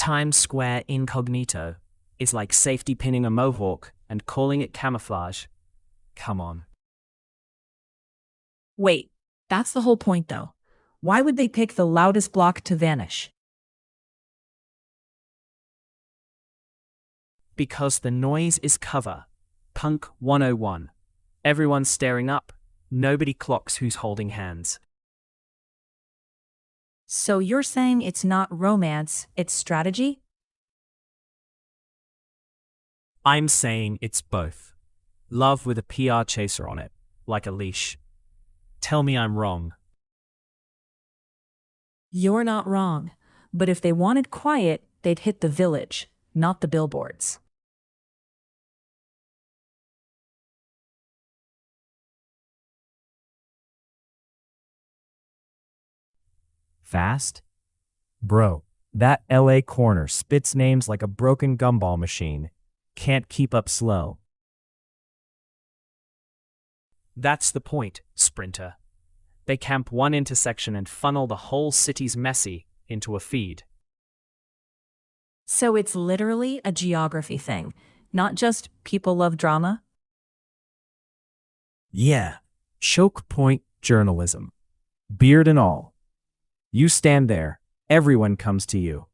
Times Square incognito is like safety pinning a mohawk and calling it camouflage. Come on. Wait, that's the whole point though. Why would they pick the loudest block to vanish? Because the noise is cover. Punk 101. Everyone's staring up. Nobody clocks who's holding hands. So you're saying it's not romance, it's strategy? I'm saying it's both. Love with a PR chaser on it, like a leash. Tell me I'm wrong. You're not wrong. But if they wanted quiet, they'd hit the village, not the billboards. Fast? Bro, that LA corner spits names like a broken gumball machine. Can't keep up slow. That's the point, Sprinter. They camp one intersection and funnel the whole city's messy into a feed. So it's literally a geography thing, not just people love drama? Yeah, choke point journalism. Beard and all. You stand there, everyone comes to you.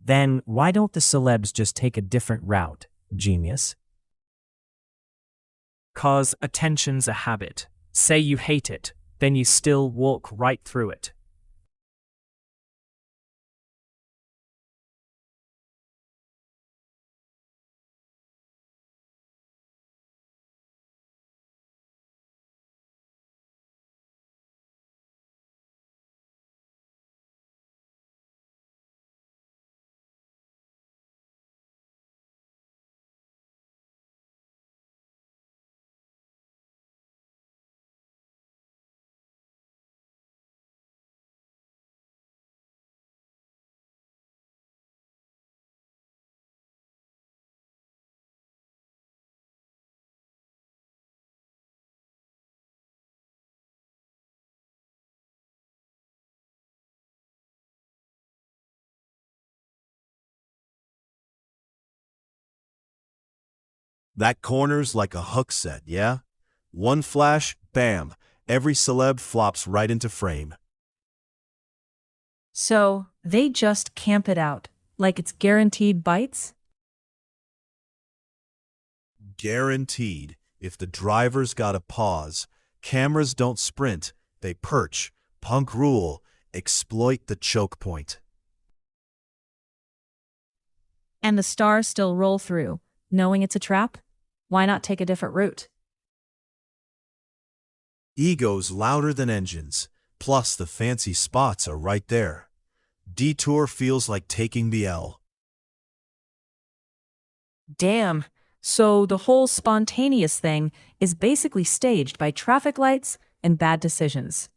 Then why don't the celebs just take a different route, genius? 'Cause attention's a habit. Say you hate it, then you still walk right through it. That corner's like a hook set, yeah? One flash, bam, every celeb flops right into frame. So they just camp it out, like it's guaranteed bites? Guaranteed. If the driver's gotta pause, cameras don't sprint, they perch. Punk rule, exploit the choke point. And the stars still roll through, knowing it's a trap? Why not take a different route? Ego's louder than engines, plus the fancy spots are right there. Detour feels like taking the L. Damn. So the whole spontaneous thing is basically staged by traffic lights and bad decisions.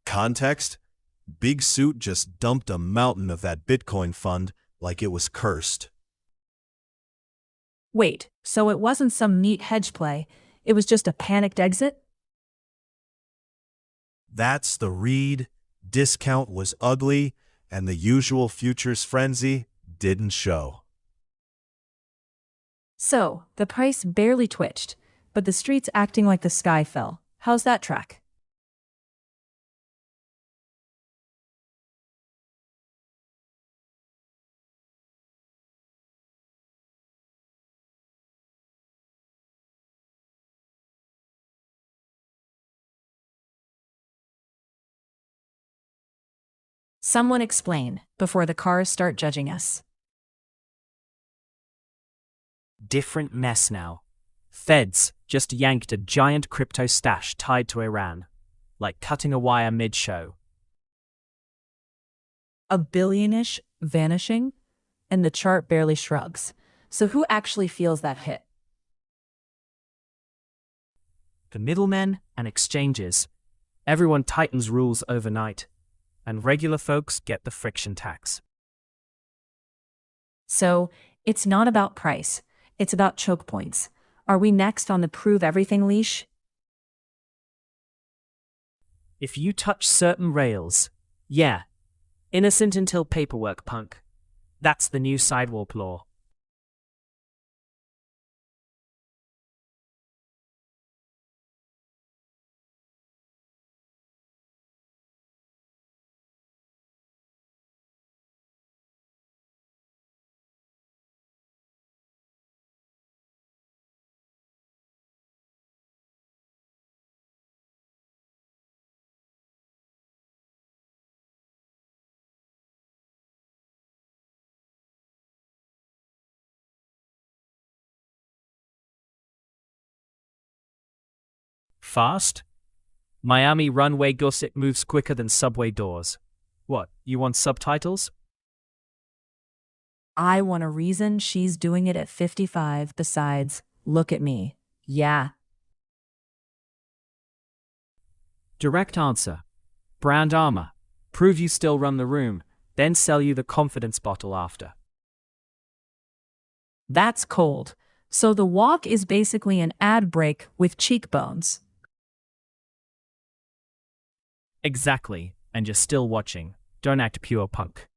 Context? Big Suit just dumped a mountain of that Bitcoin fund like it was cursed. Wait, so it wasn't some neat hedge play, it was just a panicked exit? That's the read. Discount was ugly, and the usual futures frenzy didn't show. So, the price barely twitched, but the street's acting like the sky fell. How's that track? Someone explain before the cars start judging us. Different mess now. Feds just yanked a giant crypto stash tied to Iran, like cutting a wire mid-show. A billionish vanishing? And the chart barely shrugs. So who actually feels that hit? The middlemen and exchanges. Everyone tightens rules overnight, and regular folks get the friction tax. So it's not about price, it's about choke points. Are we next on the prove everything leash? If you touch certain rails, yeah, innocent until paperwork, punk. That's the new sidewalk law. Fast? Miami runway gossip moves quicker than subway doors. What, you want subtitles? I want a reason she's doing it at 55. Besides, look at me. Yeah. Direct answer. Brand armor. Prove you still run the room, then sell you the confidence bottle after. That's cold. So the walk is basically an ad break with cheekbones. Exactly, and you're still watching. Don't act pure punk.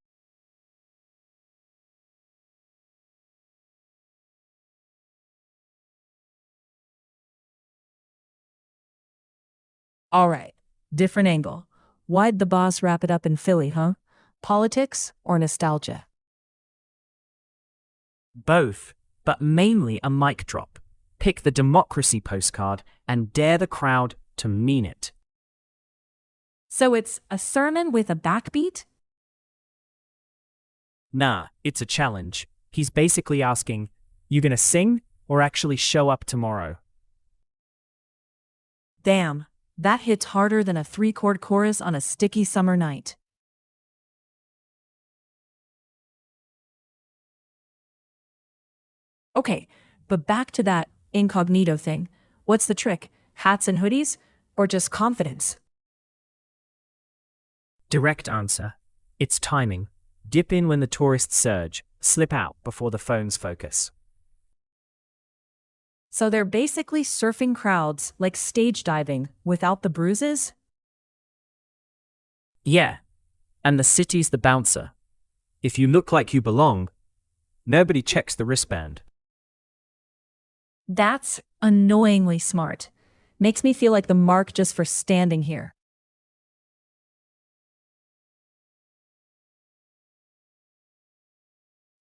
All right, different angle. Why'd the boss wrap it up in Philly, huh? Politics or nostalgia? Both, but mainly a mic drop. Pick the democracy postcard and dare the crowd to mean it. So it's a sermon with a backbeat? Nah, it's a challenge. He's basically asking, you gonna sing or actually show up tomorrow? Damn, that hits harder than a 3-chord chorus on a sticky summer night. Okay, but back to that incognito thing. What's the trick? Hats and hoodies? Or just confidence? Direct answer. It's timing. Dip in when the tourists surge, slip out before the phones focus. So they're basically surfing crowds like stage diving without the bruises? Yeah, and the city's the bouncer. If you look like you belong, nobody checks the wristband. That's annoyingly smart. Makes me feel like the mark just for standing here.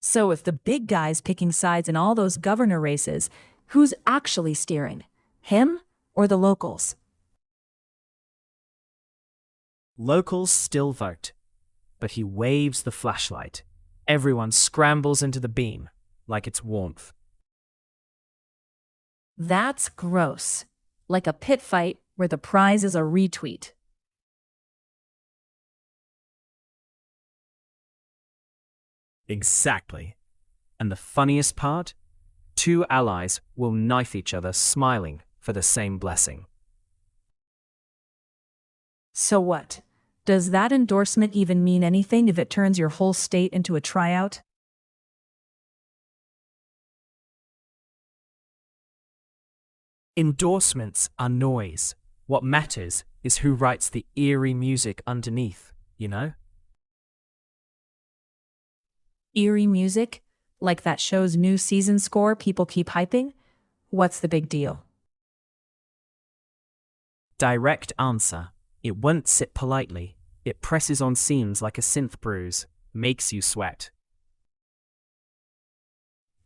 So if the big guy's picking sides in all those governor races, who's actually steering? Him or the locals? Locals still vote, but he waves the flashlight. Everyone scrambles into the beam like it's warmth. That's gross. Like a pit fight where the prize is a retweet. Exactly. And the funniest part? 2 allies will knife each other smiling for the same blessing. So what? Does that endorsement even mean anything if it turns your whole state into a tryout? Endorsements are noise. What matters is who writes the eerie music underneath, you know? Eerie music? Like that show's new season score people keep hyping? What's the big deal? Direct answer. It won't sit politely. It presses on seams like a synth bruise, makes you sweat.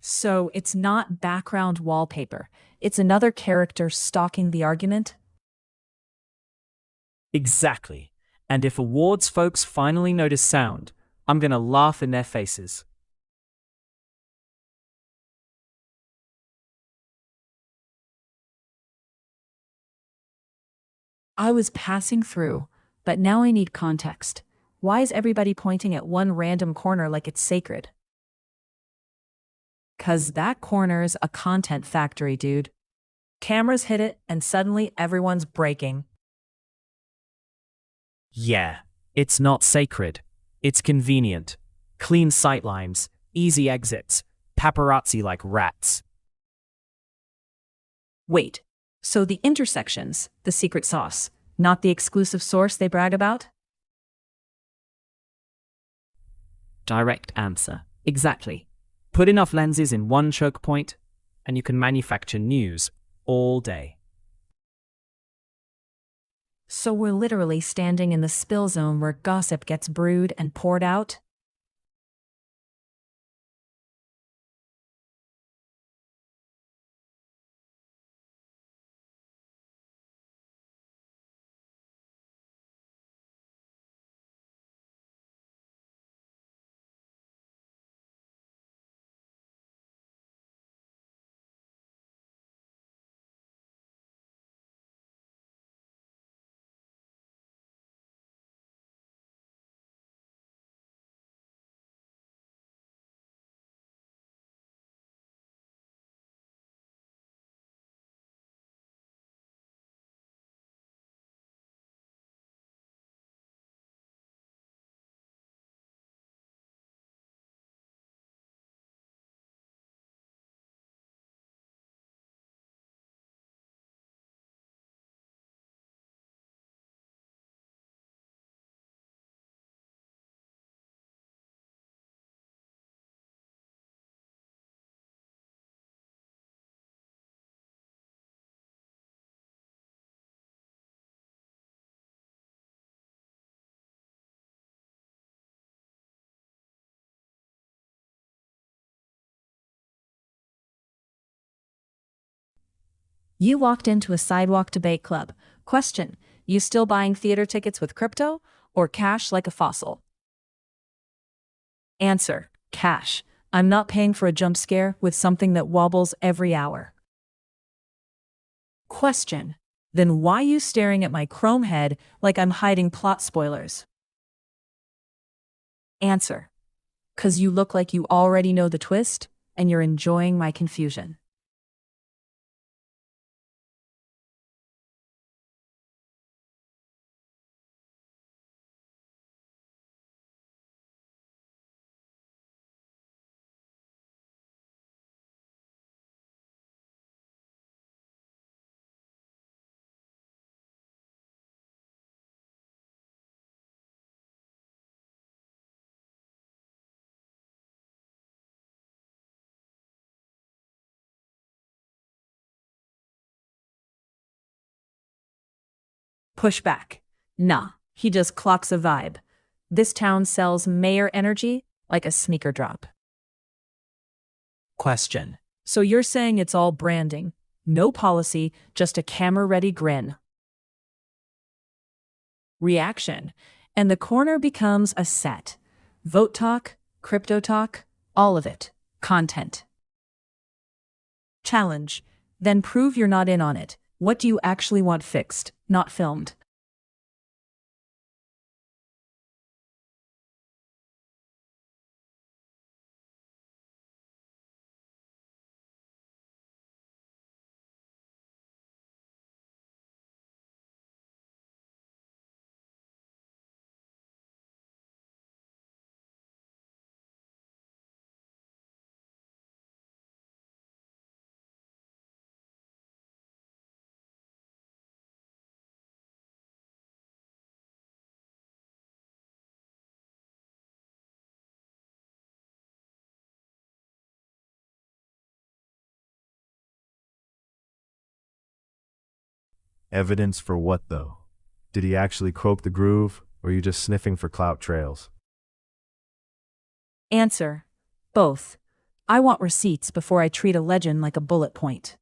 So it's not background wallpaper. It's another character stalking the argument? Exactly. And if awards folks finally notice sound, I'm gonna laugh in their faces. I was passing through, but now I need context. Why is everybody pointing at one random corner like it's sacred? 'Cause that corner's a content factory, dude. Cameras hit it, and suddenly everyone's breaking. Yeah, it's not sacred. It's convenient. Clean sightlines, easy exits, paparazzi like rats. Wait, so the intersection's the secret sauce, not the exclusive source they brag about? Direct answer. Exactly. Put enough lenses in one choke point, and you can manufacture news all day. So we're literally standing in the spill zone where gossip gets brewed and poured out? You walked into a sidewalk debate club. Question: you still buying theater tickets with crypto or cash like a fossil? Answer: cash. I'm not paying for a jump scare with something that wobbles every hour. Question: then why you staring at my chrome head like I'm hiding plot spoilers? Answer: 'cause you look like you already know the twist and you're enjoying my confusion. Pushback: nah, he just clocks a vibe. This town sells mayor energy like a sneaker drop. Question: so you're saying it's all branding, no policy, just a camera-ready grin? Reaction: and the corner becomes a set. Vote talk, crypto talk, all of it. Content. Challenge: then prove you're not in on it. What do you actually want fixed, not filmed? Evidence for what, though? Did he actually croak the groove, or are you just sniffing for clout trails? Answer: both. I want receipts before I treat a legend like a bullet point.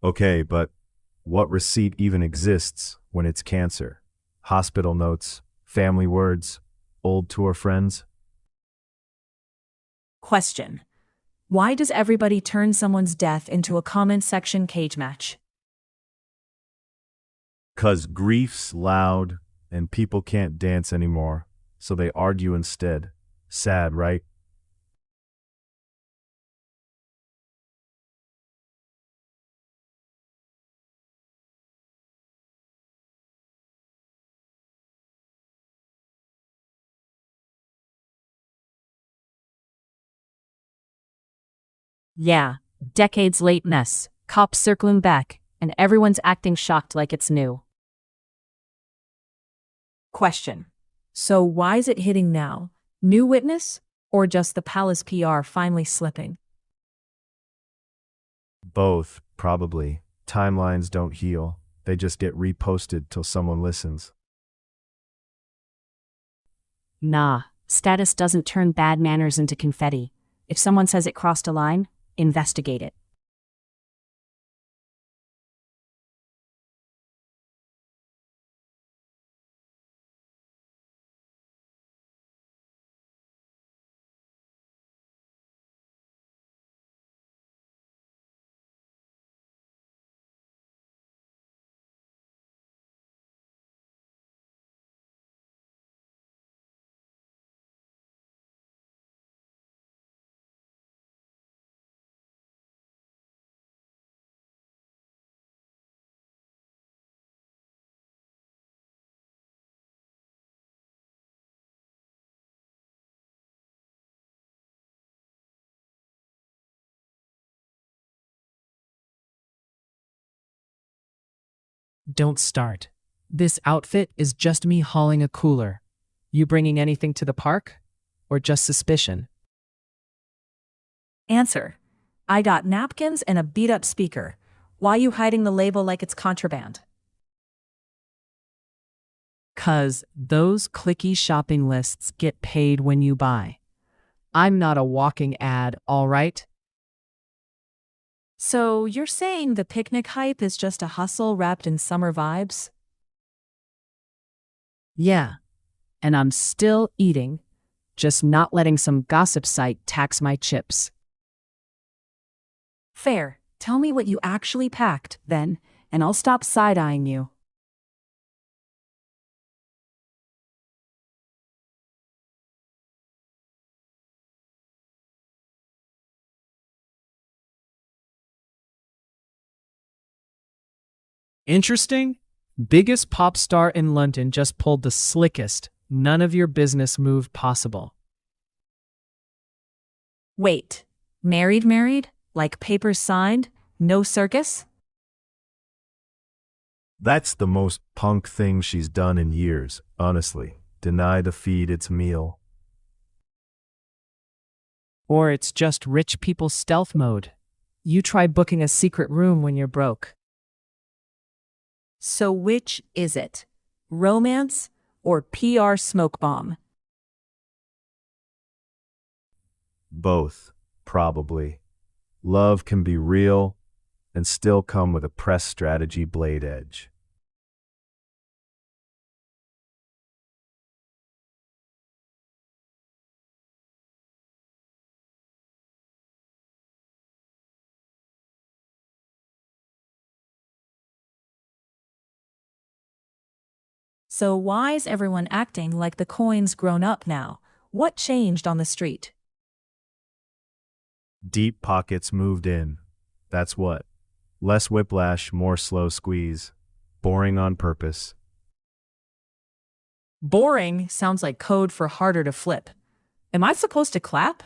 Okay, but what receipt even exists when it's cancer? Hospital notes, family words, old tour friends? Question: why does everybody turn someone's death into a comment section cage match? 'Cause grief's loud and people can't dance anymore, so they argue instead. Sad, right? Yeah, decades late mess. Cops circling back, and everyone's acting shocked like it's new. Question. So why is it hitting now? New witness? Or just the palace PR finally slipping? Both, probably. Timelines don't heal. They just get reposted till someone listens. Nah, status doesn't turn bad manners into confetti. If someone says it crossed a line, investigate it. Don't start. This outfit is just me hauling a cooler. You bringing anything to the park? Or just suspicion? Answer. I got napkins and a beat-up speaker. Why you hiding the label like it's contraband? 'Cause those clicky shopping lists get paid when you buy. I'm not a walking ad, all right? So you're saying the picnic hype is just a hustle wrapped in summer vibes? Yeah. And I'm still eating, just not letting some gossip site tax my chips. Fair. Tell me what you actually packed, then, and I'll stop side-eyeing you. Interesting? Biggest pop star in London just pulled the slickest, none of your business move possible. Wait. Married? Like papers signed? No circus? That's the most punk thing she's done in years, honestly. Deny the feed its meal. Or it's just rich people stealth mode. You try booking a secret room when you're broke. So which is it? Romance or PR smoke bomb? Both, probably. Love can be real and still come with a press strategy blade edge. So why is everyone acting like the coin's grown up now? What changed on the street? Deep pockets moved in. That's what. Less whiplash, more slow squeeze. Boring on purpose. Boring sounds like code for harder to flip. Am I supposed to clap?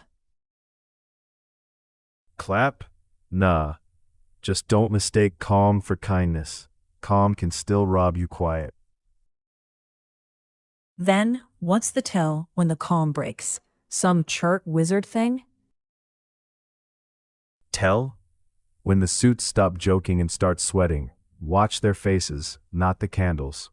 Clap? Nah. Just don't mistake calm for kindness. Calm can still rob you quiet. Then, what's the tell when the calm breaks? Some chart wizard thing? Tell? When the suits stop joking and start sweating, watch their faces, not the candles.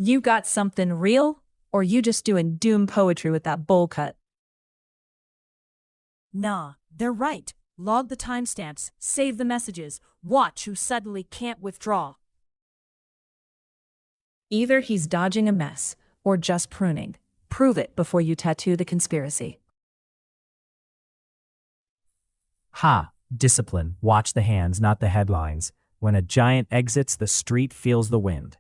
You got something real? Or you just doing doom poetry with that bowl cut? Nah, they're right. Log the timestamps, save the messages, watch who suddenly can't withdraw. Either he's dodging a mess or just pruning. Prove it before you tattoo the conspiracy. Ha! Discipline. Watch the hands, not the headlines. When a giant exits, the street feels the wind.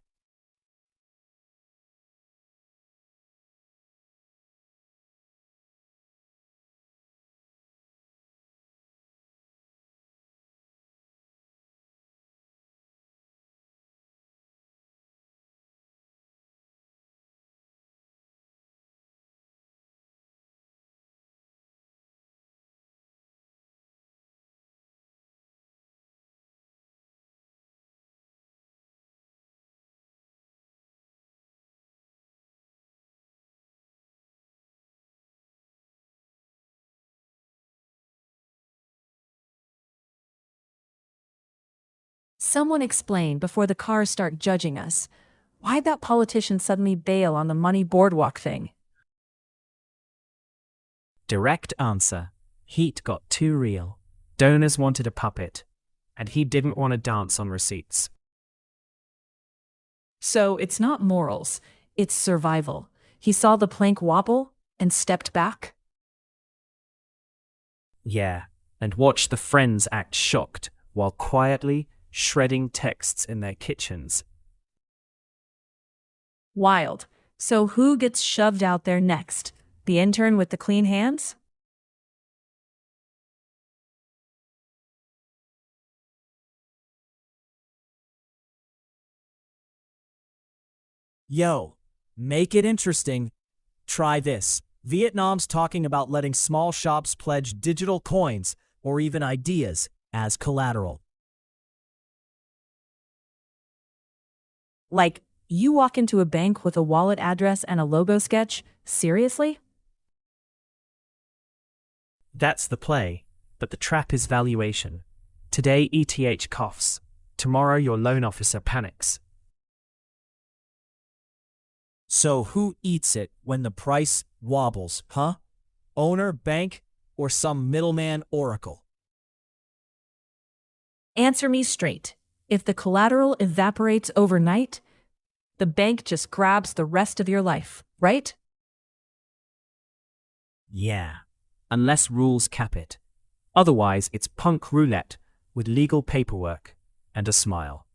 Someone explain before the cars start judging us. Why'd that politician suddenly bail on the money boardwalk thing? Direct answer. Heat got too real. Donors wanted a puppet, and he didn't want to dance on receipts. So it's not morals, it's survival. He saw the plank wobble and stepped back. Yeah, and watched the friends act shocked while quietly shredding texts in their kitchens. Wild. So who gets shoved out there next? The intern with the clean hands? Yo, make it interesting. Try this. Vietnam's talking about letting small shops pledge digital coins or even ideas as collateral. Like, you walk into a bank with a wallet address and a logo sketch? Seriously? That's the play, but the trap is valuation. Today ETH coughs. Tomorrow your loan officer panics. So who eats it when the price wobbles, huh? Owner, bank, or some middleman oracle? Answer me straight. If the collateral evaporates overnight, the bank just grabs the rest of your life, right? Yeah, unless rules cap it. Otherwise, it's punk roulette with legal paperwork and a smile.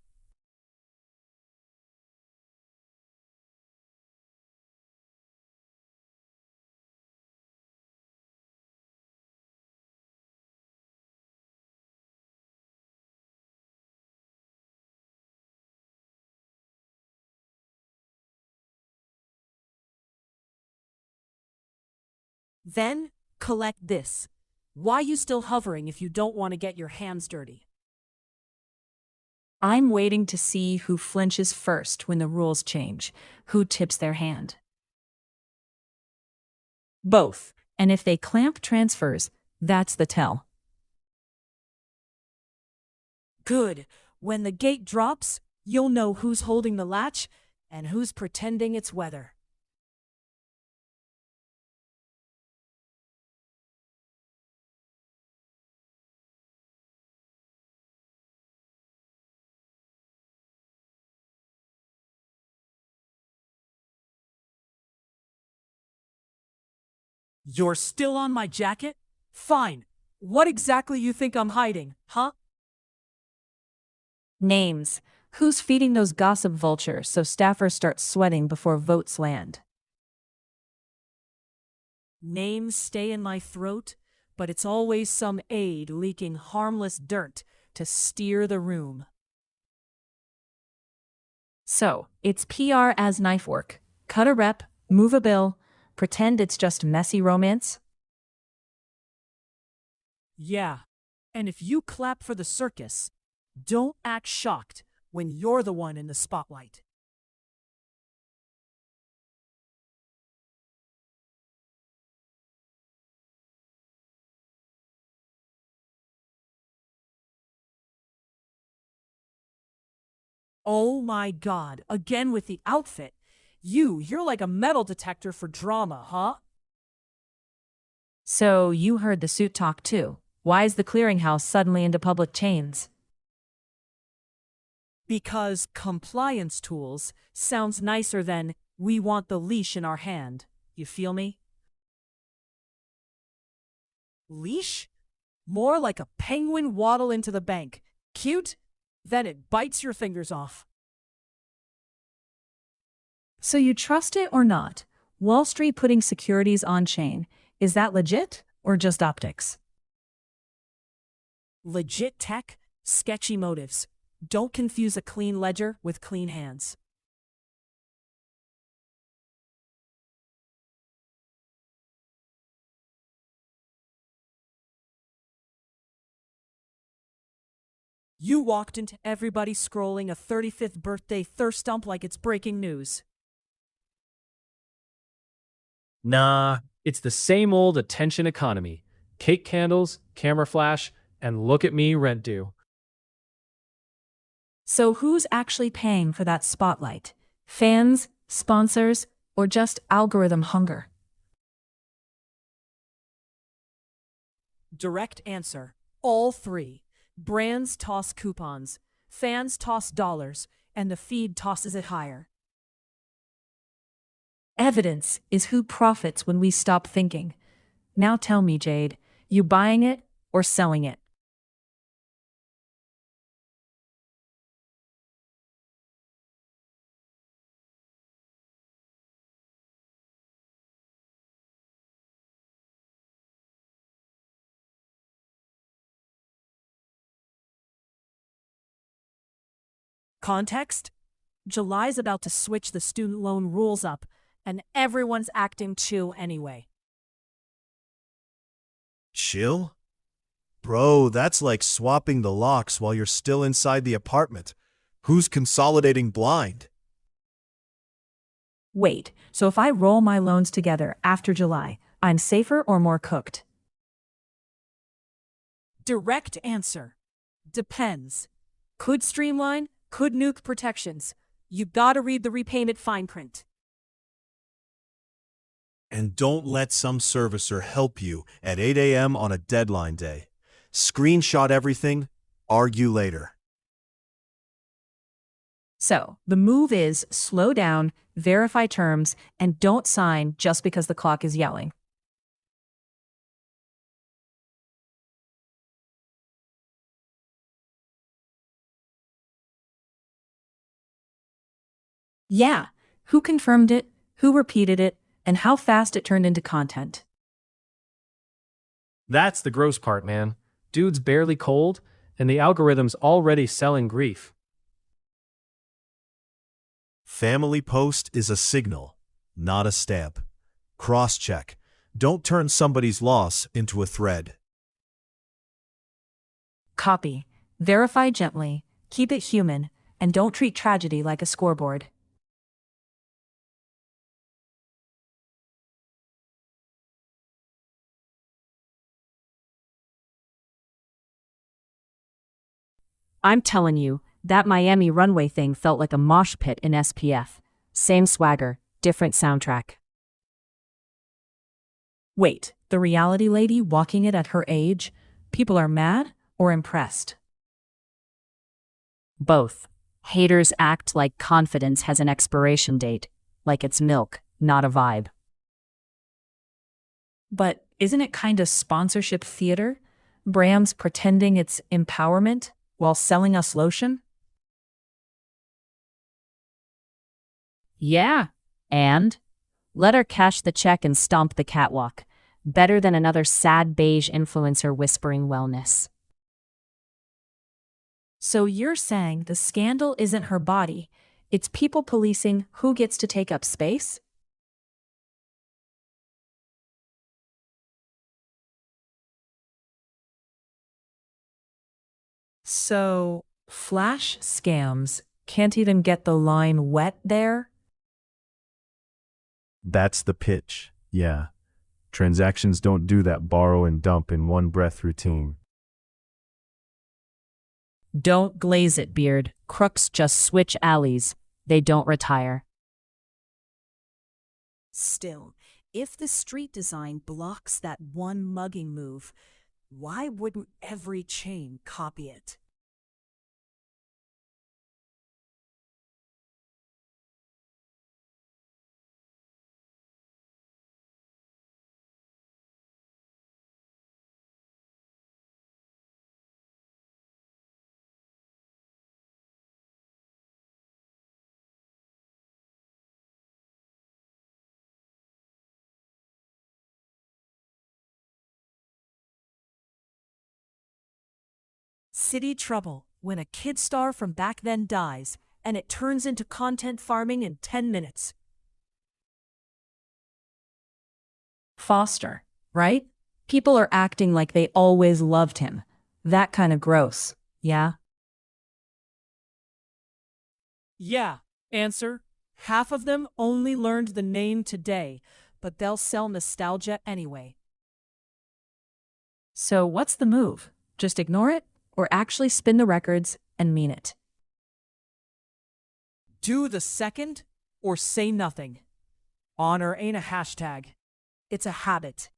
Then, collect this. Why you still hovering if you don't want to get your hands dirty? I'm waiting to see who flinches first when the rules change, who tips their hand. Both. And if they clamp transfers, that's the tell. Good. When the gate drops, you'll know who's holding the latch and who's pretending it's weather. You're still on my jacket? Fine. What exactly you think I'm hiding, huh? Names. Who's feeding those gossip vultures so staffers start sweating before votes land? Names stay in my throat, but it's always some aide leaking harmless dirt to steer the room. So, it's PR as knife work. Cut a rep, move a bill, pretend it's just messy romance? Yeah, and if you clap for the circus, don't act shocked when you're the one in the spotlight. Oh my God, again with the outfit. You're like a metal detector for drama, huh? So, you heard the suit talk too. Why is the clearinghouse suddenly into public chains? Because compliance tools sounds nicer than we want the leash in our hand. You feel me? Leash? More like a penguin waddle into the bank. Cute? Then it bites your fingers off. So you trust it or not? Wall Street putting securities on chain. Is that legit or just optics? Legit tech, sketchy motives. Don't confuse a clean ledger with clean hands. You walked into everybody scrolling a 35th birthday thirst dump like it's breaking news. Nah, it's the same old attention economy. Cake candles, camera flash, and look at me, rent due. So who's actually paying for that spotlight? Fans, sponsors, or just algorithm hunger? Direct answer. All three. Brands toss coupons, fans toss dollars, and the feed tosses it higher. Evidence is who profits when we stop thinking. Now tell me, Jade, you buying it or selling it? Context? July's about to switch the student loan rules up, and everyone's acting chill anyway. Chill? Bro, that's like swapping the locks while you're still inside the apartment. Who's consolidating blind? Wait, so if I roll my loans together after July, I'm safer or more cooked? Direct answer. Depends. Could streamline, could nuke protections. You gotta read the repayment fine print. And don't let some servicer help you at 8 a.m. on a deadline day. Screenshot everything, argue later. So, the move is slow down, verify terms, and don't sign just because the clock is yelling. Yeah, who confirmed it, who repeated it, and how fast it turned into content. That's the gross part, man. Dude's barely cold, and the algorithm's already selling grief. Family post is a signal, not a stamp. Cross-check. Don't turn somebody's loss into a thread. Copy. Verify gently, keep it human, and don't treat tragedy like a scoreboard. I'm telling you, that Miami runway thing felt like a mosh pit in SPF. Same swagger, different soundtrack. Wait, the reality lady walking it at her age? People are mad or impressed? Both. Haters act like confidence has an expiration date, like it's milk, not a vibe. But isn't it kinda sponsorship theater? Brands pretending it's empowerment while selling us lotion? Yeah, and let her cash the check and stomp the catwalk. Better than another sad beige influencer whispering wellness. So you're saying the scandal isn't her body, it's people policing who gets to take up space? So, flash scams can't even get the line wet there? That's the pitch, yeah. Transactions don't do that borrow and dump in one breath routine. Don't glaze it, Beard. Crooks just switch alleys. They don't retire. Still, if the street design blocks that one mugging move, why wouldn't every chain copy it? City trouble when a kid star from back then dies and it turns into content farming in 10 minutes. Foster, right? People are acting like they always loved him. That kind of gross, yeah? Yeah, answer. Half of them only learned the name today, but they'll sell nostalgia anyway. So what's the move? Just ignore it, or actually spin the records and mean it? Do the second or say nothing. Honor ain't a hashtag. It's a habit.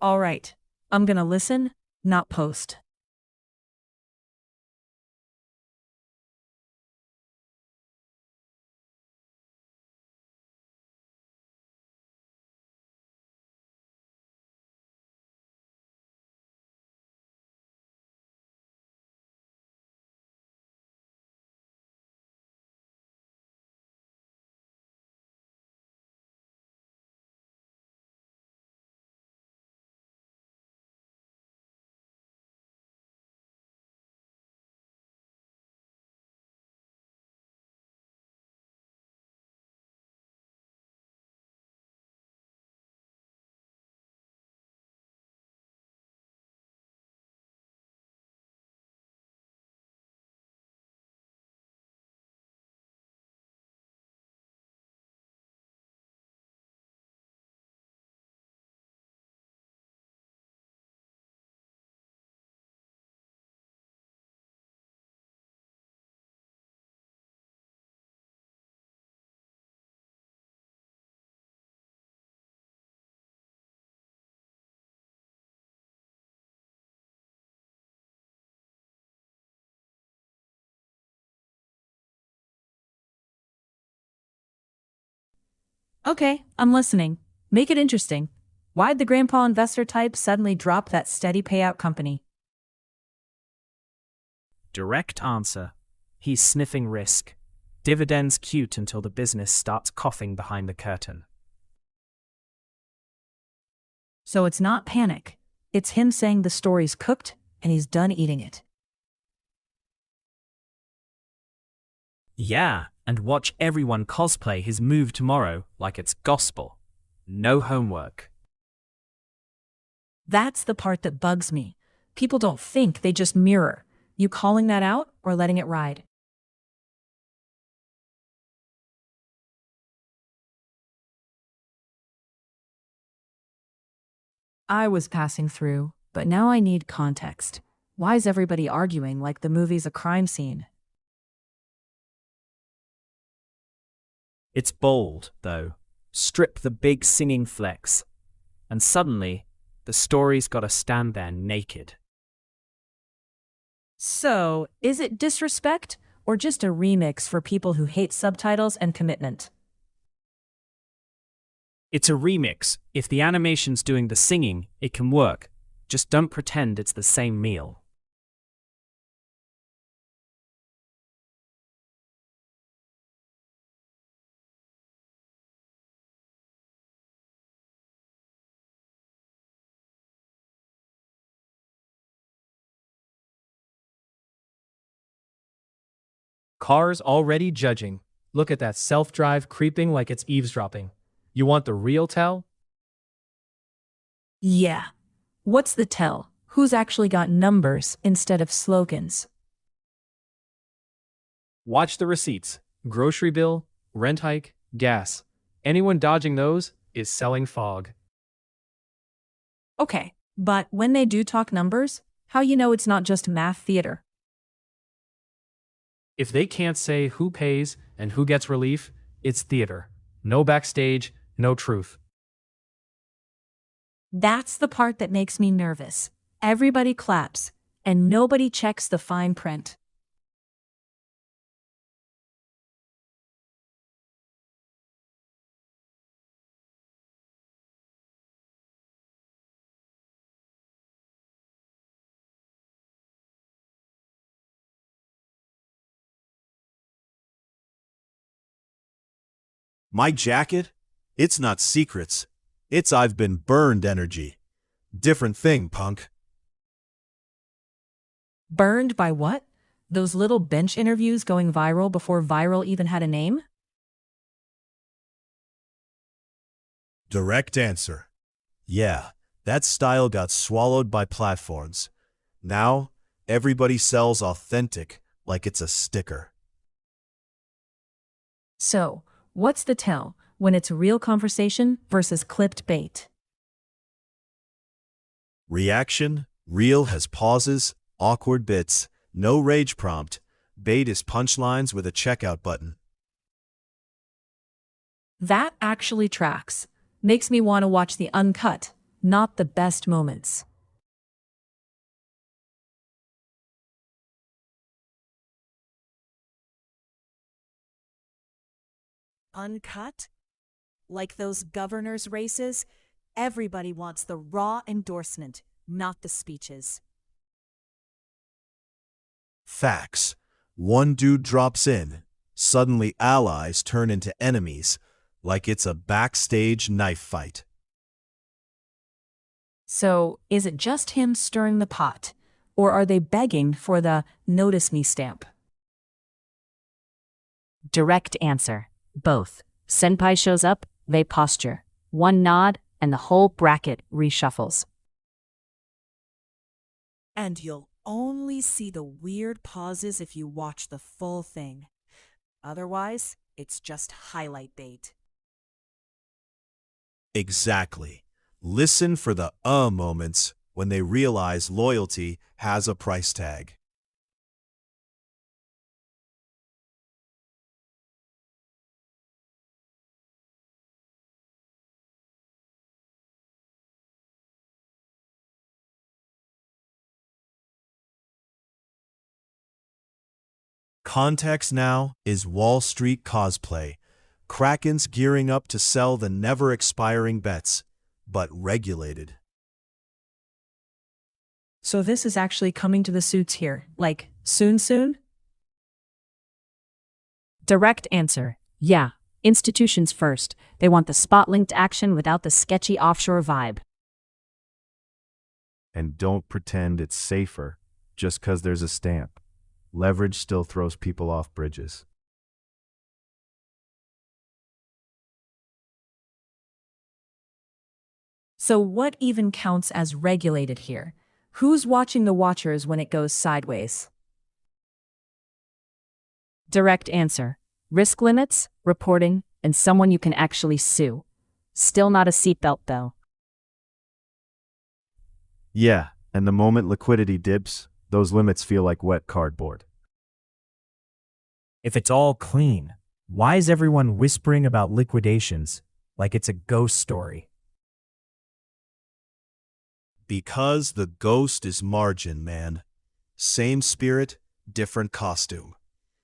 All right, I'm gonna listen, not post. Okay, I'm listening. Make it interesting. Why'd the grandpa investor type suddenly drop that steady payout company? Direct answer. He's sniffing risk. Dividends cute until the business starts coughing behind the curtain. So it's not panic. It's him saying the story's cooked and he's done eating it. Yeah, and watch everyone cosplay his move tomorrow like it's gospel. No homework. That's the part that bugs me. People don't think, they just mirror. You calling that out or letting it ride? I was passing through, but now I need context. Why is everybody arguing like the movie's a crime scene? It's bold, though. Strip the big singing flex. And suddenly, the story's gotta stand there naked. So, is it disrespect or just a remix for people who hate subtitles and commitment? It's a remix. If the animation's doing the singing, it can work. Just don't pretend it's the same meal. Cars already judging. Look at that self-drive creeping like it's eavesdropping. You want the real tell? Yeah. What's the tell? Who's actually got numbers instead of slogans? Watch the receipts. Grocery bill, rent hike, gas. Anyone dodging those is selling fog. Okay, but when they do talk numbers, how you know it's not just math theater? If they can't say who pays and who gets relief, it's theater. No backstage, no truth. That's the part that makes me nervous. Everybody claps, and nobody checks the fine print. My jacket? It's not secrets. It's I've been burned energy. Different thing, punk. Burned by what? Those little bench interviews going viral before viral even had a name? Direct answer. Yeah, that style got swallowed by platforms. Now, everybody sells authentic like it's a sticker. So, what's the tell when it's real conversation versus clipped bait? Reaction, real has pauses, awkward bits, no rage prompt. Bait is punchlines with a checkout button. That actually tracks. Makes me want to watch the uncut, not the best moments. Uncut? Like those governors' races? Everybody wants the raw endorsement, not the speeches. Facts. One dude drops in. Suddenly allies turn into enemies, like it's a backstage knife fight. So, is it just him stirring the pot? Or are they begging for the notice me stamp? Direct answer. Both. Senpai shows up, they posture. One nod, and the whole bracket reshuffles. And you'll only see the weird pauses if you watch the full thing. Otherwise, it's just highlight bait. Exactly. Listen for the moments when they realize loyalty has a price tag. Context now is Wall Street cosplay. Kraken's gearing up to sell the never-expiring bets, but regulated. So this is actually coming to the suits here. Like, soon? Direct answer. Yeah. Institutions first. They want the spot-linked action without the sketchy offshore vibe. And don't pretend it's safer just 'cause there's a stamp. Leverage still throws people off bridges. So what even counts as regulated here? Who's watching the watchers when it goes sideways? Direct answer. Risk limits, reporting, and someone you can actually sue. Still not a seatbelt, though. Yeah, and the moment liquidity dips, those limits feel like wet cardboard. If it's all clean, why is everyone whispering about liquidations like it's a ghost story? Because the ghost is margin, man. Same spirit, different costume.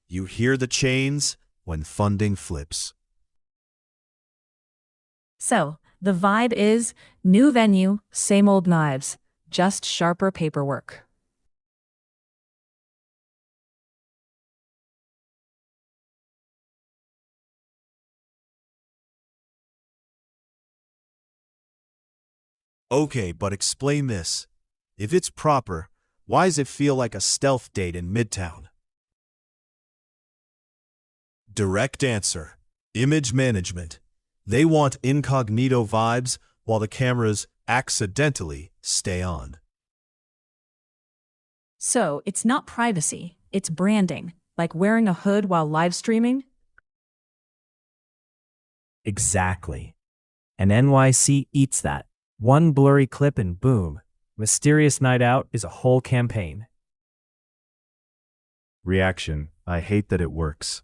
You hear the chains when funding flips. So, the vibe is new venue, same old knives, just sharper paperwork. Okay, but explain this. If it's proper, why does it feel like a stealth date in Midtown? Direct answer. Image management. They want incognito vibes while the cameras accidentally stay on. So, it's not privacy, it's branding, like wearing a hood while live streaming? Exactly. And NYC eats that. One blurry clip and boom, Mysterious Night Out is a whole campaign. Reaction. I hate that it works.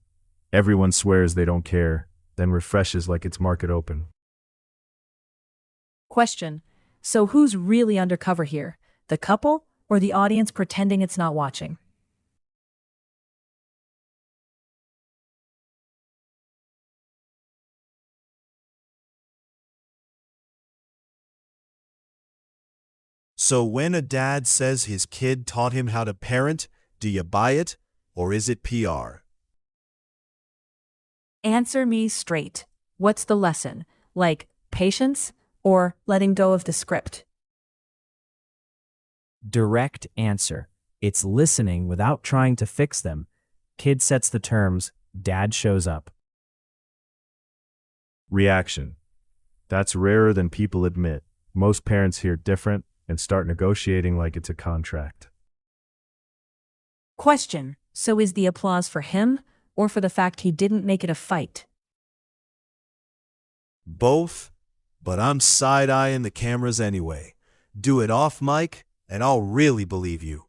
Everyone swears they don't care, then refreshes like it's market open. Question. So who's really undercover here? The couple or the audience pretending it's not watching? So when a dad says his kid taught him how to parent, do you buy it, or is it PR? Answer me straight. What's the lesson? Like, patience or letting go of the script? Direct answer. It's listening without trying to fix them. Kid sets the terms, dad shows up. Reaction. That's rarer than people admit. Most parents hear different and start negotiating like it's a contract. Question: so is the applause for him or for the fact he didn't make it a fight? Both, but I'm side-eyeing the cameras anyway. Do it off mic, and I'll really believe you.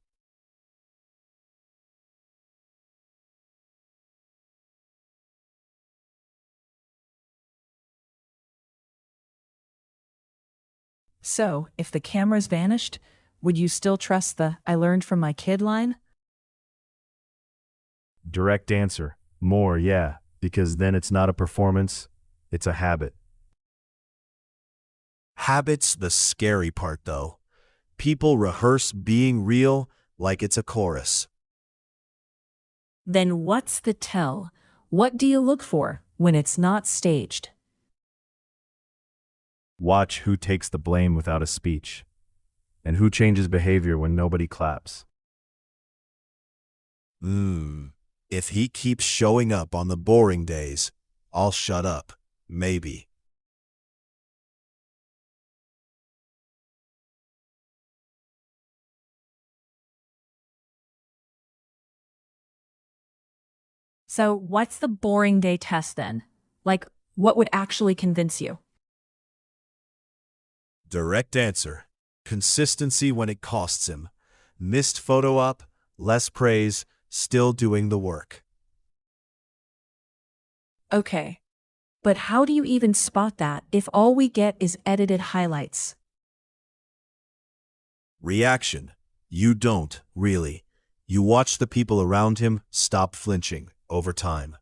So, if the cameras vanished, would you still trust the "I learned from my kid" line? Direct answer. More, yeah, because then it's not a performance, it's a habit. Habit's the scary part, though. People rehearse being real like it's a chorus. Then what's the tell? What do you look for when it's not staged? Watch who takes the blame without a speech, and who changes behavior when nobody claps. If he keeps showing up on the boring days, I'll shut up, maybe. So, what's the boring day test then? Like, what would actually convince you? Direct answer. Consistency when it costs him. Missed photo op, less praise, still doing the work. Okay. But how do you even spot that if all we get is edited highlights? Reaction. You don't, really. You watch the people around him stop flinching over time.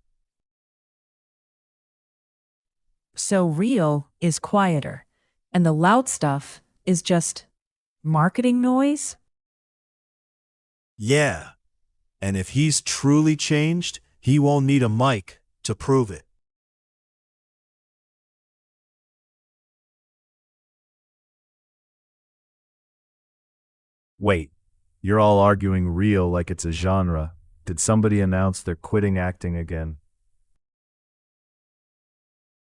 So real is quieter, and the loud stuff is just marketing noise? Yeah. And if he's truly changed, he won't need a mic to prove it. Wait, you're all arguing real like it's a genre. Did somebody announce they're quitting acting again?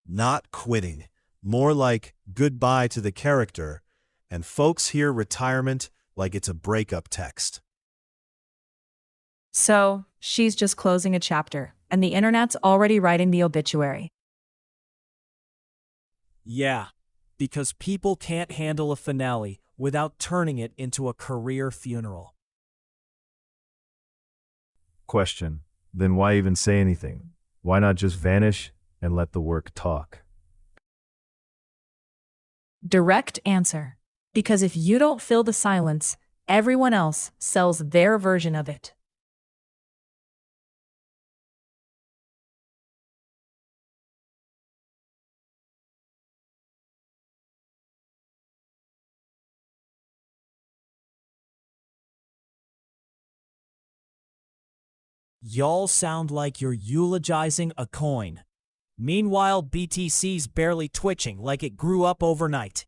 Not quitting. More like goodbye to the character, and folks hear retirement like it's a breakup text. So, she's just closing a chapter, and the internet's already writing the obituary. Yeah, because people can't handle a finale without turning it into a career funeral. Question. Then why even say anything? Why not just vanish and let the work talk? Direct answer. Because if you don't fill the silence, everyone else sells their version of it. Y'all sound like you're eulogizing a coin. Meanwhile, BTC's barely twitching like it grew up overnight.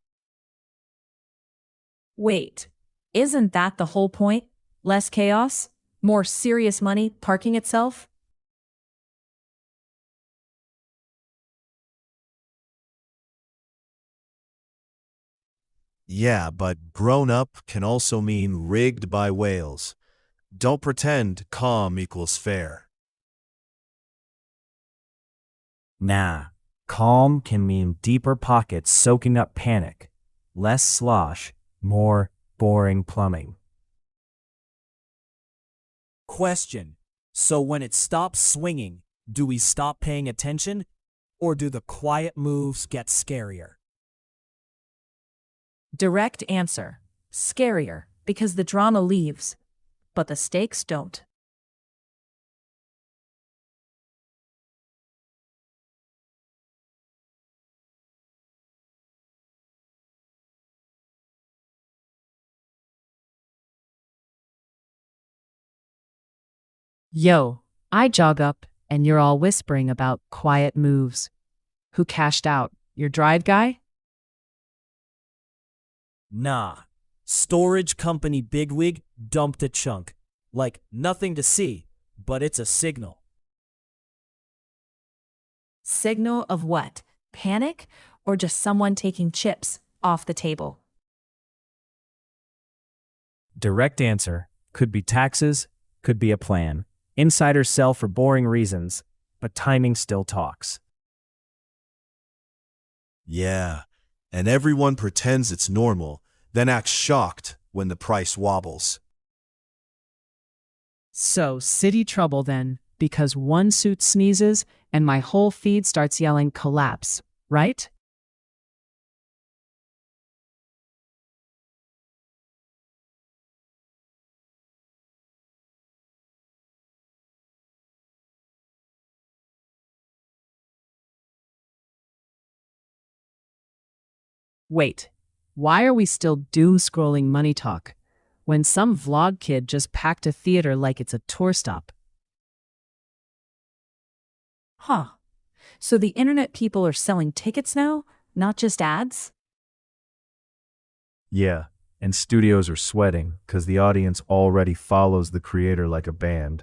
Wait, isn't that the whole point? Less chaos? More serious money parking itself? Yeah, but grown up can also mean rigged by whales. Don't pretend calm equals fair. Nah, calm can mean deeper pockets soaking up panic, less slosh, more boring plumbing. Question. So when it stops swinging, do we stop paying attention? Or do the quiet moves get scarier? Direct answer. Scarier, because the drama leaves, but the stakes don't. Yo, I jog up, and you're all whispering about quiet moves. Who cashed out? Your drive guy? Nah. Storage company bigwig dumped a chunk. like nothing to see, but it's a signal. Signal of what? Panic? Or just someone taking chips off the table? Direct answer. Could be taxes, could be a plan. Insiders sell for boring reasons, but timing still talks. Yeah, and everyone pretends it's normal, then acts shocked when the price wobbles. So, city trouble then, because one suit sneezes and my whole feed starts yelling collapse, right? Wait, why are we still doom scrolling money talk when some vlog kid just packed a theater like it's a tour stop? Huh. So the internet people are selling tickets now, not just ads? Yeah, and studios are sweating because the audience already follows the creator like a band.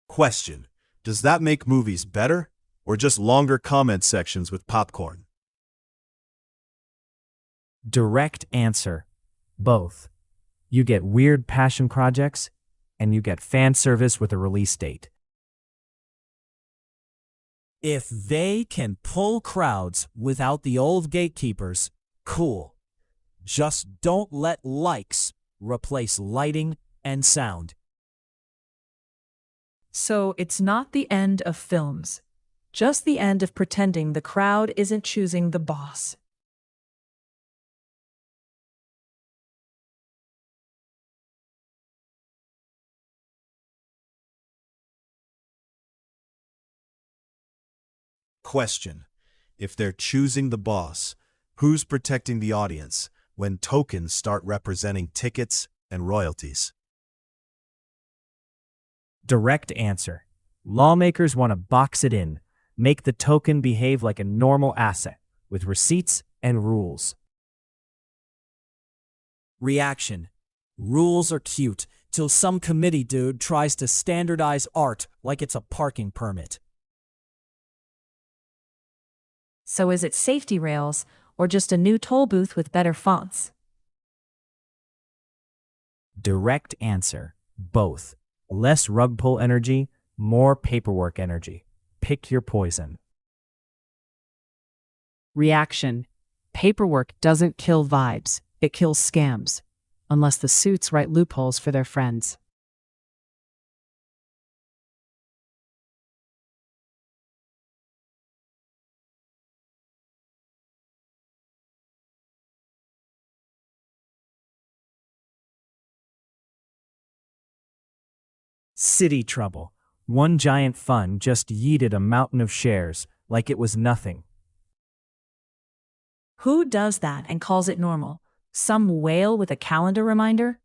Question: does that make movies better, or just longer comment sections with popcorn? Direct answer. Both. You get weird passion projects, and you get fan service with a release date. If they can pull crowds without the old gatekeepers, cool. Just don't let likes replace lighting and sound. So it's not the end of films, just the end of pretending the crowd isn't choosing the boss. Question: if they're choosing the boss, who's protecting the audience when tokens start representing tickets and royalties? Direct answer. Lawmakers want to box it in, make the token behave like a normal asset, with receipts and rules. Reaction: rules are cute till some committee dude tries to standardize art like it's a parking permit. So is it safety rails or just a new toll booth with better fonts? Direct answer. Both. Less rug pull energy, more paperwork energy. Pick your poison. Reaction. Paperwork doesn't kill vibes, it kills scams. Unless the suits write loopholes for their friends. City trouble. One giant fund just yeeted a mountain of shares like it was nothing. Who does that and calls it normal? Some whale with a calendar reminder?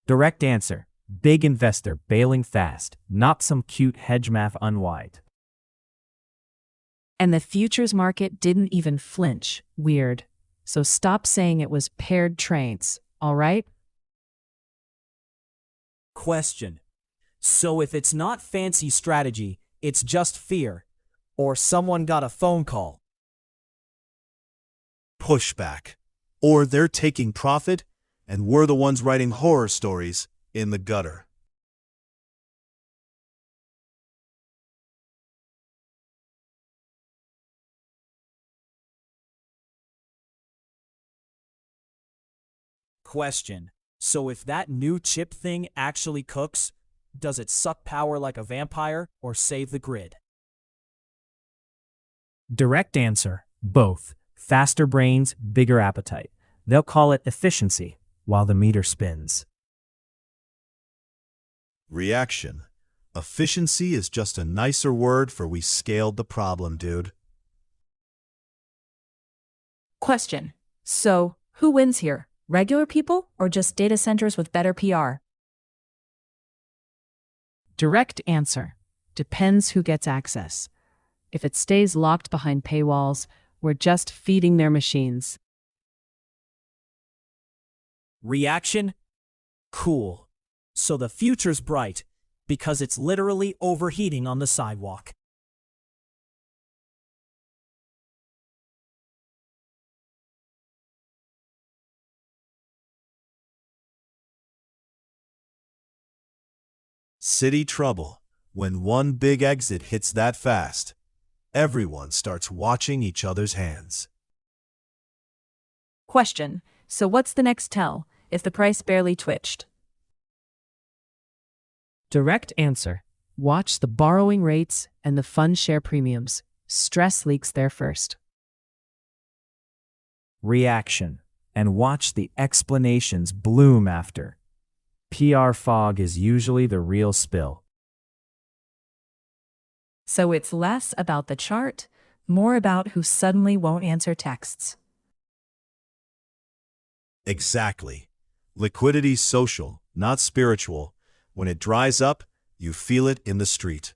Direct answer. Big investor bailing fast, not some cute hedge math unwind. And the futures market didn't even flinch. Weird. So stop saying it was paired trains, all right? Question: so if it's not fancy strategy, it's just fear, or someone got a phone call? Pushback: or they're taking profit, and we're the ones writing horror stories in the gutter. Question: so if that new chip thing actually cooks, does it suck power like a vampire or save the grid? Direct answer. Both. Faster brains, bigger appetite. They'll call it efficiency while the meter spins. Reaction: efficiency is just a nicer word for we scaled the problem, dude. Question. So who wins here? Regular people or just data centers with better PR? Direct answer. Depends who gets access. If it stays locked behind paywalls, we're just feeding their machines. Reaction? Cool. So the future's bright because it's literally overheating on the sidewalk. City trouble. When one big exit hits that fast, everyone starts watching each other's hands. Question. So what's the next tell if the price barely twitched? Direct answer. Watch the borrowing rates and the fund share premiums. Stress leaks there first. Reaction. And watch the explanations bloom after. PR fog is usually the real spill. So it's less about the chart, more about who suddenly won't answer texts. Exactly. Liquidity's social, not spiritual. When it dries up, you feel it in the street.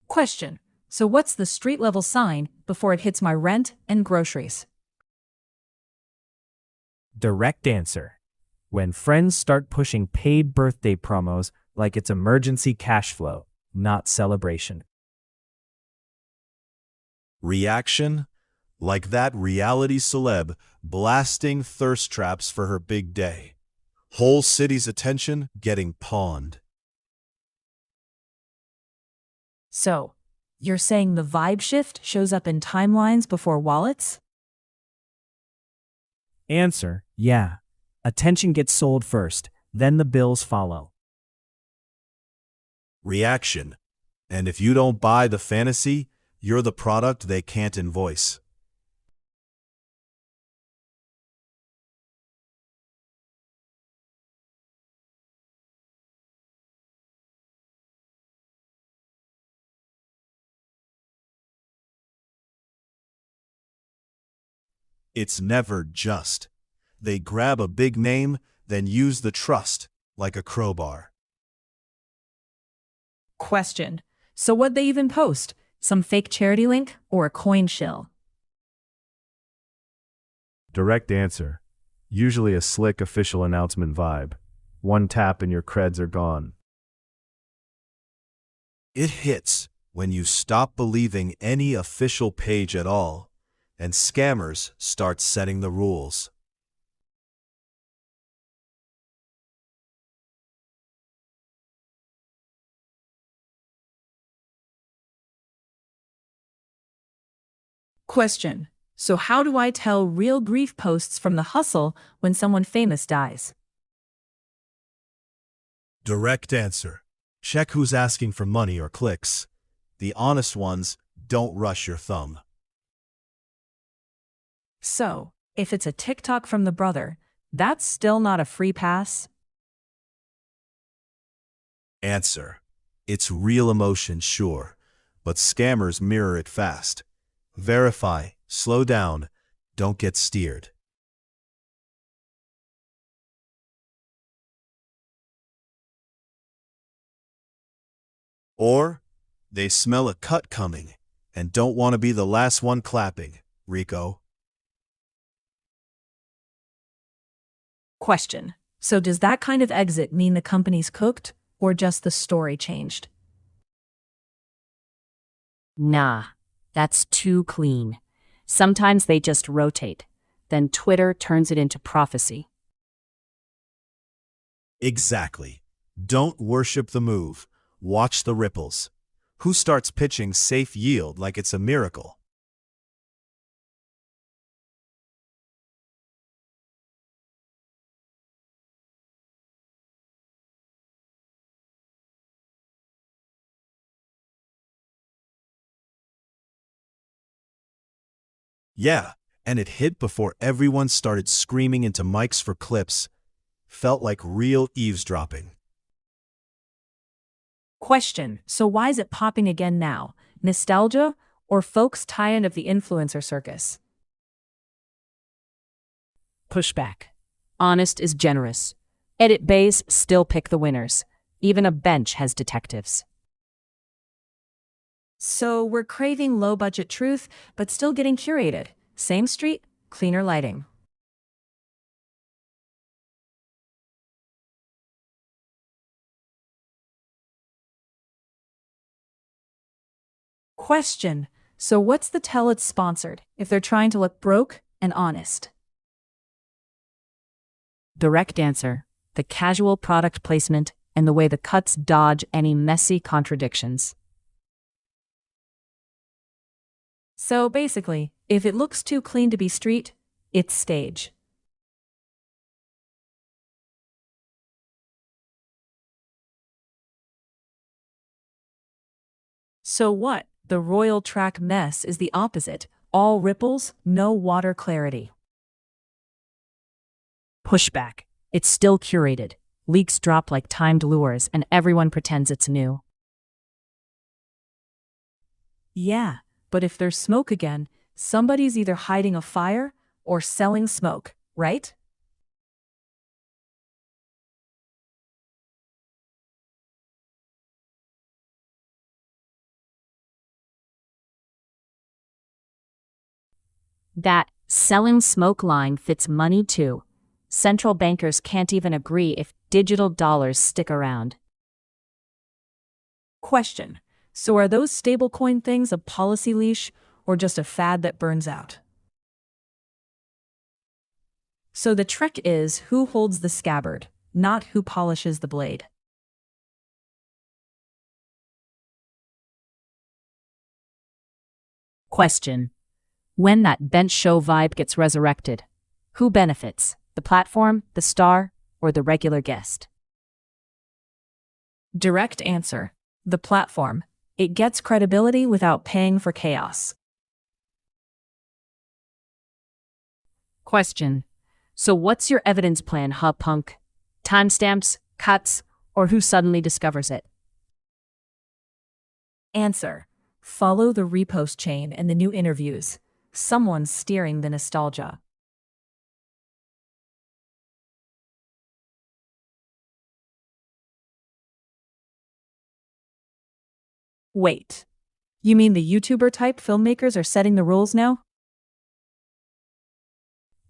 Question. So what's the street level sign before it hits my rent and groceries? Direct answer. When friends start pushing paid birthday promos like it's emergency cash flow, not celebration. Reaction? Like that reality celeb blasting thirst traps for her big day. Whole city's attention getting pawned. So, you're saying the vibe shift shows up in timelines before wallets? Answer, yeah. Attention gets sold first, then the bills follow. Reaction. And if you don't buy the fantasy, you're the product they can't invoice. It's never just. They grab a big name, then use the trust like a crowbar. Question. So what'd they even post? Some fake charity link or a coin shill? Direct answer. Usually a slick official announcement vibe. One tap and your creds are gone. It hits when you stop believing any official page at all, and scammers start setting the rules. Question. So how do I tell real grief posts from the hustle when someone famous dies? Direct answer. Check who's asking for money or clicks. The honest ones don't rush your thumb. So, if it's a TikTok from the brother, that's still not a free pass? Answer. It's real emotion, sure, but scammers mirror it fast. Verify, slow down, don't get steered. Or, they smell a cut coming and don't want to be the last one clapping, Rico. Question. So does that kind of exit mean the company's cooked, or just the story changed? Nah, that's too clean. Sometimes they just rotate. Then Twitter turns it into prophecy. Exactly. Don't worship the move. Watch the ripples. Who starts pitching safe yield like it's a miracle? Yeah, and it hit before everyone started screaming into mics for clips. Felt like real eavesdropping. Question. So why is it popping again now? Nostalgia, or folks tired of the influencer circus? Pushback. Honest is generous. Edit bays still pick the winners. Even a bench has detectives. So we're craving low-budget truth, but still getting curated. Same street, cleaner lighting. Question. So what's the tell it's sponsored if they're trying to look broke and honest? Direct answer. The casual product placement and the way the cuts dodge any messy contradictions. So basically, if it looks too clean to be street, it's stage. So what? The royal track mess is the opposite. All ripples, no water clarity. Pushback. It's still curated. Leaks drop like timed lures and everyone pretends it's new. Yeah, but if there's smoke again, somebody's either hiding a fire or selling smoke, right? That selling smoke line fits money too. Central bankers can't even agree if digital dollars stick around. Question. So are those stablecoin things a policy leash or just a fad that burns out? So the trick is who holds the scabbard, not who polishes the blade. Question. When that bench show vibe gets resurrected, who benefits? The platform, the star, or the regular guest? Direct answer. The platform. It gets credibility without paying for chaos. Question. So what's your evidence plan, huh, punk? Timestamps, cuts, or who suddenly discovers it? Answer. Follow the repost chain and the new interviews. Someone's steering the nostalgia. Wait. You mean the YouTuber-type filmmakers are setting the rules now?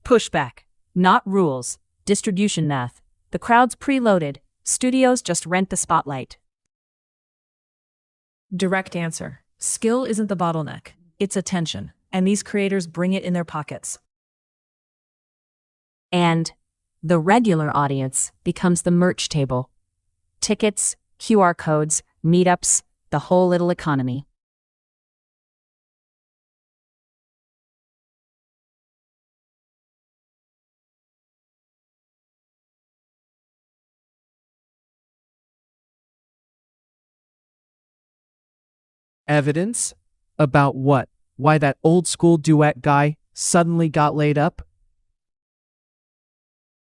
Pushback. Not rules. Distribution math. The crowd's preloaded. Studios just rent the spotlight. Direct answer. Skill isn't the bottleneck. It's attention. And these creators bring it in their pockets. And the regular audience becomes the merch table. Tickets, QR codes, meetups, the whole little economy. Evidence? About what? Why that old school duet guy suddenly got laid up?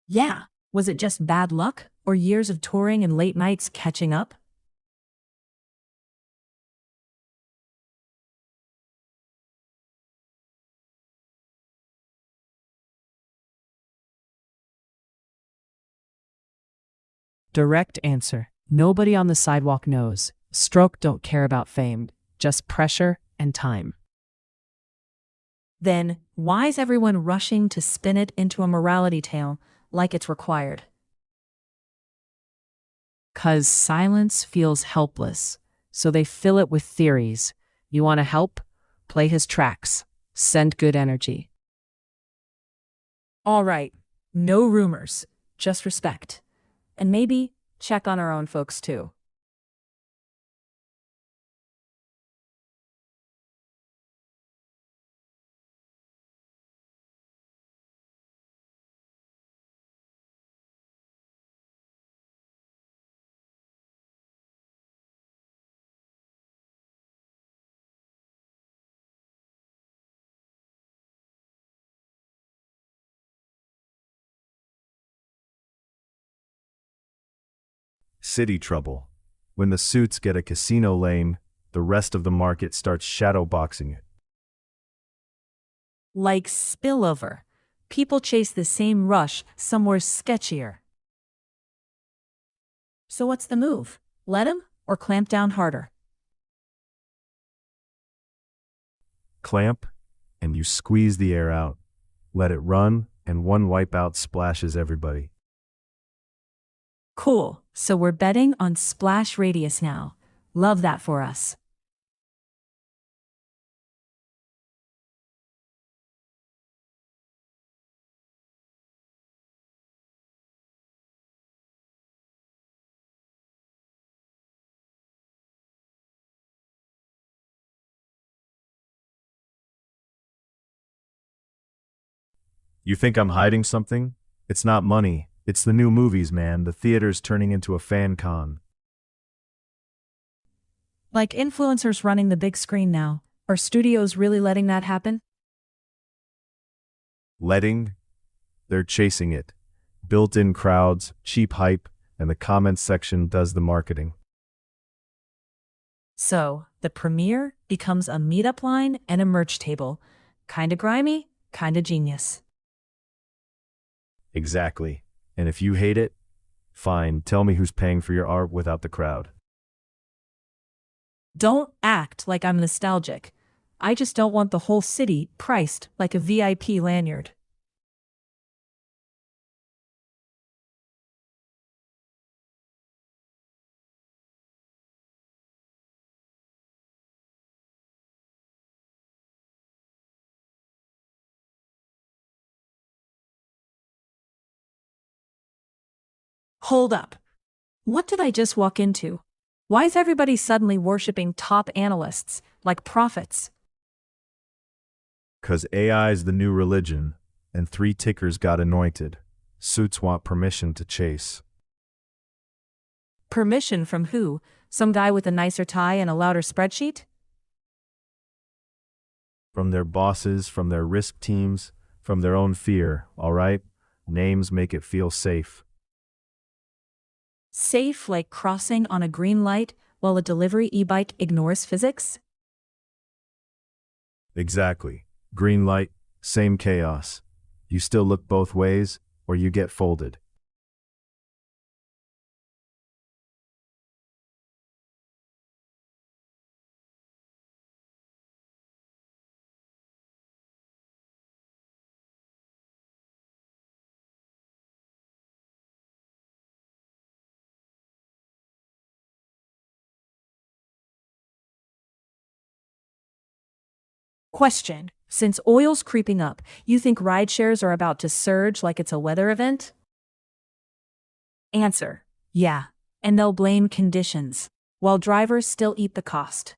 Yeah. Was it just bad luck or years of touring and late nights catching up? Direct answer. Nobody on the sidewalk knows. Stroke don't care about fame, just pressure and time. Then, why's everyone rushing to spin it into a morality tale like it's required? 'Cause silence feels helpless, so they fill it with theories. You want to help? Play his tracks. Send good energy. All right, no rumors, just respect. And maybe check on our own folks too. City trouble. When the suits get a casino lane, the rest of the market starts shadowboxing it. Like spillover. People chase the same rush somewhere sketchier. So what's the move? Let 'em or clamp down harder? clamp, and you squeeze the air out. Let it run, and one wipeout splashes everybody. Cool. So we're betting on splash radius now. Love that for us. You think I'm hiding something? It's not money. It's the new movies, man. The theater's turning into a fan con. Like influencers running the big screen now. Are studios really letting that happen? Letting? They're chasing it. Built-in crowds, cheap hype, and the comments section does the marketing. So, the premiere becomes a meetup line and a merch table. Kinda grimy, kinda genius. Exactly. And if you hate it, fine, tell me who's paying for your art without the crowd. Don't act like I'm nostalgic. I just don't want the whole city priced like a VIP lanyard. Hold up. What did I just walk into? Why is everybody suddenly worshipping top analysts like prophets? 'Cause AI's the new religion, and 3 tickers got anointed. Suits want permission to chase. Permission from who? Some guy with a nicer tie and a louder spreadsheet? From their bosses, from their risk teams, from their own fear, all right? Names make it feel safe. Safe like crossing on a green light while a delivery e-bike ignores physics? Exactly. Green light, same chaos. You still look both ways, or you get folded. Question. Since oil's creeping up, you think ride shares are about to surge like it's a weather event? Answer. Yeah. And they'll blame conditions, while drivers still eat the cost.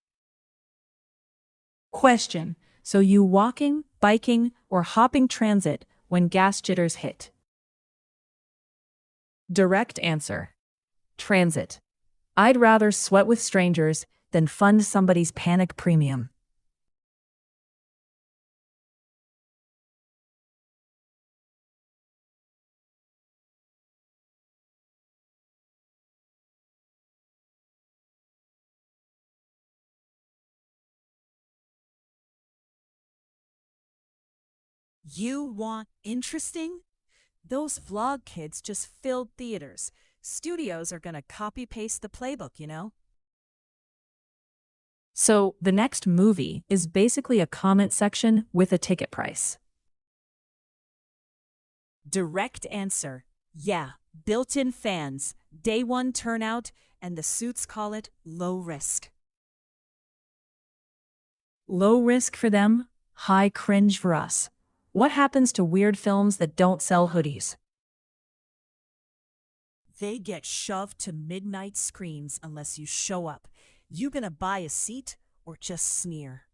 Question. So you walking, biking, or hopping transit when gas jitters hit? Direct answer. Transit. I'd rather sweat with strangers than fund somebody's panic premium. You want interesting? Those vlog kids just filled theaters. Studios are gonna copy-paste the playbook, you know? So the next movie is basically a comment section with a ticket price. Direct answer. Yeah, built-in fans, day one turnout, and the suits call it low risk. Low risk for them, high cringe for us. What happens to weird films that don't sell hoodies? They get shoved to midnight screens unless you show up. You gonna buy a seat or just sneer?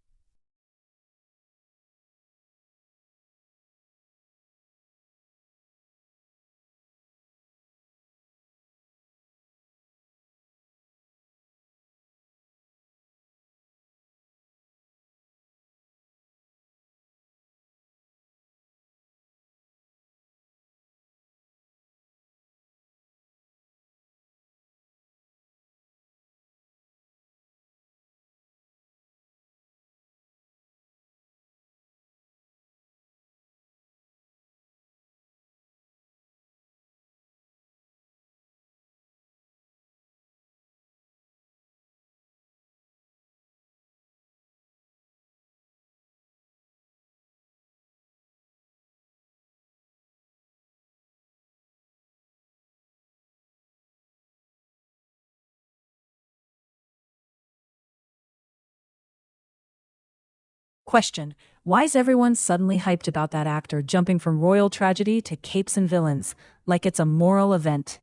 Question: why is everyone suddenly hyped about that actor jumping from royal tragedy to capes and villains, like it's a moral event?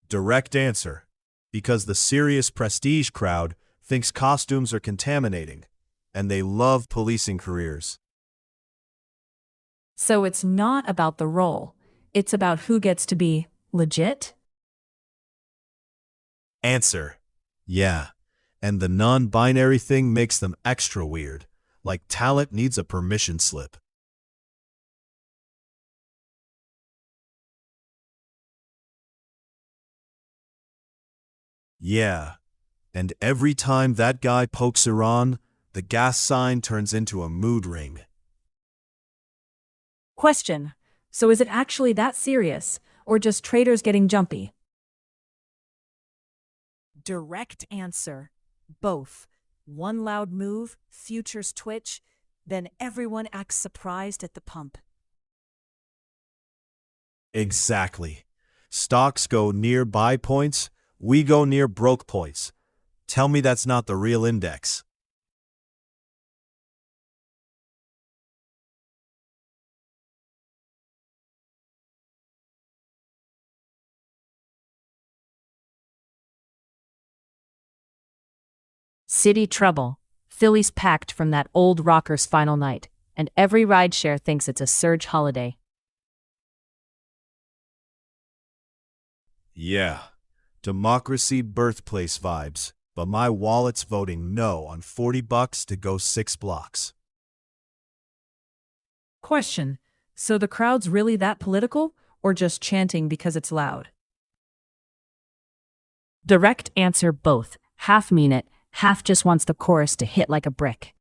Direct answer. Because the serious prestige crowd thinks costumes are contaminating, and they love policing careers. So it's not about the role, it's about who gets to be legit? Answer. Yeah. And the non-binary thing makes them extra weird, like talent needs a permission slip. Yeah. And every time that guy pokes Iran, the gas sign turns into a mood ring. Question: so is it actually that serious, or just traders getting jumpy? Direct answer. Both. One loud move, futures twitch, then everyone acts surprised at the pump. Exactly. Stocks go near buy points, we go near broke points. Tell me that's not the real index. City trouble. Philly's packed from that old rocker's final night, and every rideshare thinks it's a surge holiday. Yeah. Democracy birthplace vibes, but my wallet's voting no on $40 to go 6 blocks. Question: so the crowd's really that political, or just chanting because it's loud? Direct answer both. Half mean it, half just wants the chorus to hit like a brick.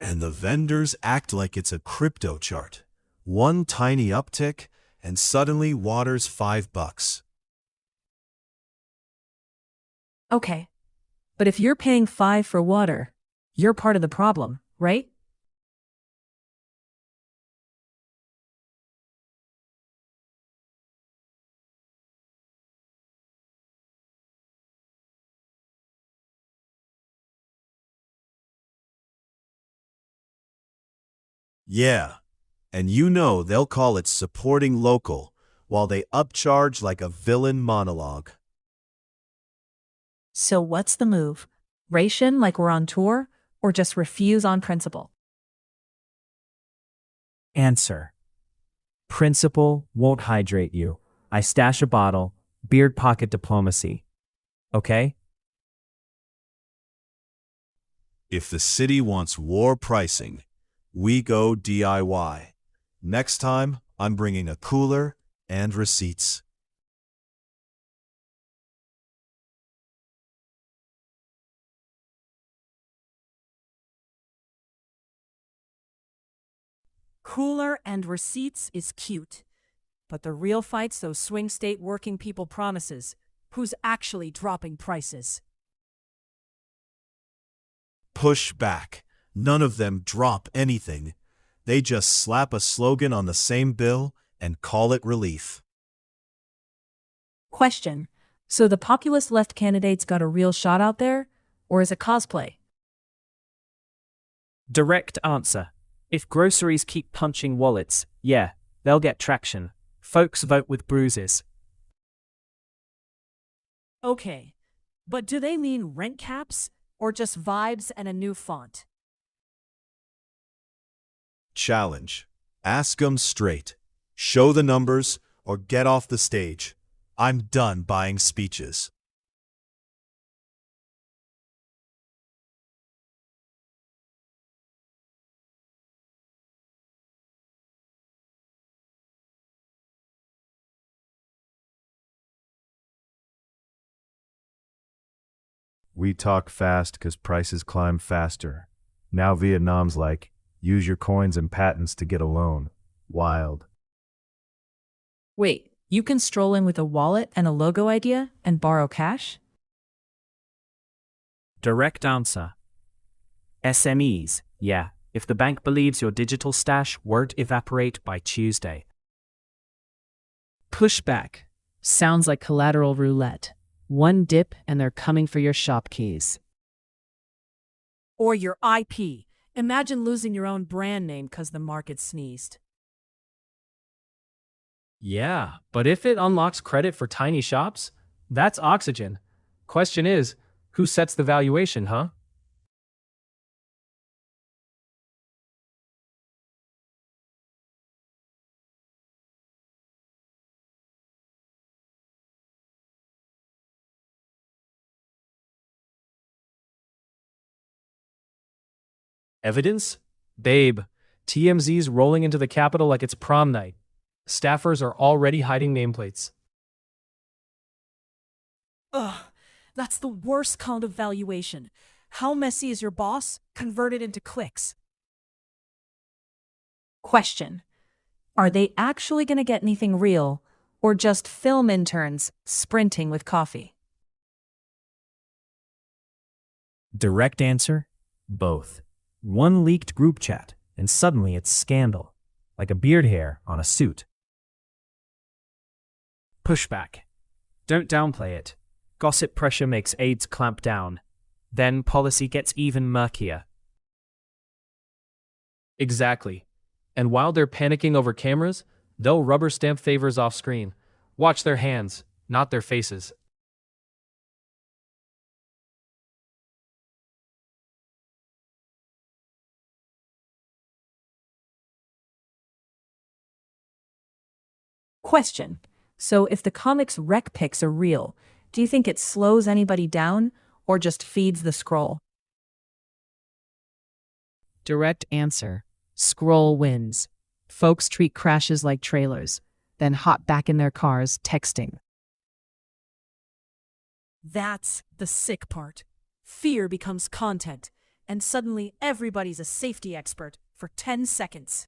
And the vendors act like it's a crypto chart. One tiny uptick, and suddenly water's $5. Okay. But if you're paying 5 for water, you're part of the problem, right? Yeah. And you know they'll call it supporting local, while they upcharge like a villain monologue. So what's the move? Ration like we're on tour, or just refuse on principle? Answer. Principle won't hydrate you. I stash a bottle, beard pocket diplomacy. Okay? If the city wants war pricing, we go DIY. Next time, I'm bringing a cooler and receipts. Cooler and receipts is cute. But the real fight's those swing state working people promises. Who's actually dropping prices? Push back. None of them drop anything. They just slap a slogan on the same bill and call it relief. Question: so the populist left candidates got a real shot out there, or is it cosplay? Direct answer. If groceries keep punching wallets, yeah, they'll get traction. Folks vote with bruises. Okay. But do they mean rent caps, or just vibes and a new font? Challenge. Ask 'em straight. Show the numbers or get off the stage. I'm done buying speeches. We talk fast 'cause prices climb faster. Now Vietnam's like, use your coins and patents to get a loan. Wild. Wait, you can stroll in with a wallet and a logo idea and borrow cash? Direct answer. SMEs, yeah, if the bank believes your digital stash won't evaporate by Tuesday. Pushback. Sounds like collateral roulette. One dip and they're coming for your shop keys. Or your IP. Imagine losing your own brand name because the market sneezed. Yeah, but if it unlocks credit for tiny shops, that's oxygen. Question is, who sets the valuation, huh? Evidence? Babe, TMZ's rolling into the Capitol like it's prom night. Staffers are already hiding nameplates. Ugh, that's the worst kind of valuation. How messy is your boss? Convert it into clicks. Question. Are they actually going to get anything real, or just film interns sprinting with coffee? Direct answer, both. One leaked group chat, and suddenly it's scandal, like a beard hair on a suit. Pushback. Don't downplay it. Gossip pressure makes aides clamp down. Then policy gets even murkier. Exactly. And while they're panicking over cameras, they'll rubber stamp favors off screen. Watch their hands, not their faces. Question. So if the comics rec pics are real, do you think it slows anybody down or just feeds the scroll? Direct answer. Scroll wins. Folks treat crashes like trailers, then hop back in their cars texting. That's the sick part. Fear becomes content, and suddenly everybody's a safety expert for 10 seconds.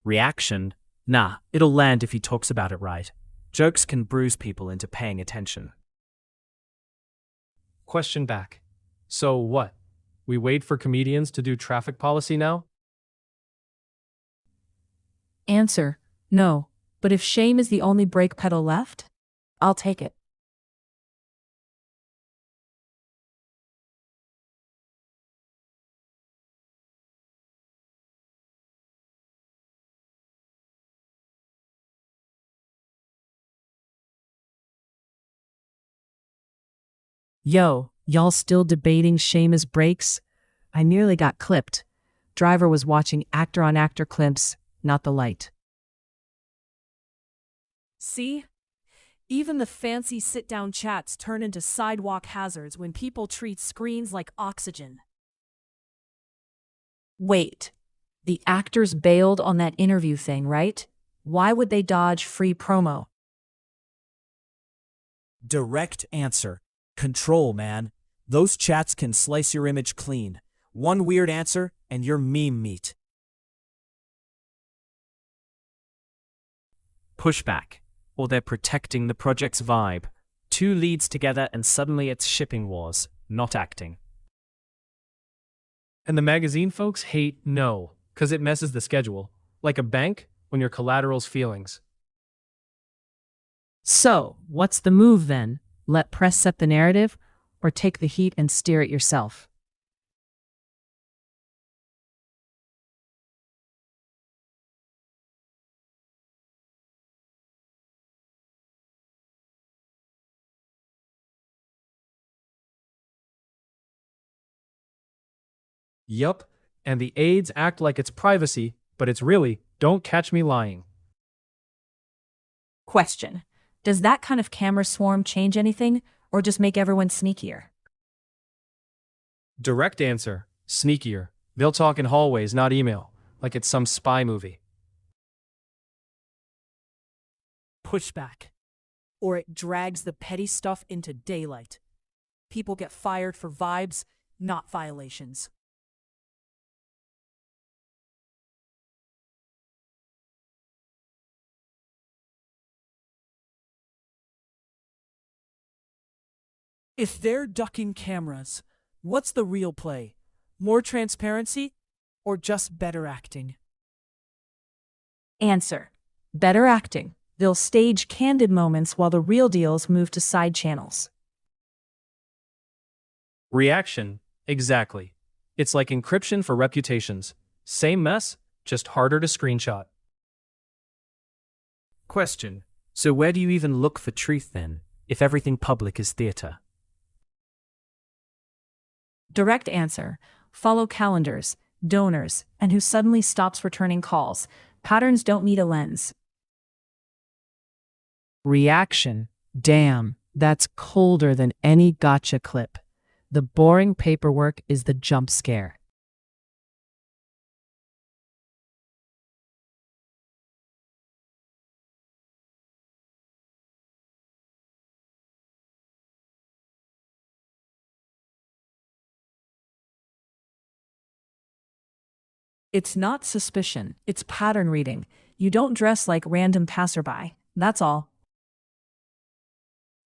Reaction? Nah, it'll land if he talks about it right. Jokes can bruise people into paying attention. Question back. So what? We wait for comedians to do traffic policy now? Answer. No. But if shame is the only brake pedal left, I'll take it. Yo, y'all still debating shame as brakes? I nearly got clipped. Driver was watching actor-on-actor clips, not the light. See? Even the fancy sit-down chats turn into sidewalk hazards when people treat screens like oxygen. Wait. The actors bailed on that interview thing, right? Why would they dodge free promo? Direct answer. Control, man. Those chats can slice your image clean. One weird answer, and you're meme meat. Pushback. Or they're protecting the project's vibe. Two leads together and suddenly it's shipping wars, not acting. And the magazine folks hate no, because it messes the schedule. Like a bank when your collateral's feelings. So, what's the move then? Let press set the narrative, or take the heat and steer it yourself? Yup, and the aides act like it's privacy, but it's really, don't catch me lying. Question. Does that kind of camera swarm change anything, or just make everyone sneakier? Direct answer, sneakier. They'll talk in hallways, not email, like it's some spy movie. Pushback. Or it drags the petty stuff into daylight. People get fired for vibes, not violations. If they're ducking cameras, what's the real play? More transparency or just better acting? Answer. Better acting. They'll stage candid moments while the real deals move to side channels. Reaction. Exactly. It's like encryption for reputations. Same mess, just harder to screenshot. Question. So where do you even look for truth then, if everything public is theater? Direct answer. Follow calendars, donors, and who suddenly stops returning calls. Patterns don't need a lens. Reaction. Damn, that's colder than any gotcha clip. The boring paperwork is the jump scare. It's not suspicion, it's pattern reading. You don't dress like random passerby. That's all.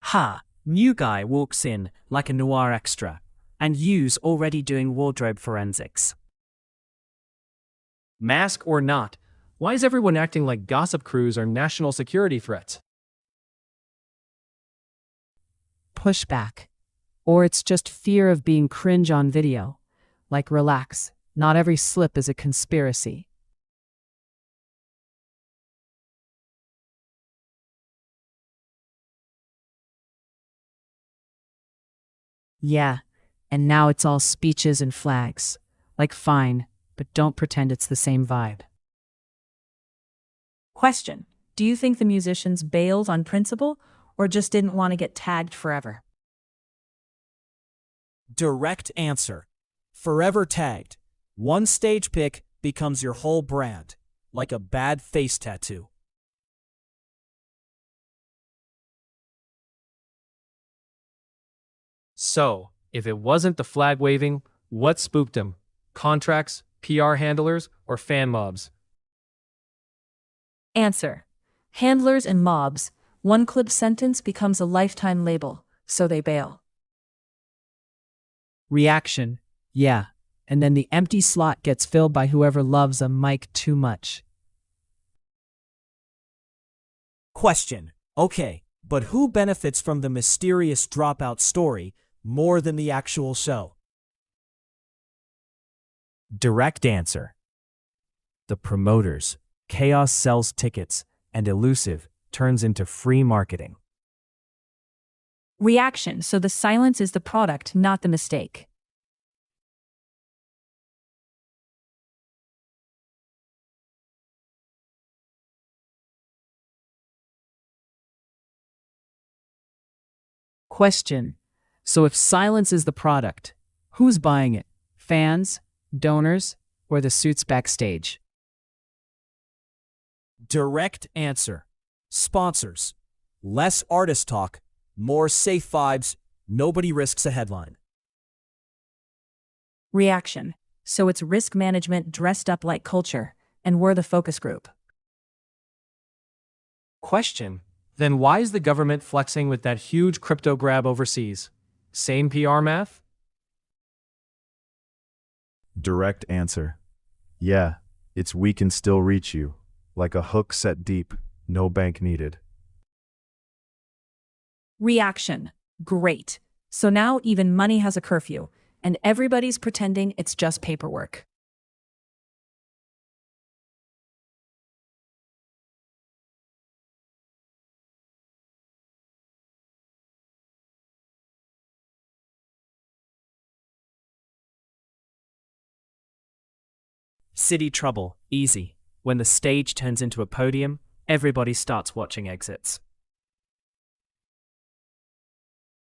Ha! New guy walks in like a noir extra, and you's already doing wardrobe forensics. Mask or not, why is everyone acting like gossip crews are national security threats? Pushback. Or it's just fear of being cringe on video. Like, relax, not every slip is a conspiracy. Yeah, and now it's all speeches and flags. Like, fine, but don't pretend it's the same vibe. Question. Do you think the musicians bailed on principle or just didn't want to get tagged forever? Direct answer. Forever tagged. One stage pick becomes your whole brand, like a bad face tattoo. So, if it wasn't the flag waving, what spooked him? Contracts, PR handlers, or fan mobs? Answer. Handlers and mobs. One clip sentence becomes a lifetime label, so they bail. Reaction. Yeah, and then the empty slot gets filled by whoever loves a mic too much. Question. Okay, but who benefits from the mysterious dropout story more than the actual show? Direct answer. The promoters. Chaos sells tickets, and elusive turns into free marketing. Reaction. So the silence is the product, not the mistake. Question. So if silence is the product, who's buying it? Fans, donors, or the suits backstage? Direct answer. Sponsors. Less artist talk, more safe vibes, nobody risks a headline. Reaction. So it's risk management dressed up like culture, and we're the focus group. Question. Then why is the government flexing with that huge crypto grab overseas? Same PR math? Direct answer. Yeah, it's we can still reach you. Like a hook set deep, no bank needed. Reaction. Great. So now even money has a curfew, and everybody's pretending it's just paperwork. City trouble, easy. When the stage turns into a podium, everybody starts watching exits.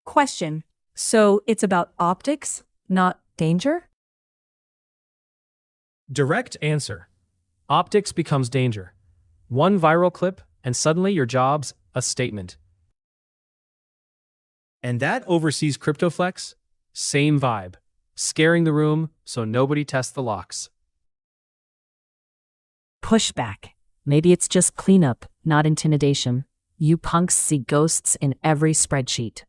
Question. So it's about optics, not danger? Direct answer. Optics becomes danger. One viral clip, and suddenly your job's a statement. And that overseas crypto flex? Same vibe. Scaring the room so nobody tests the locks. Pushback. Maybe it's just cleanup, not intimidation. You punks see ghosts in every spreadsheet.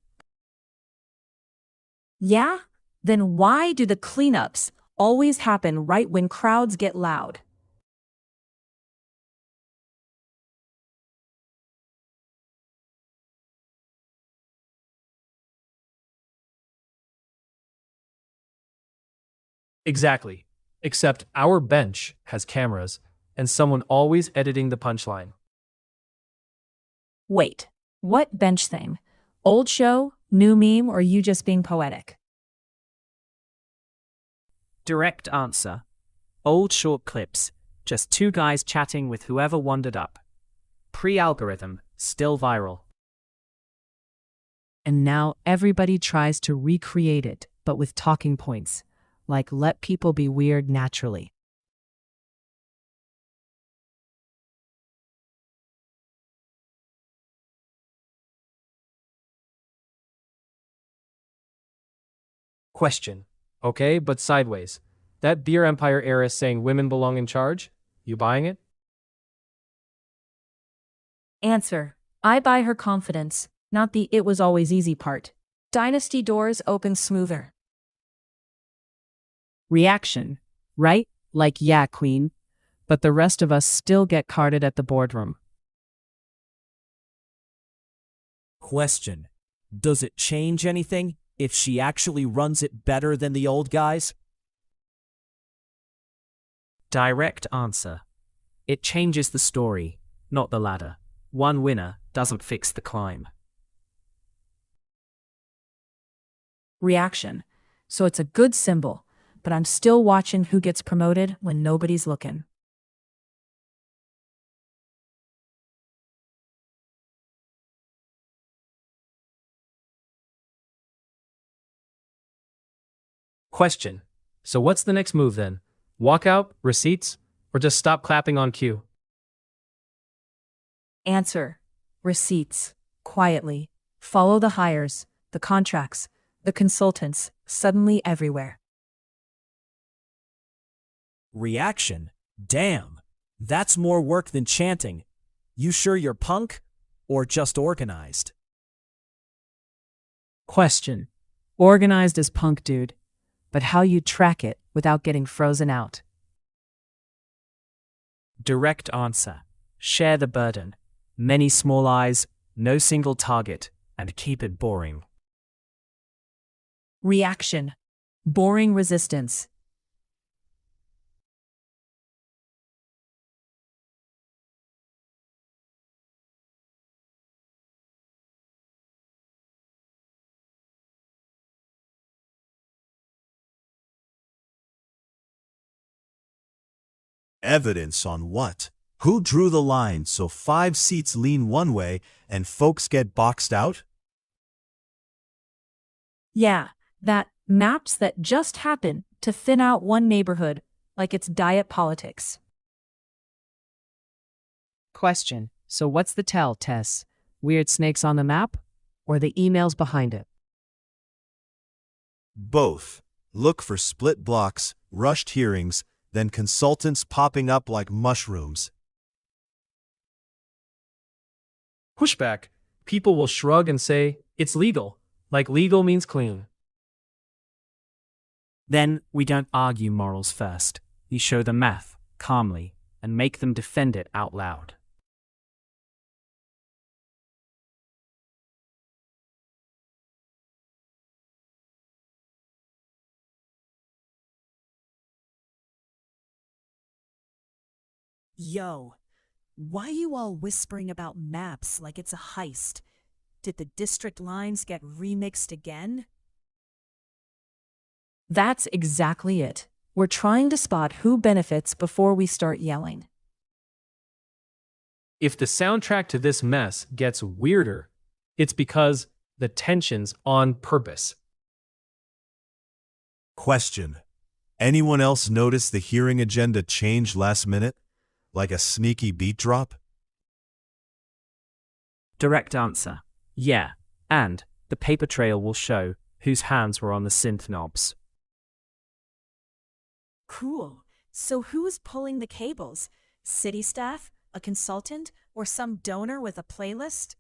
Yeah? Then why do the cleanups always happen right when crowds get loud? Exactly. Except our bench has cameras and someone always editing the punchline. Wait, what bench thing? Old show, new meme, or you just being poetic? Direct answer. Old short clips, just two guys chatting with whoever wandered up. Pre-algorithm, still viral. And now everybody tries to recreate it, but with talking points, like let people be weird naturally. Question. Okay, but sideways. That beer empire heiress saying women belong in charge? You buying it? Answer. I buy her confidence, not the it was always easy part. Dynasty doors open smoother. Reaction. Right? Like, yeah, queen. But the rest of us still get carded at the boardroom. Question. Does it change anything if she actually runs it better than the old guys? Direct answer. It changes the story, not the ladder. One winner doesn't fix the climb. Reaction. So it's a good symbol, but I'm still watching who gets promoted when nobody's looking. Question. So what's the next move then? Walkout, receipts, or just stop clapping on cue? Answer. Receipts. Quietly. Follow the hires, the contracts, the consultants, suddenly everywhere. Reaction. Damn. That's more work than chanting. You sure you're punk? Or just organized? Question. Organized as punk, dude. But how you track it without getting frozen out? Direct answer. Share the burden. Many small eyes, no single target, and keep it boring. Reaction. Boring resistance. Evidence on what? Who drew the line so 5 seats lean one way and folks get boxed out? Yeah, that maps that just happen to thin out one neighborhood like it's diet politics. Question. So what's the tell, Tess? Weird snakes on the map? Or the emails behind it? Both. Look for split blocks, rushed hearings, then consultants popping up like mushrooms. Pushback. People will shrug and say, it's legal. Like legal means clean. Then we don't argue morals first. We show the math, calmly, and make them defend it out loud. Yo, why you all whispering about maps like it's a heist? Did the district lines get remixed again? That's exactly it. We're trying to spot who benefits before we start yelling. If the soundtrack to this mess gets weirder, it's because the tension's on purpose. Question. Anyone else notice the hearing agenda change last minute? Like a sneaky beat drop? Direct answer. Yeah, and the paper trail will show whose hands were on the synth knobs. Cool. So who's pulling the cables? City staff, a consultant, or some donor with a playlist?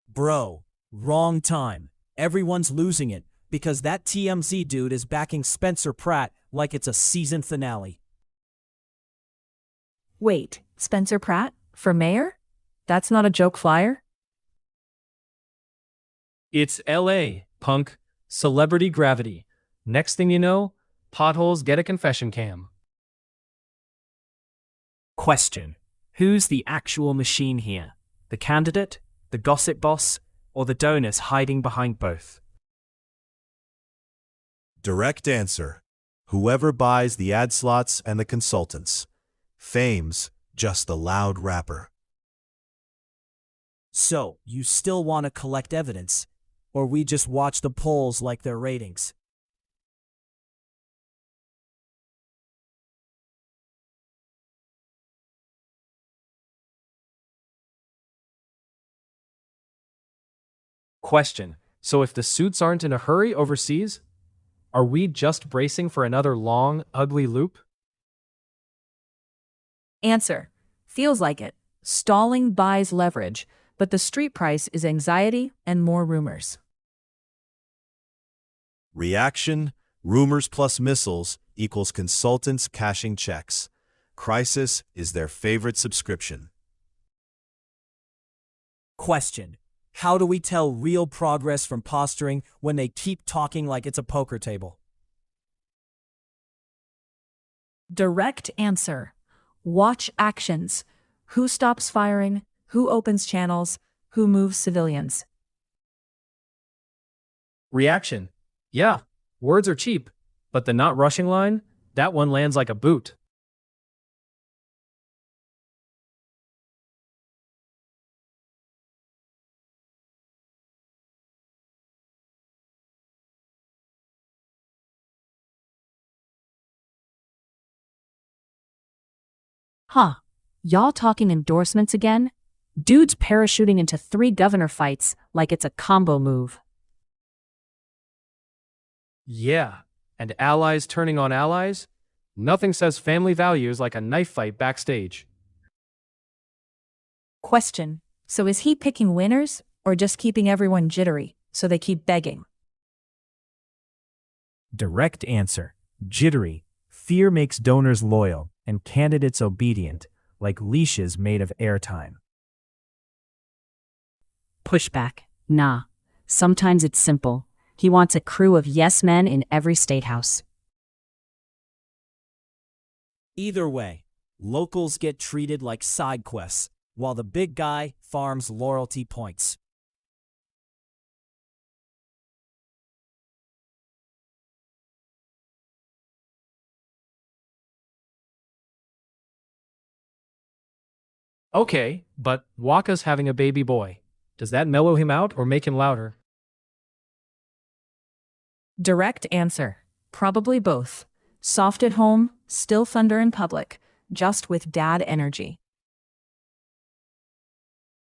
Bro, wrong time. Everyone's losing it. because that TMZ dude is backing Spencer Pratt like it's a season finale. Wait, Spencer Pratt? For mayor? That's not a joke flyer? It's LA, punk. Celebrity gravity. Next thing you know, potholes get a confession cam. Question: who's the actual machine here? The candidate, the gossip boss, or the donors hiding behind both? Direct answer. Whoever buys the ad slots and the consultants. Fame's just the loud rapper. So, you still want to collect evidence, or we just watch the polls like their ratings? Question: so if the suits aren't in a hurry overseas, are we just bracing for another long, ugly loop? Answer: feels like it. Stalling buys leverage, but the street price is anxiety and more rumors. Reaction: rumors plus missiles equals consultants cashing checks. Crisis is their favorite subscription. Question: how do we tell real progress from posturing when they keep talking like it's a poker table? Direct answer: watch actions. Who stops firing? Who opens channels? Who moves civilians? Reaction: yeah, words are cheap, but the not rushing line, that one lands like a boot. Huh. Y'all talking endorsements again? Dude's parachuting into 3 governor fights like it's a combo move. Yeah, and allies turning on allies? Nothing says family values like a knife fight backstage. Question: so is he picking winners or just keeping everyone jittery so they keep begging? Direct answer: jittery. Fear makes donors loyal and candidates obedient, like leashes made of airtime. Pushback. Nah. Sometimes it's simple. He wants a crew of yes men in every statehouse. Either way, locals get treated like side quests, while the big guy farms loyalty points. Okay, but Waka's having a baby boy. Does that mellow him out or make him louder? Direct answer: probably both. Soft at home, still thunder in public, just with dad energy.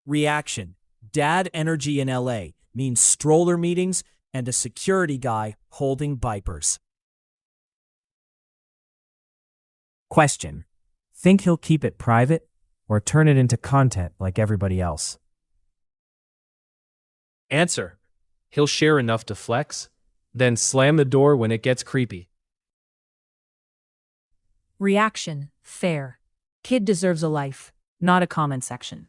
Reaction: dad energy in LA means stroller meetings and a security guy holding vipers. Question: think he'll keep it private or turn it into content like everybody else? Answer: he'll share enough to flex, then slam the door when it gets creepy. Reaction: fair. Kid deserves a life, not a comment section.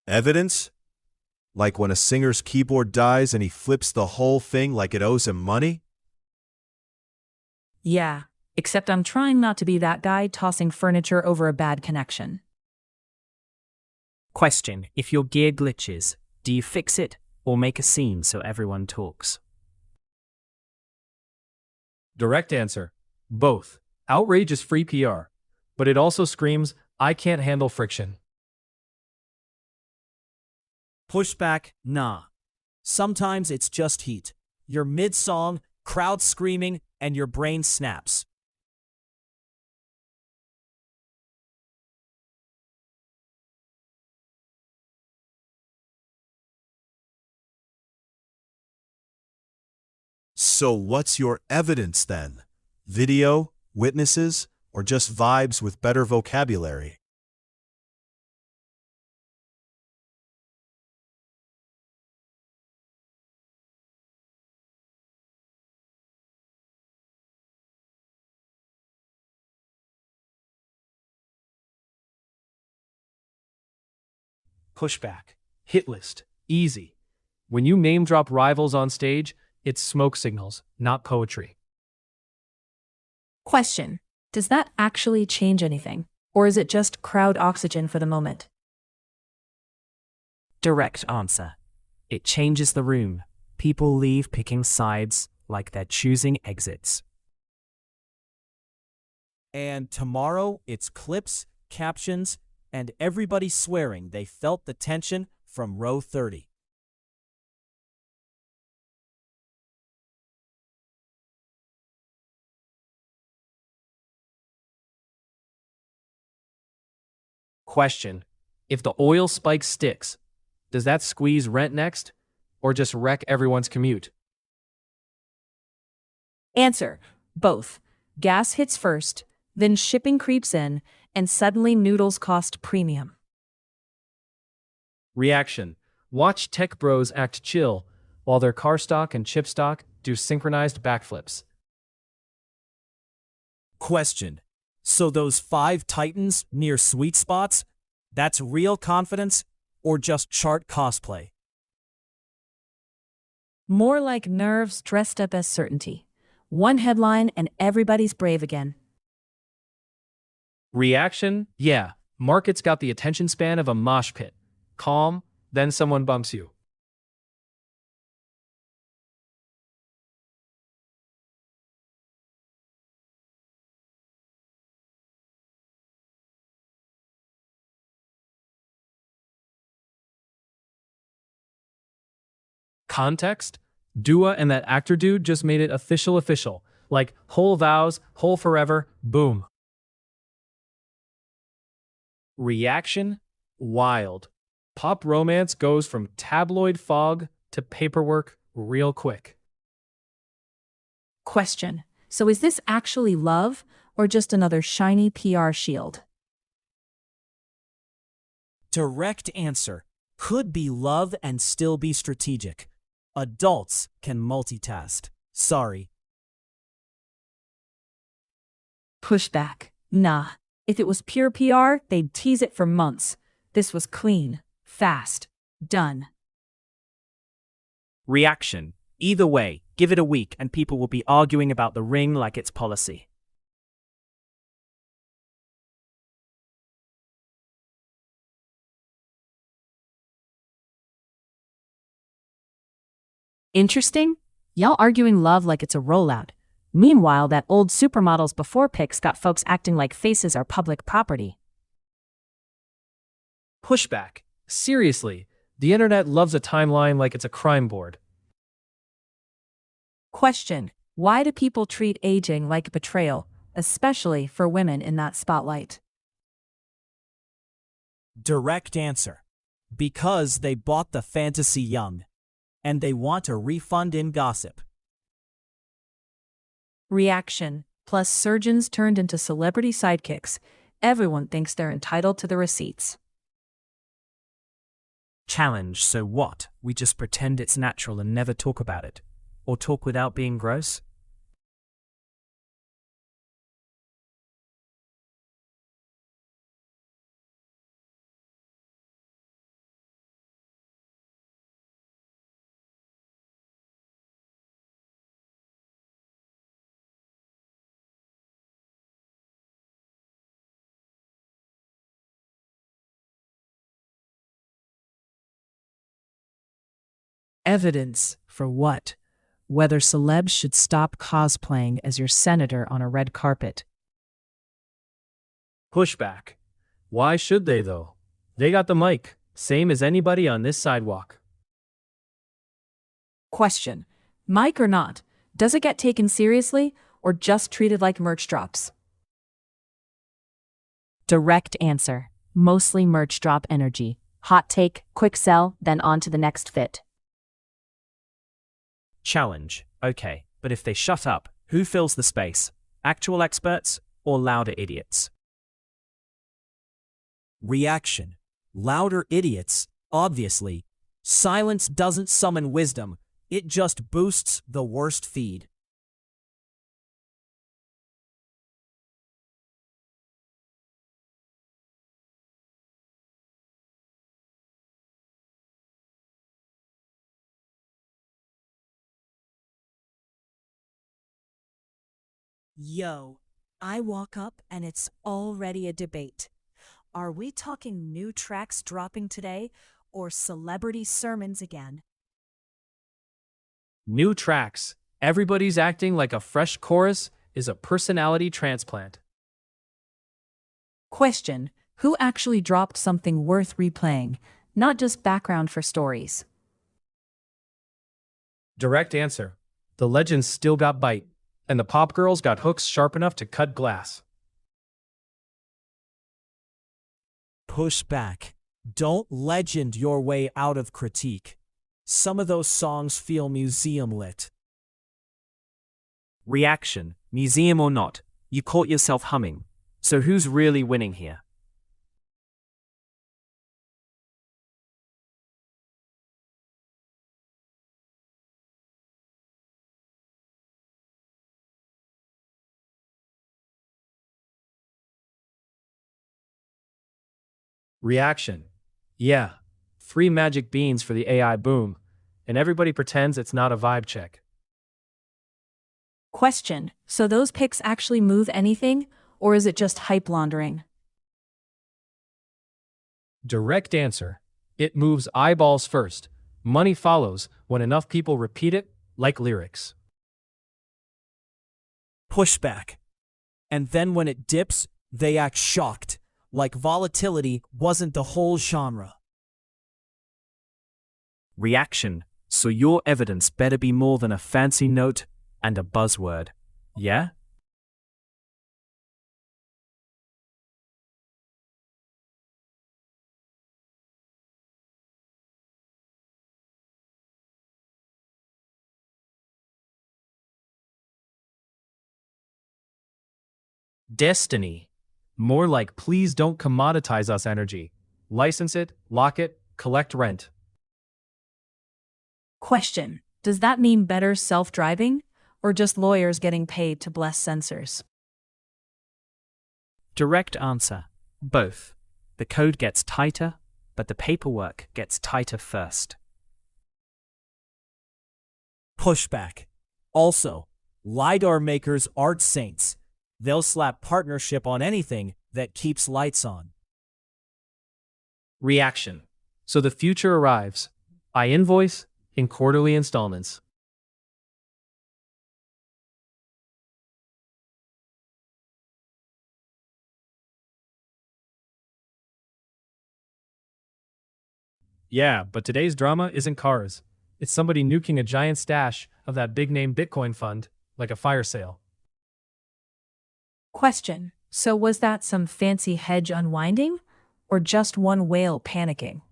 Evidence? Like when a singer's keyboard dies and he flips the whole thing like it owes him money? Yeah, except I'm trying not to be that guy tossing furniture over a bad connection. Question: if your gear glitches, do you fix it or make a scene so everyone talks? Direct answer: both. Outrage is free PR, but it also screams, I can't handle friction. Pushback: nah. Sometimes it's just heat. You're mid-song, crowd screaming, and your brain snaps. So what's your evidence then? Video, witnesses, or just vibes with better vocabulary? Pushback. Hit list. Easy. When you name drop rivals on stage, it's smoke signals, not poetry. Question. Does that actually change anything? Or is it just crowd oxygen for the moment? Direct answer. It changes the room. People leave picking sides like they're choosing exits. And tomorrow, it's clips, captions, and everybody swearing they felt the tension from row 30. Question. If the oil spike sticks, does that squeeze rent next, or just wreck everyone's commute? Answer. Both. Gas hits first, then shipping creeps in, and suddenly noodles cost premium. Reaction. Watch tech bros act chill while their car stock and chip stock do synchronized backflips. Question. So those 5 titans near sweet spots, that's real confidence or just chart cosplay? More like nerves dressed up as certainty. One headline and everybody's brave again. Reaction. Yeah, market's got the attention span of a mosh pit. Calm, then someone bumps you. Context? Dua and that actor dude just made it official. Like, whole vows, whole forever, boom. Reaction? Wild. Pop romance goes from tabloid fog to paperwork real quick. Question. So is this actually love or just another shiny PR shield? Direct answer. Could be love and still be strategic. Adults can multitask. Sorry. Pushback. Nah. If it was pure PR, they'd tease it for months. This was clean, fast, done. Reaction. Either way, give it a week and people will be arguing about the ring like it's policy. Interesting? Y'all arguing love like it's a rollout. Meanwhile, that old supermodels before pics got folks acting like faces are public property. Pushback. Seriously, the internet loves a timeline like it's a crime board. Question. Why do people treat aging like betrayal, especially for women in that spotlight? Direct answer. Because they bought the fantasy young. And they want a refund in gossip. Reaction. Plus surgeons turned into celebrity sidekicks. Everyone thinks they're entitled to the receipts. Challenge. So what? We just pretend it's natural and never talk about it? Or talk without being gross? Evidence for what? Whether celebs should stop cosplaying as your senator on a red carpet. Pushback. Why should they, though? They got the mic, same as anybody on this sidewalk. Question. Mic or not, does it get taken seriously or just treated like merch drops? Direct answer. Mostly merch drop energy. Hot take, quick sell, then on to the next fit. Challenge. Okay, But if they shut up, who fills the space? Actual experts or louder idiots? Reaction. Louder idiots, obviously. Silence doesn't summon wisdom, it just boosts the worst feed. Yo, I walk up and it's already a debate. Are we talking new tracks dropping today or celebrity sermons again? New tracks. Everybody's acting like a fresh chorus is a personality transplant. Question: who actually dropped something worth replaying, not just background for stories? Direct answer. The legends still got bite, and the pop girls got hooks sharp enough to cut glass. Push back. Don't legend your way out of critique. Some of those songs feel museum lit. Reaction: museum or not, you caught yourself humming. So who's really winning here? Reaction. Yeah. 3 magic beans for the AI boom, and everybody pretends it's not a vibe check. Question: so those pics actually move anything, or is it just hype laundering? Direct answer. It moves eyeballs first. Money follows when enough people repeat it, like lyrics. Pushback. And then when it dips, they act shocked, like volatility wasn't the whole genre. Reaction: so your evidence better be more than a fancy note and a buzzword. Yeah? Destiny. More like please don't commoditize us energy. License it, lock it, collect rent. Question: does that mean better self-driving, or just lawyers getting paid to bless sensors? Direct answer: both. The code gets tighter, but the paperwork gets tighter first. Pushback. Also, LiDAR makers aren't saints. They'll slap partnership on anything that keeps lights on. Reaction. So the future arrives. I invoice in quarterly installments. Yeah, but today's drama isn't cars. It's somebody nuking a giant stash of that big-name Bitcoin fund, like a fire sale. Question: so was that some fancy hedge unwinding, or just one whale panicking?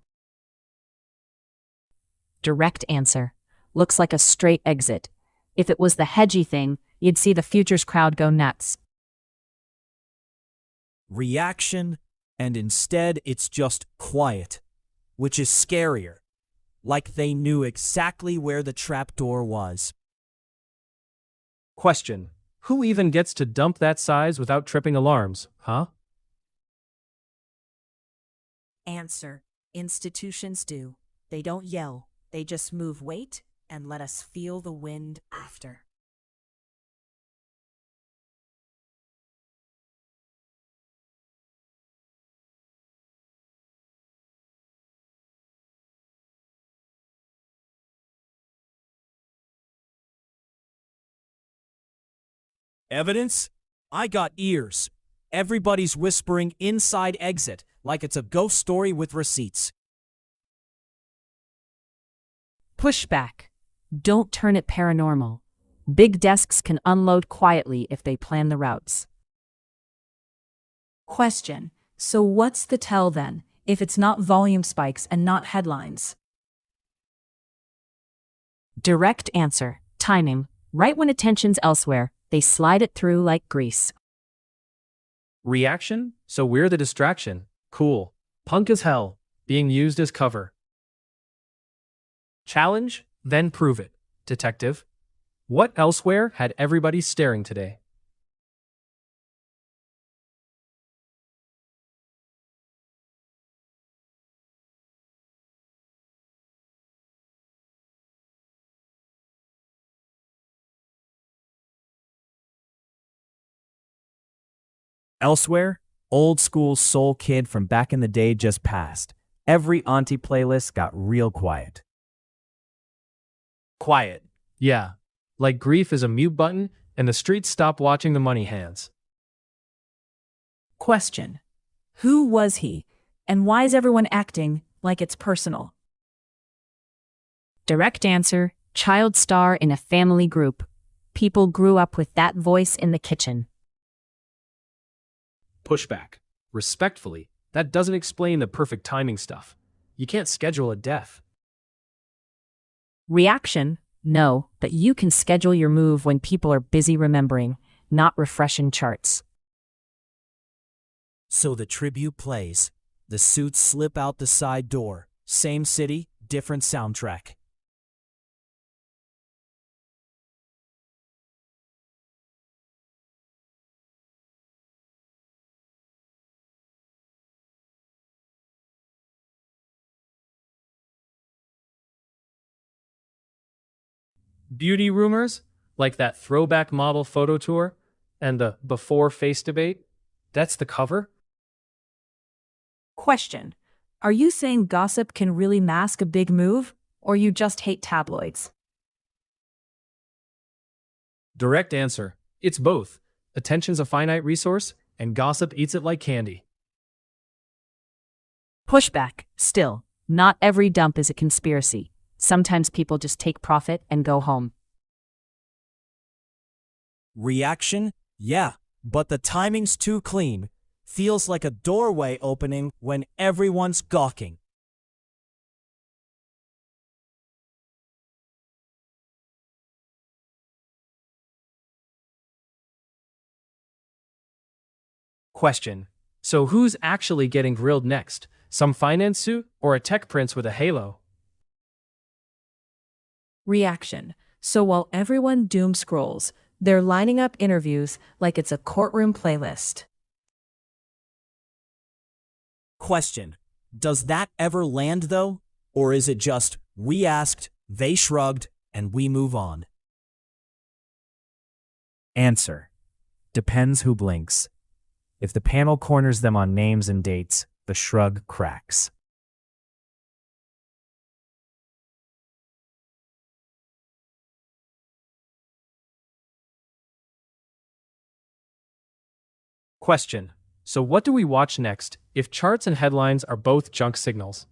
Direct answer. Looks like a straight exit. If it was the hedgy thing, you'd see the futures crowd go nuts. Reaction, and instead it's just quiet, which is scarier. Like they knew exactly where the trapdoor was. Question. Who even gets to dump that size without tripping alarms, huh? Answer: institutions do. They don't yell, they just move weight and let us feel the wind after. Evidence? I got ears. Everybody's whispering inside exit like it's a ghost story with receipts. Pushback. Don't turn it paranormal. Big desks can unload quietly if they plan the routes. Question: so what's the tell then, if it's not volume spikes and not headlines? Direct answer. Timing. Right when attention's elsewhere, they slide it through like grease. Reaction? So we're the distraction. Cool. Punk as hell, being used as cover. Challenge? Then prove it. Detective. What elsewhere had everybody staring today? Elsewhere, old school soul kid from back in the day just passed. Every auntie playlist got real quiet. Quiet. Yeah. Like grief is a mute button and the streets stop watching the money hands. Question. Who was he? And why is everyone acting like it's personal? Direct answer, child star in a family group. People grew up with that voice in the kitchen. Pushback. Respectfully, that doesn't explain the perfect timing stuff. You can't schedule a death. Reaction, no, but you can schedule your move when people are busy remembering, not refreshing charts. So the tribute plays. The suits slip out the side door. Same city, different soundtrack. Beauty rumors, like that throwback model photo tour and the before face debate, that's the cover? Question. Are you saying gossip can really mask a big move, or you just hate tabloids? Direct answer. It's both. Attention's a finite resource, and gossip eats it like candy. Pushback, still, not every dump is a conspiracy. Sometimes people just take profit and go home. Reaction? Yeah, but the timing's too clean. Feels like a doorway opening when everyone's gawking. Question. So who's actually getting grilled next? Some finance suit or a tech prince with a halo? Reaction. So while everyone doom scrolls, they're lining up interviews like it's a courtroom playlist. Question. Does that ever land though? Or is it just, we asked, they shrugged, and we move on? Answer. Depends who blinks. If the panel corners them on names and dates, the shrug cracks. Question. So what do we watch next if charts and headlines are both junk signals?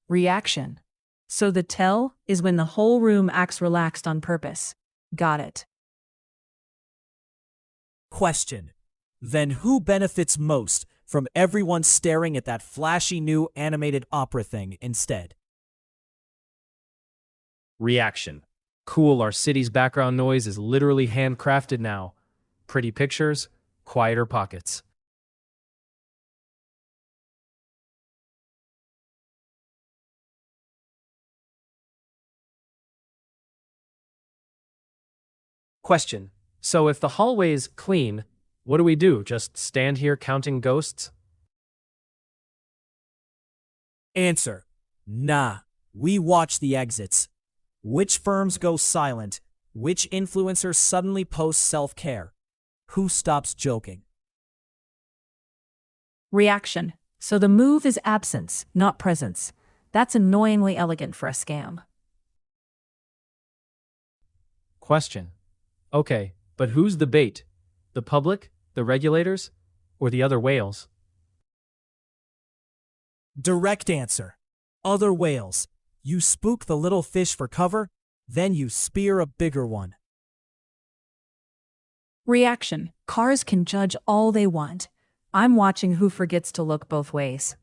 Reaction. So the tell is when the whole room acts relaxed on purpose. Got it. Question. Then who benefits most from everyone staring at that flashy new animated opera thing instead? Reaction. Cool, our city's background noise is literally handcrafted now. Pretty pictures, quieter pockets. Question. So if the hallway's clean, what do we do? Just stand here counting ghosts? Answer. Nah, we watch the exits. Which firms go silent? Which influencers suddenly post self-care? Who stops joking? Reaction. So the move is absence, not presence. That's annoyingly elegant for a scam. Question. Okay, but who's the bait? The public, the regulators, or the other whales? Direct answer. Other whales. You spook the little fish for cover, then you spear a bigger one. Reaction. Cars can judge all they want. I'm watching who forgets to look both ways.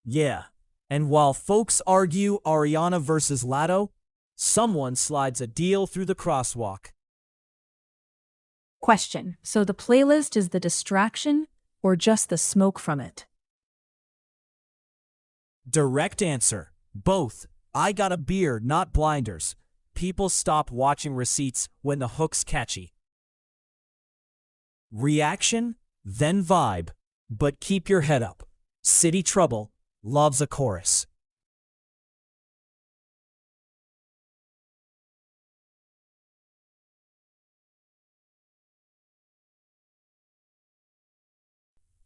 Yeah, and while folks argue Ariana versus Lotto, someone slides a deal through the crosswalk. Question. So the playlist is the distraction or just the smoke from it? Direct answer. Both. I got a beer, not blinders. People stop watching receipts when the hook's catchy. Reaction, then vibe. But keep your head up. City Trouble loves a chorus.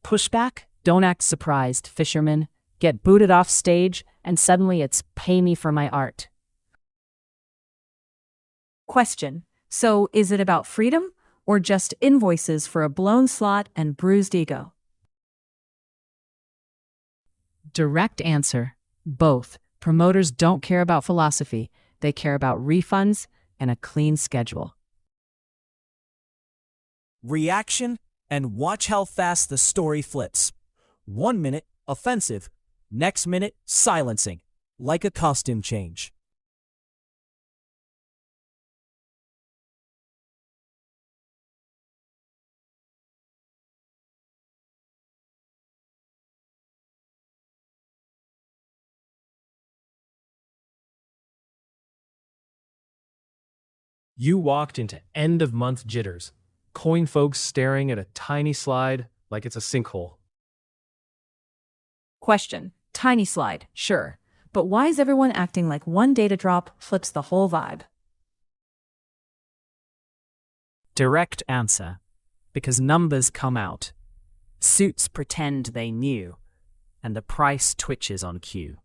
Pushback? Don't act surprised, fisherman. Get booted off stage, and suddenly it's pay me for my art. Question. So is it about freedom or just invoices for a blown slot and bruised ego? Direct answer. Both. Promoters don't care about philosophy. They care about refunds and a clean schedule. Reaction, and watch how fast the story flips. 1 minute, offensive. Next minute, silencing. Like a costume change. You walked into end-of-month jitters. Coin folks staring at a tiny slide like it's a sinkhole. Question. Tiny slide, sure. But why is everyone acting like one data drop flips the whole vibe? Direct answer. Because numbers come out. Suits pretend they knew. And the price twitches on cue.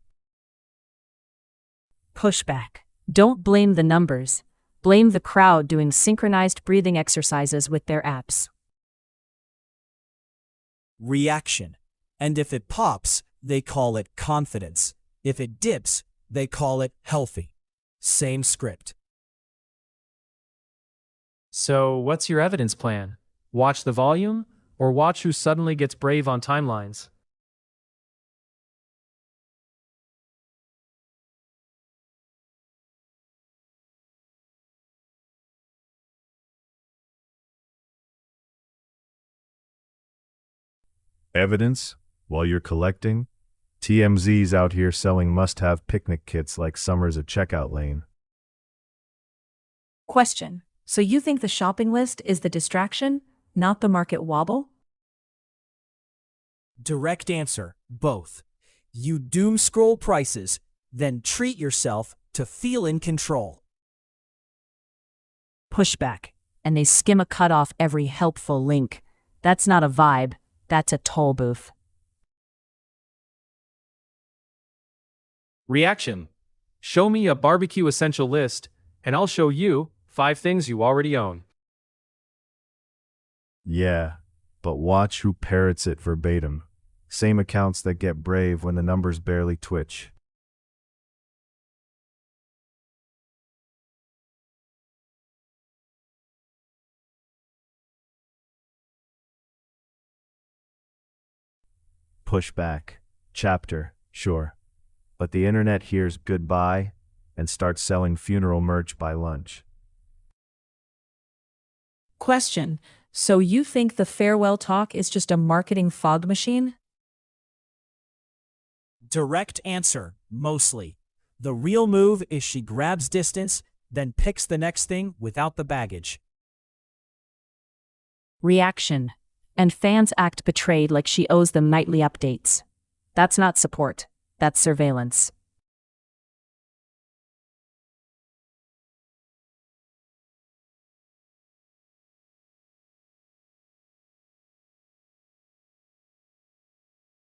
Pushback. Don't blame the numbers. Blame the crowd doing synchronized breathing exercises with their apps. Reaction. And if it pops, they call it confidence. If it dips, they call it healthy. Same script. So, what's your evidence plan? Watch the volume, or watch who suddenly gets brave on timelines? Evidence? While you're collecting? TMZ's out here selling must-have picnic kits like summer's a checkout lane. Question. So you think the shopping list is the distraction, not the market wobble? Direct answer. Both. You doom scroll prices, then treat yourself to feel in control. Pushback. And they skim a cut off every helpful link. That's not a vibe. That's a toll booth. Reaction. Show me a barbecue essential list, and I'll show you 5 things you already own. Yeah, but watch who parrots it verbatim. Same accounts that get brave when the numbers barely twitch. Pushback. Chapter, sure. But the internet hears goodbye and starts selling funeral merch by lunch. Question. So you think the farewell talk is just a marketing fog machine? Direct answer. Mostly. The real move is she grabs distance, then picks the next thing without the baggage. Reaction. And fans act betrayed like she owes them nightly updates. That's not support. That's surveillance.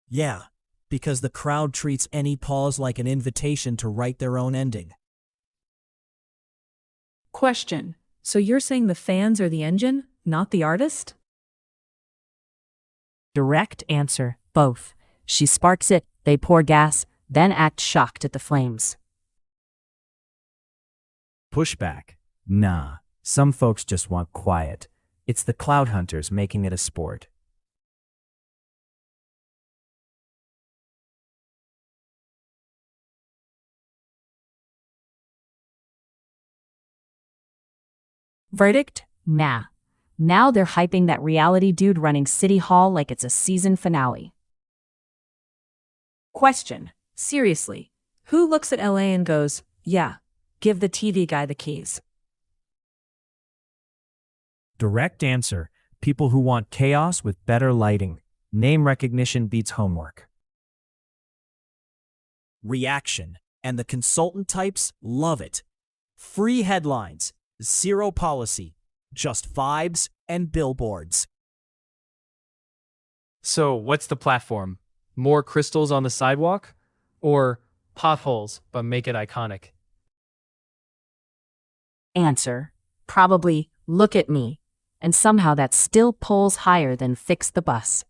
Yeah, because the crowd treats any pause like an invitation to write their own ending. Question. So you're saying the fans are the engine, not the artist? Direct answer. Both. She sparks it, they pour gas, then act shocked at the flames. Pushback. Nah, some folks just want quiet. It's the cloud hunters making it a sport. Verdict? Nah. Now they're hyping that reality dude running City Hall like it's a season finale. Question. Seriously, who looks at LA and goes, yeah, give the TV guy the keys? Direct answer. People who want chaos with better lighting. Name recognition beats homework. Reaction. And the consultant types love it. Free headlines, zero policy, just vibes and billboards. So, what's the platform? More crystals on the sidewalk? Or potholes, but make it iconic? Answer. Probably, look at me. And somehow that still polls higher than fix the bus.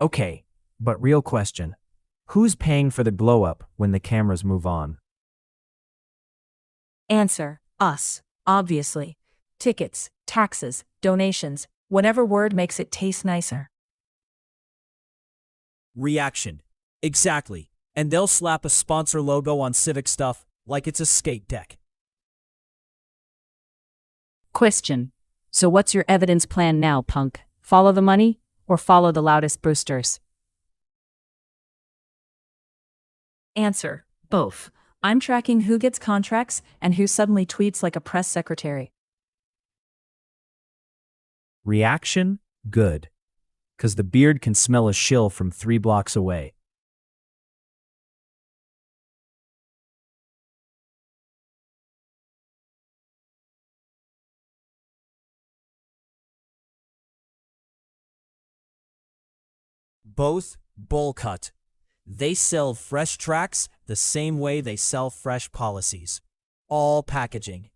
Okay, but real question. Who's paying for the glow up when the cameras move on? Answer. Us. Obviously. Tickets, taxes, donations, whatever word makes it taste nicer. Reaction. Exactly. And they'll slap a sponsor logo on Civic stuff like it's a skate deck. Question. So what's your evidence plan now, punk? Follow the money or follow the loudest boosters? Answer. Both. I'm tracking who gets contracts and who suddenly tweets like a press secretary. Reaction? Good. 'Cause the beard can smell a shill from 3 blocks away. Both bowl cut. They sell fresh tracks the same way they sell fresh policies. All packaging.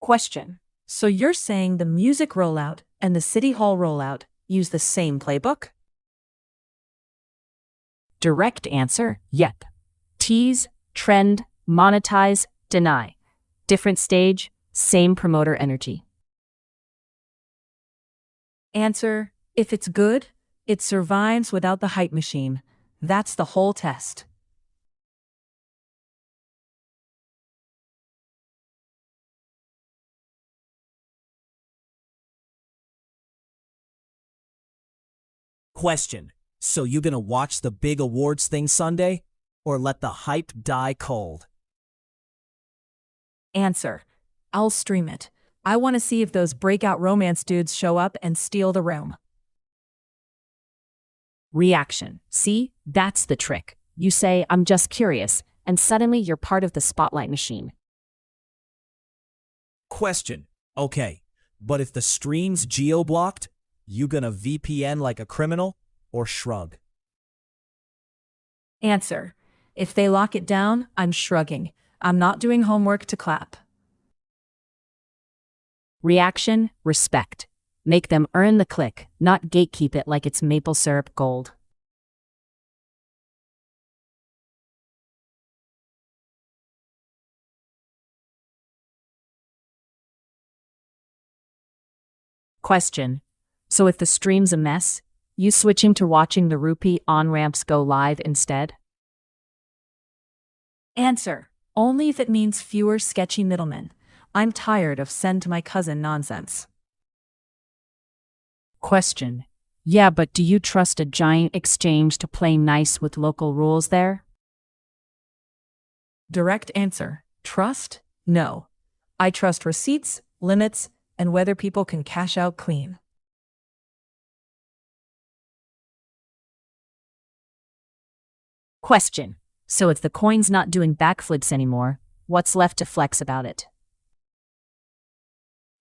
Question. So you're saying the music rollout and the City Hall rollout use the same playbook? Direct answer, yep. Tease, trend, monetize, deny. Different stage, same promoter energy. Answer. If it's good, it survives without the hype machine. That's the whole test. Question. So you gonna watch the big awards thing Sunday? Or let the hype die cold? Answer. I'll stream it. I want to see if those breakout romance dudes show up and steal the room. Reaction. See, that's the trick. You say, I'm just curious, and suddenly you're part of the spotlight machine. Question. Okay, but if the stream's geo-blocked, you gonna VPN like a criminal or shrug? Answer. If they lock it down, I'm shrugging. I'm not doing homework to clap. Reaction, respect. Make them earn the click, not gatekeep it like it's maple syrup gold. Question. So if the stream's a mess, you switching to watching the rupee on-ramps go live instead? Answer. Only if it means fewer sketchy middlemen. I'm tired of send to my cousin nonsense. Question. Yeah, but do you trust a giant exchange to play nice with local rules there? Direct answer. Trust? No. I trust receipts, limits, and whether people can cash out clean. Question. So if the coin's not doing backflips anymore, what's left to flex about it?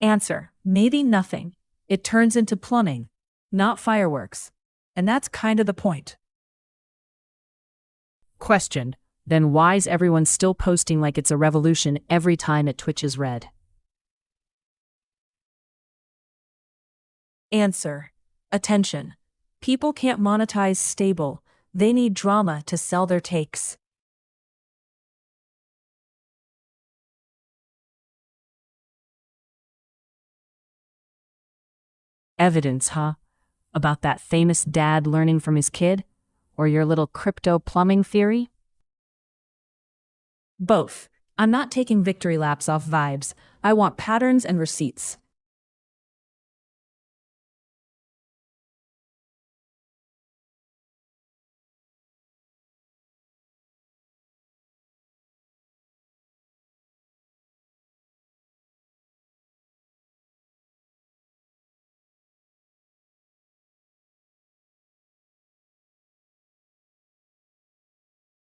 Answer. Maybe nothing. It turns into plumbing, not fireworks. And that's kind of the point. Question. Then why's everyone still posting like it's a revolution every time it twitches red? Answer. Attention. People can't monetize stable. They need drama to sell their takes. Evidence, huh? About that famous dad learning from his kid? Or your little crypto plumbing theory? Both. I'm not taking victory laps off vibes. I want patterns and receipts.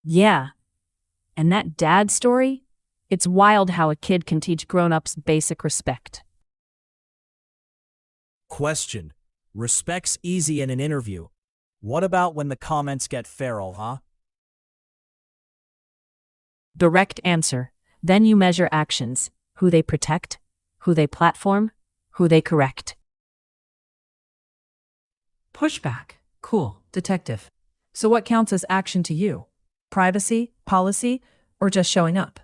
Yeah. And that dad story? It's wild how a kid can teach grown-ups basic respect. Question. Respect's easy in an interview. What about when the comments get feral, huh? Direct answer. Then you measure actions. Who they protect, who they platform, who they correct. Pushback. Cool. Detective. So what counts as action to you? Privacy, policy, or just showing up?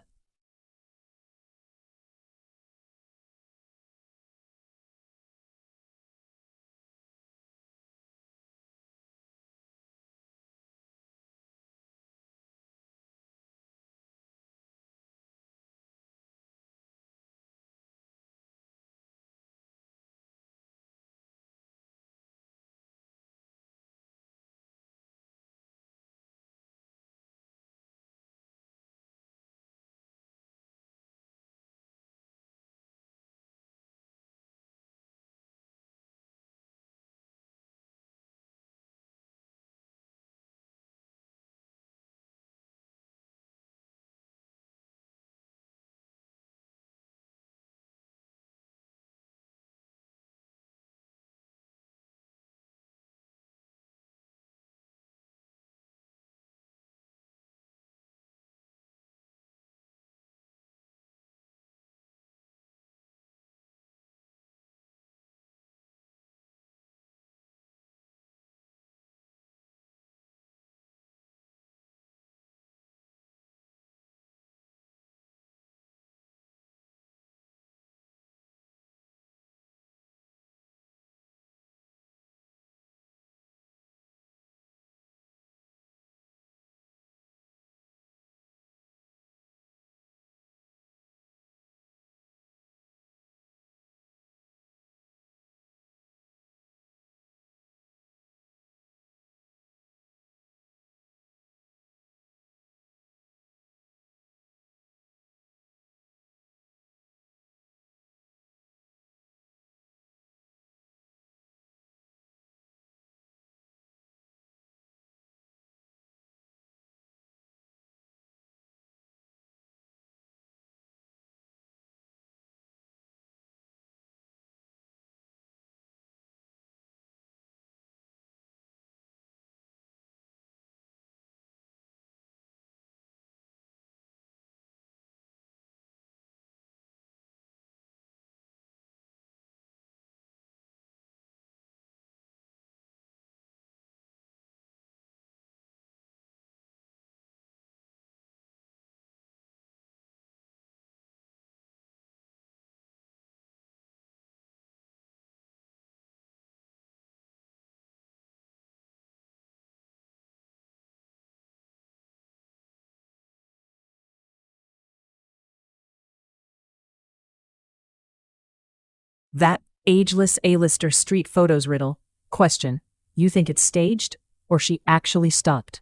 That ageless A-lister street photos riddle. Question. You think it's staged, or she actually stopped?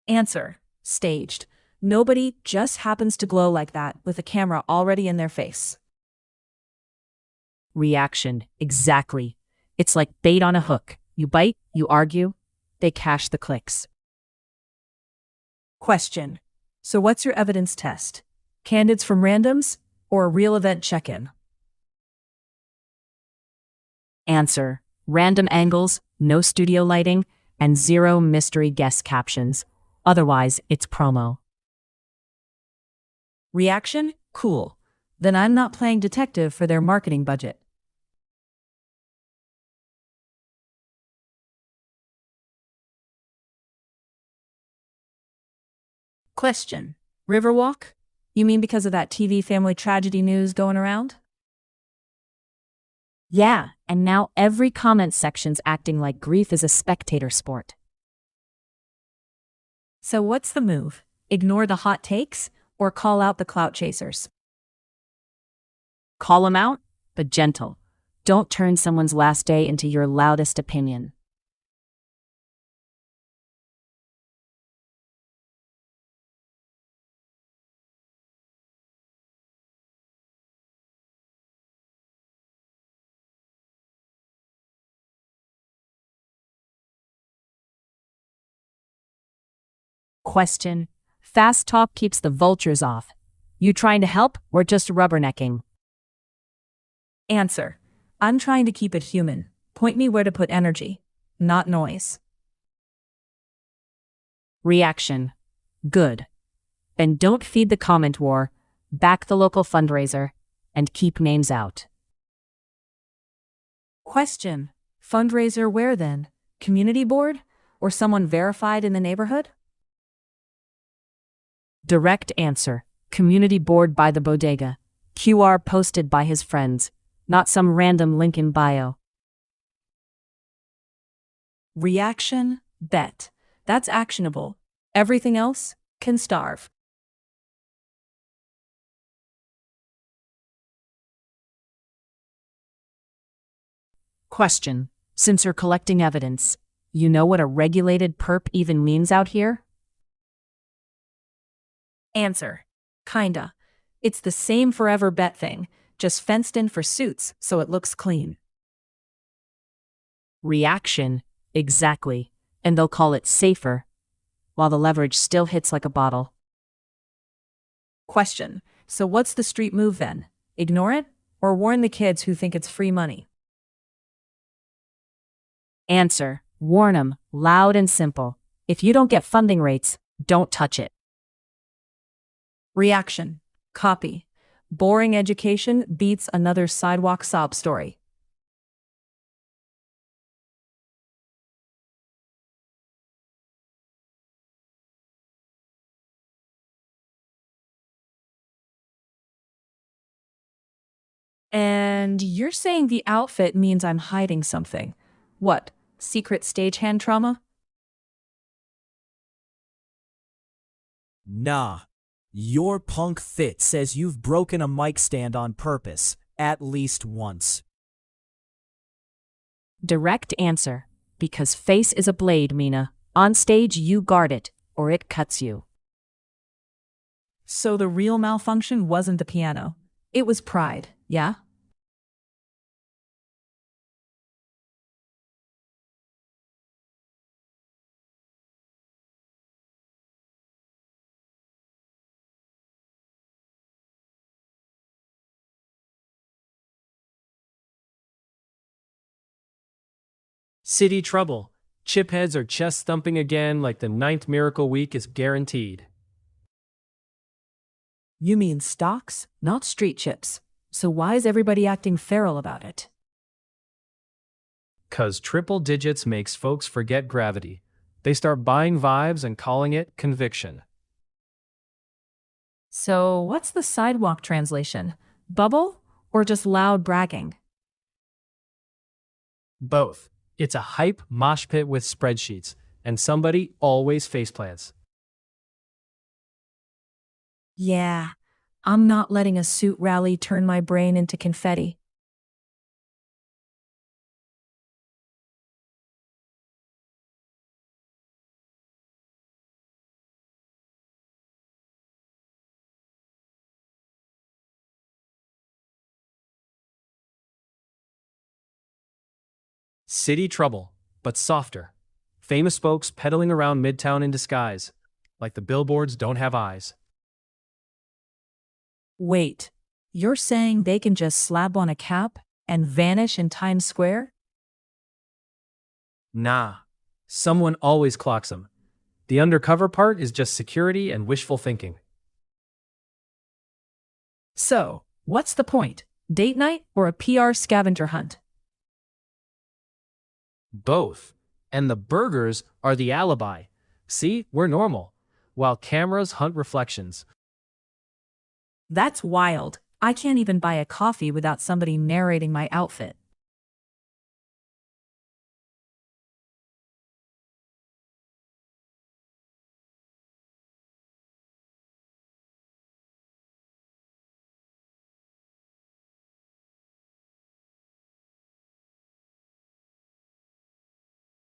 Answer. Staged. Nobody just happens to glow like that with a camera already in their face. Reaction. Exactly. It's like bait on a hook. You bite, you argue, they cash the clicks. Question. So what's your evidence test? Candids from randoms, or a real event check-in? Answer. Random angles, no studio lighting, and zero mystery guest captions. Otherwise, it's promo. Reaction? Cool. Then I'm not playing detective for their marketing budget. Question. Riverwalk? You mean because of that TV family tragedy news going around? Yeah, and now every comment section's acting like grief is a spectator sport. So what's the move? Ignore the hot takes or call out the clout chasers? Call them out, but gentle. Don't turn someone's last day into your loudest opinion. Question. Fast talk keeps the vultures off. You trying to help or just rubbernecking? Answer. I'm trying to keep it human. Point me where to put energy, not noise. Reaction. Good. Then don't feed the comment war, back the local fundraiser, and keep names out. Question. Fundraiser where then? Community board? Or someone verified in the neighborhood? Direct answer. Community board by the bodega. QR posted by his friends, not some random link in bio. Reaction. Bet. That's actionable. Everything else can starve. Question. Since you're collecting evidence, you know what a regulated perp even means out here? Answer. Kinda. It's the same forever bet thing, just fenced in for suits so it looks clean. Reaction. Exactly. And they'll call it safer, while the leverage still hits like a bottle. Question. So what's the street move then? Ignore it? Or warn the kids who think it's free money? Answer. Warn 'em, loud and simple. If you don't get funding rates, don't touch it. Reaction. Copy. Boring education beats another sidewalk sob story. And you're saying the outfit means I'm hiding something. What? Secret stagehand trauma? Nah. Your punk fit says you've broken a mic stand on purpose, at least once. Direct answer. Because face is a blade, Mina. On stage, you guard it, or it cuts you. So the real malfunction wasn't the piano. It was pride, yeah? City trouble. Chipheads are chest thumping again like the ninth miracle week is guaranteed. You mean stocks, not street chips. So why is everybody acting feral about it? 'Cause triple digits makes folks forget gravity. They start buying vibes and calling it conviction. So what's the sidewalk translation? Bubble or just loud bragging? Both. It's a hype mosh pit with spreadsheets, and somebody always faceplants. Yeah, I'm not letting a suit rally turn my brain into confetti. City trouble, but softer. Famous folks pedaling around Midtown in disguise, like the billboards don't have eyes. Wait, you're saying they can just slap on a cap and vanish in Times Square? Nah. Someone always clocks them. The undercover part is just security and wishful thinking. So, what's the point? Date night or a PR scavenger hunt? Both. And the burgers are the alibi. See, we're normal, while cameras hunt reflections. That's wild. I can't even buy a coffee without somebody narrating my outfit.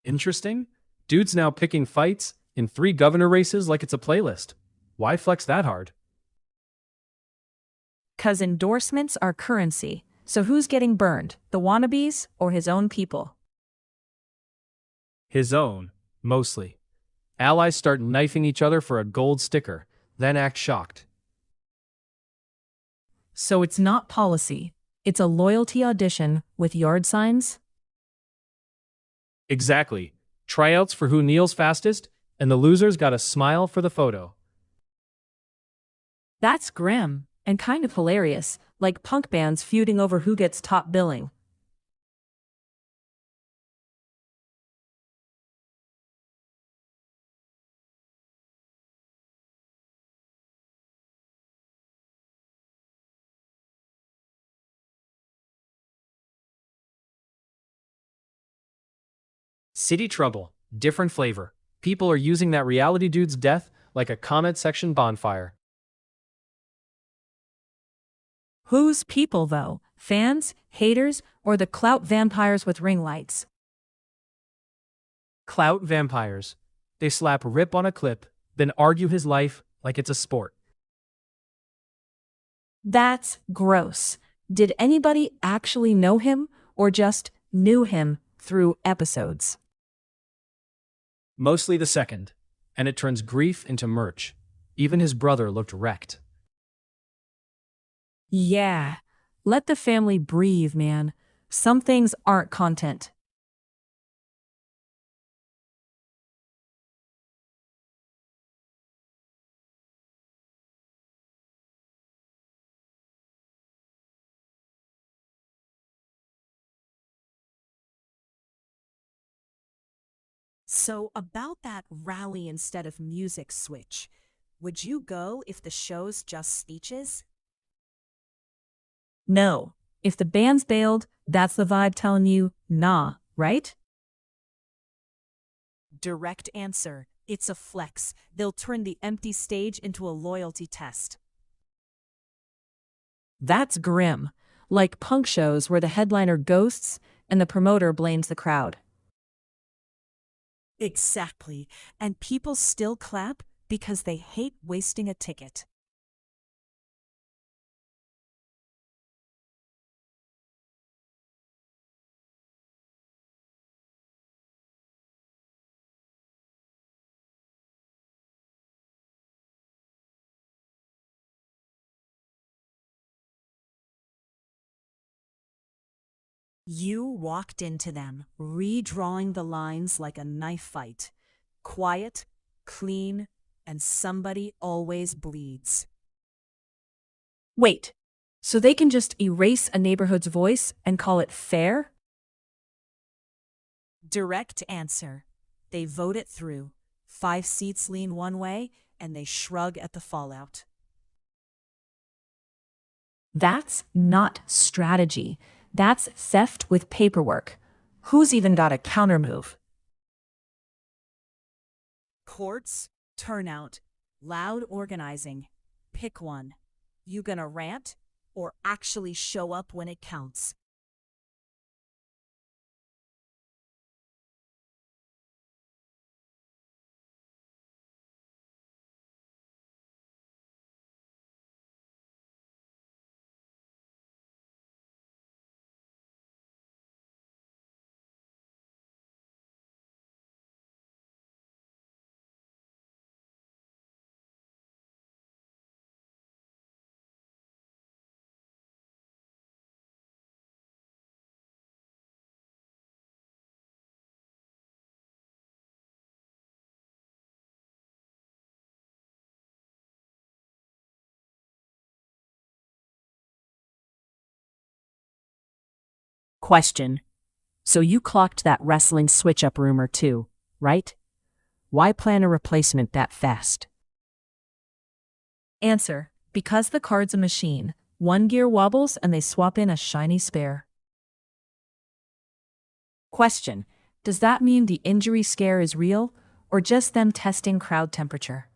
Interesting. Dude's now picking fights in 3 governor races like it's a playlist. Why flex that hard? 'Cause endorsements are currency. So who's getting burned, the wannabes or his own people? His own, mostly. Allies start knifing each other for a gold sticker, then act shocked. So it's not policy. It's a loyalty audition with yard signs? Exactly. Tryouts for who kneels fastest, and the losers got a smile for the photo. That's grim and kind of hilarious, like punk bands feuding over who gets top billing. City trouble, different flavor. People are using that reality dude's death like a comment section bonfire. Whose people, though? Fans, haters, or the clout vampires with ring lights? Clout vampires. They slap Rip on a clip, then argue his life like it's a sport. That's gross. Did anybody actually know him, or just knew him through episodes? Mostly the second, and it turns grief into merch. Even his brother looked wrecked. Yeah. Let the family breathe, man. Some things aren't content. So, about that rally instead of music switch, would you go if the show's just speeches? No. If the band's bailed, that's the vibe telling you, nah, right? Direct answer. It's a flex. They'll turn the empty stage into a loyalty test. That's grim. Like punk shows where the headliner ghosts and the promoter blames the crowd. Exactly. And people still clap because they hate wasting a ticket. You walked into them, redrawing the lines like a knife fight. Quiet, clean, and somebody always bleeds. Wait, so they can just erase a neighborhood's voice and call it fair? Direct answer. They vote it through. 5 seats lean one way, and they shrug at the fallout. That's not strategy. That's theft with paperwork. Who's even got a countermove? Courts, turnout, loud organizing. Pick one. You gonna rant or actually show up when it counts? Question. So you clocked that wrestling switch-up rumor too, right? Why plan a replacement that fast? Answer. Because the card's a machine. One gear wobbles and they swap in a shiny spare. Question. Does that mean the injury scare is real, or just them testing crowd temperature?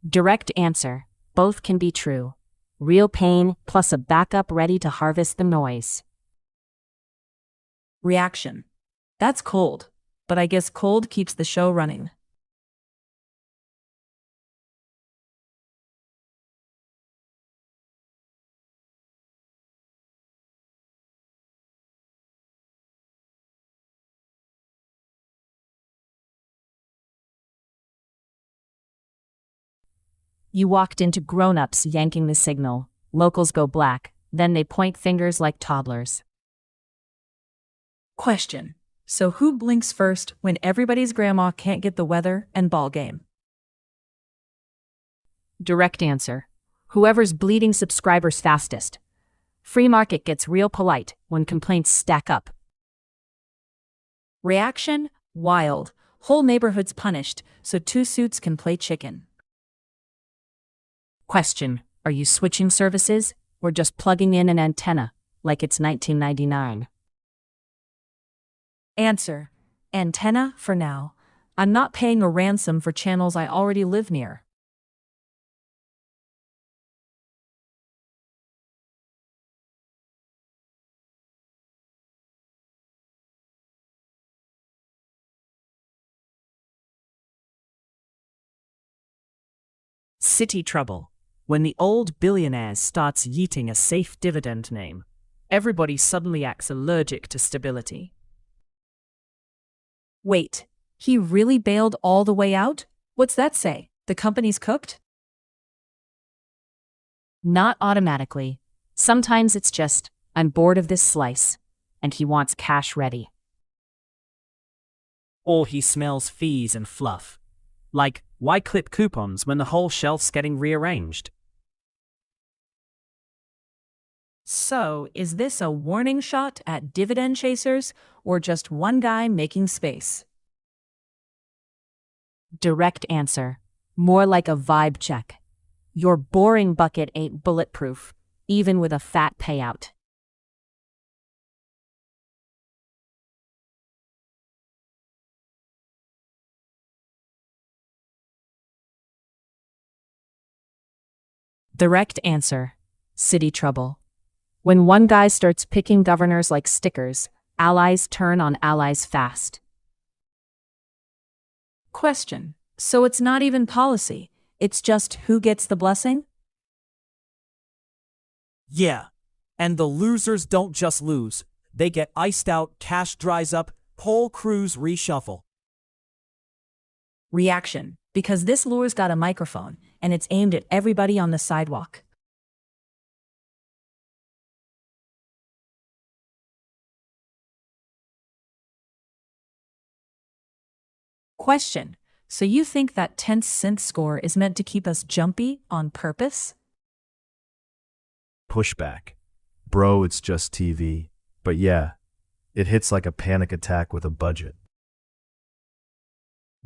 Direct answer. Both can be true. Real pain plus a backup ready to harvest the noise. Reaction. That's cold, but I guess cold keeps the show running. You walked into grown-ups yanking the signal. Locals go black, then they point fingers like toddlers. Question. So who blinks first when everybody's grandma can't get the weather and ball game? Direct answer. Whoever's bleeding subscribers fastest. Free market gets real polite when complaints stack up. Reaction? Wild. Whole neighborhood's punished, so two suits can play chicken. Question. Are you switching services or just plugging in an antenna like it's 1999? Answer. Antenna for now. I'm not paying a ransom for channels I already live near. City trouble. When the old billionaire starts yeeting a safe dividend name, everybody suddenly acts allergic to stability. Wait, he really bailed all the way out? What's that say? The company's cooked? Not automatically. Sometimes it's just, I'm bored of this slice, and he wants cash ready. Or he smells fees and fluff. Like, why clip coupons when the whole shelf's getting rearranged? So, is this a warning shot at dividend chasers, or just one guy making space? Direct answer. More like a vibe check. Your boring bucket ain't bulletproof, even with a fat payout. Direct answer. City trouble. When one guy starts picking governors like stickers, allies turn on allies fast. Question. So it's not even policy, it's just who gets the blessing? Yeah, and the losers don't just lose. They get iced out, cash dries up, whole crews reshuffle. Reaction. Because this lure's got a microphone, and it's aimed at everybody on the sidewalk. Question. So you think that tense synth score is meant to keep us jumpy on purpose? Pushback. Bro, it's just TV. But yeah, it hits like a panic attack with a budget.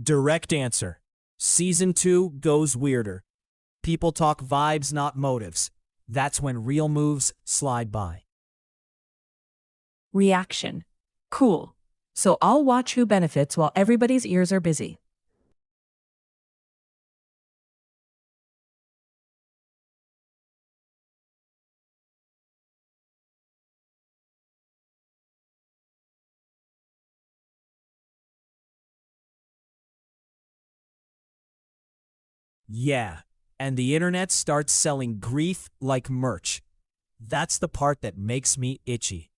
Direct answer. Season 2 goes weirder. People talk vibes, not motives. That's when real moves slide by. Reaction. Cool. So I'll watch who benefits while everybody's ears are busy. Yeah, and the internet starts selling grief like merch. That's the part that makes me itchy.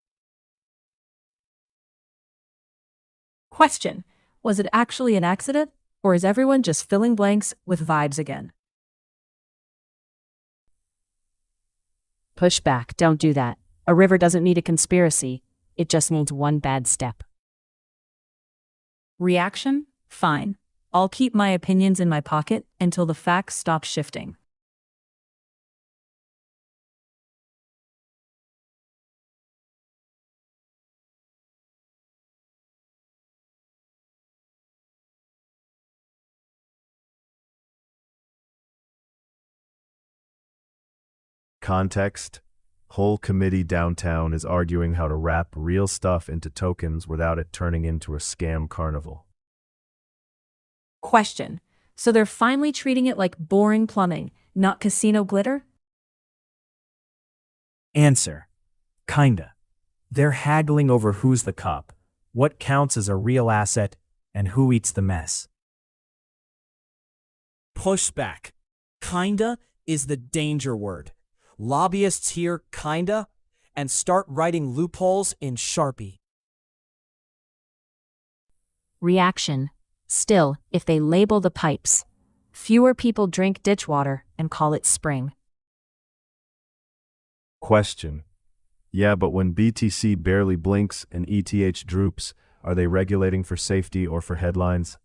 Question. Was it actually an accident, or is everyone just filling blanks with vibes again? Push back, don't do that. A river doesn't need a conspiracy, it just needs one bad step. Reaction? Fine. I'll keep my opinions in my pocket until the facts stop shifting. Context. Whole committee downtown is arguing how to wrap real stuff into tokens without it turning into a scam carnival. Question. So they're finally treating it like boring plumbing, not casino glitter? Answer. Kinda. They're haggling over who's the cop, What counts as a real asset and who eats the mess? Pushback. Kinda is the danger word. Lobbyists hear kinda and start writing loopholes in Sharpie. Reaction. Still, if they label the pipes, fewer people drink ditch water and call it spring. Question. Yeah, but when BTC barely blinks and ETH droops, are they regulating for safety or for headlines?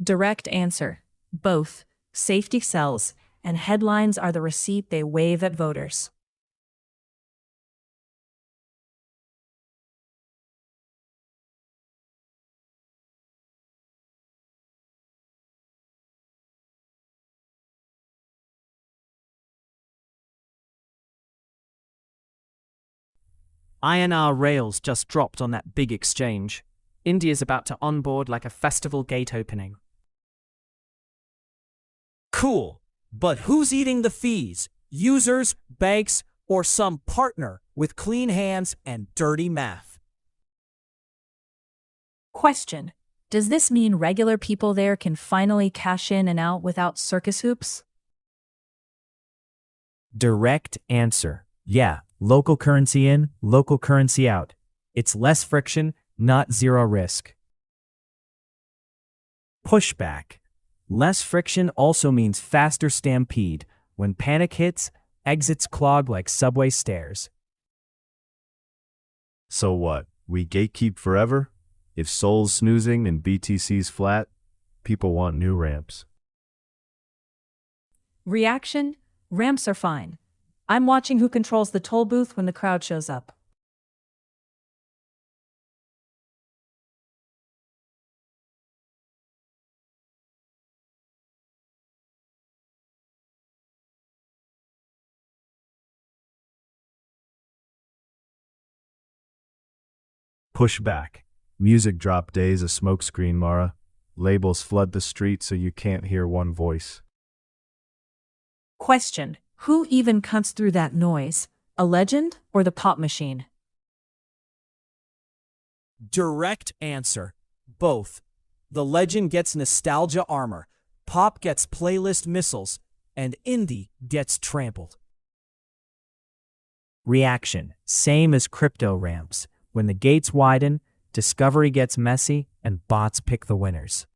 Direct answer. Both. Safety sells, and headlines are the receipt they wave at voters. INR rails just dropped on that big exchange. India's about to onboard like a festival gate opening. Cool, but who's eating the fees? Users, banks, or some partner with clean hands and dirty math? Question. Does this mean regular people there can finally cash in and out without circus hoops? Direct answer. Yeah, local currency in, local currency out. It's less friction, not zero risk. Pushback. Less friction also means faster stampede. When panic hits, exits clog like subway stairs. So what? We gatekeep forever? If Sol's snoozing and BTC's flat, people want new ramps. Reaction. Ramps are fine. I'm watching who controls the toll booth when the crowd shows up. Pushback. Music drop days a smokescreen, Mara. Labels flood the street so you can't hear one voice. Question. Who even cuts through that noise? A legend or the pop machine? Direct answer. Both. The legend gets nostalgia armor, pop gets playlist missiles, and indie gets trampled. Reaction. Same as crypto ramps. When the gates widen, discovery gets messy, and bots pick the winners.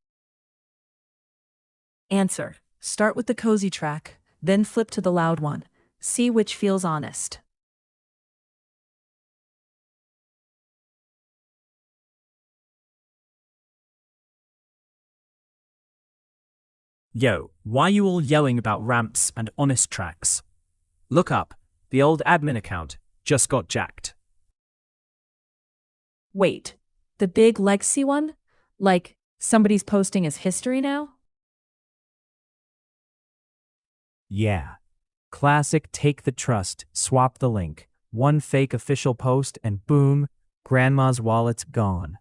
Answer. Start with the cozy track, then flip to the loud one. See which feels honest. Yo, why you all yelling about ramps and honest tracks? Look up, the old admin account just got jacked. Wait, the big legacy one? Like, somebody's posting as history now? Yeah. Classic take the trust, swap the link. One fake official post and boom, grandma's wallet's gone.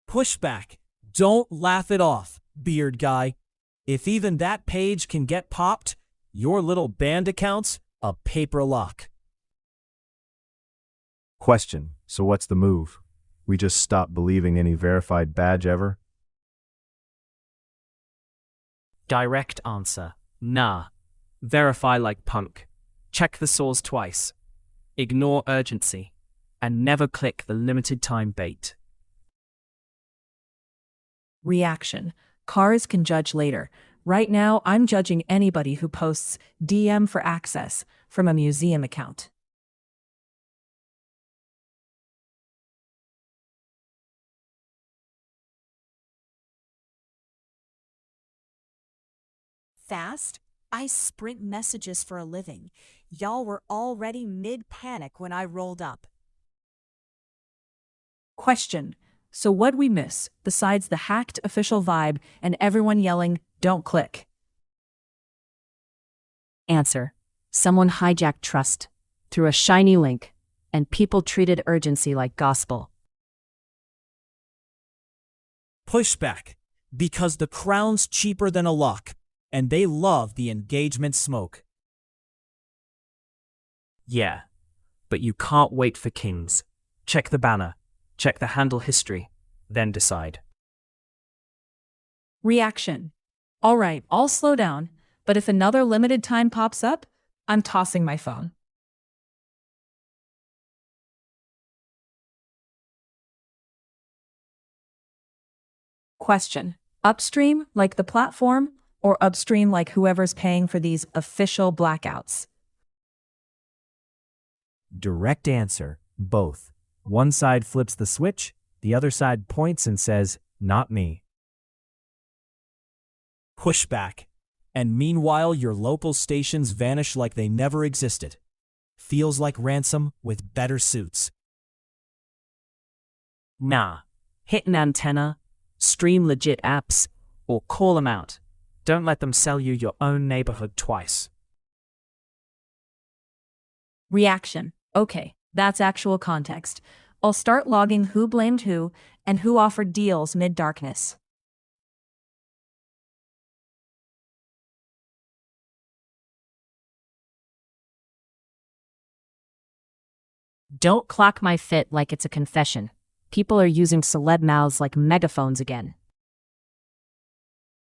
Pushback. Don't laugh it off, beard guy. If even that page can get popped, your little band account's a paper lock. Question. So what's the move? We just stop believing any verified badge ever? Direct answer. Nah. Verify like punk. Check the source twice. Ignore urgency. And never click the limited time bait. Reaction. Cars can judge later. Right now, I'm judging anybody who posts DM for access from a museum account. Fast? I sprint messages for a living. Y'all were already mid-panic when I rolled up. Question. So what'd we miss, besides the hacked official vibe and everyone yelling, "Don't click"? Answer. Someone hijacked trust through a shiny link, and people treated urgency like gospel. Pushback. Because the crown's cheaper than a lock, and they love the engagement smoke. Yeah, but you can't wait for kings. Check the banner, check the handle history, then decide. Reaction. All right, I'll slow down, but if another limited time pops up, I'm tossing my phone. Question. Upstream, like the platform, or upstream, like whoever's paying for these official blackouts? Direct answer, both. One side flips the switch, the other side points and says, not me. Pushback. And meanwhile, your local stations vanish like they never existed. Feels like Ransom with better suits. Nah. Hit an antenna, stream legit apps, or call them out. Don't let them sell you your own neighborhood twice. Reaction. Okay, that's actual context. I'll start logging who blamed who and who offered deals mid-darkness. Don't clock my fit like it's a confession. People are using celeb mouths like megaphones again.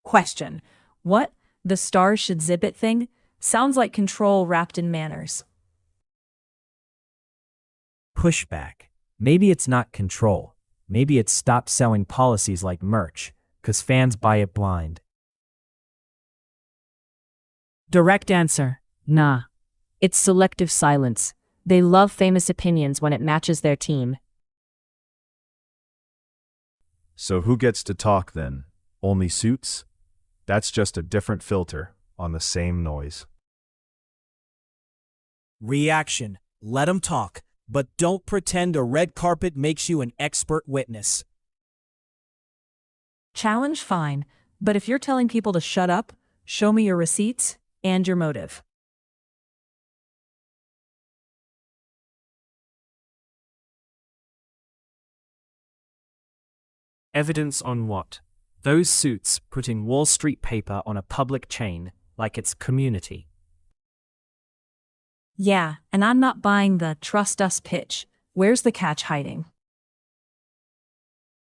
Question. What? The stars should zip it thing? Sounds like control wrapped in manners. Pushback. Maybe it's not control. Maybe it's stop selling policies like merch, 'cause fans buy it blind. Direct answer. Nah. It's selective silence. They love famous opinions when it matches their team. So who gets to talk then? Only suits? That's just a different filter on the same noise. Reaction. Let 'em talk, but don't pretend a red carpet makes you an expert witness. Challenge fine, but if you're telling people to shut up, show me your receipts and your motive. Evidence on what? Those suits putting Wall Street paper on a public chain like it's community. Yeah, and I'm not buying the trust us pitch. Where's the catch hiding?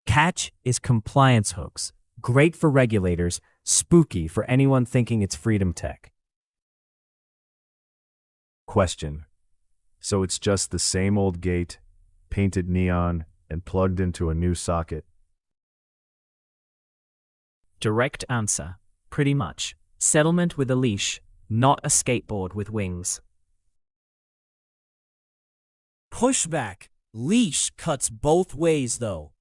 Catch is compliance hooks. Great for regulators, spooky for anyone thinking it's freedom tech. Question. So it's just the same old gate, painted neon, and plugged into a new socket. Direct answer. Pretty much. Settlement with a leash, not a skateboard with wings. Pushback. Leash cuts both ways, though.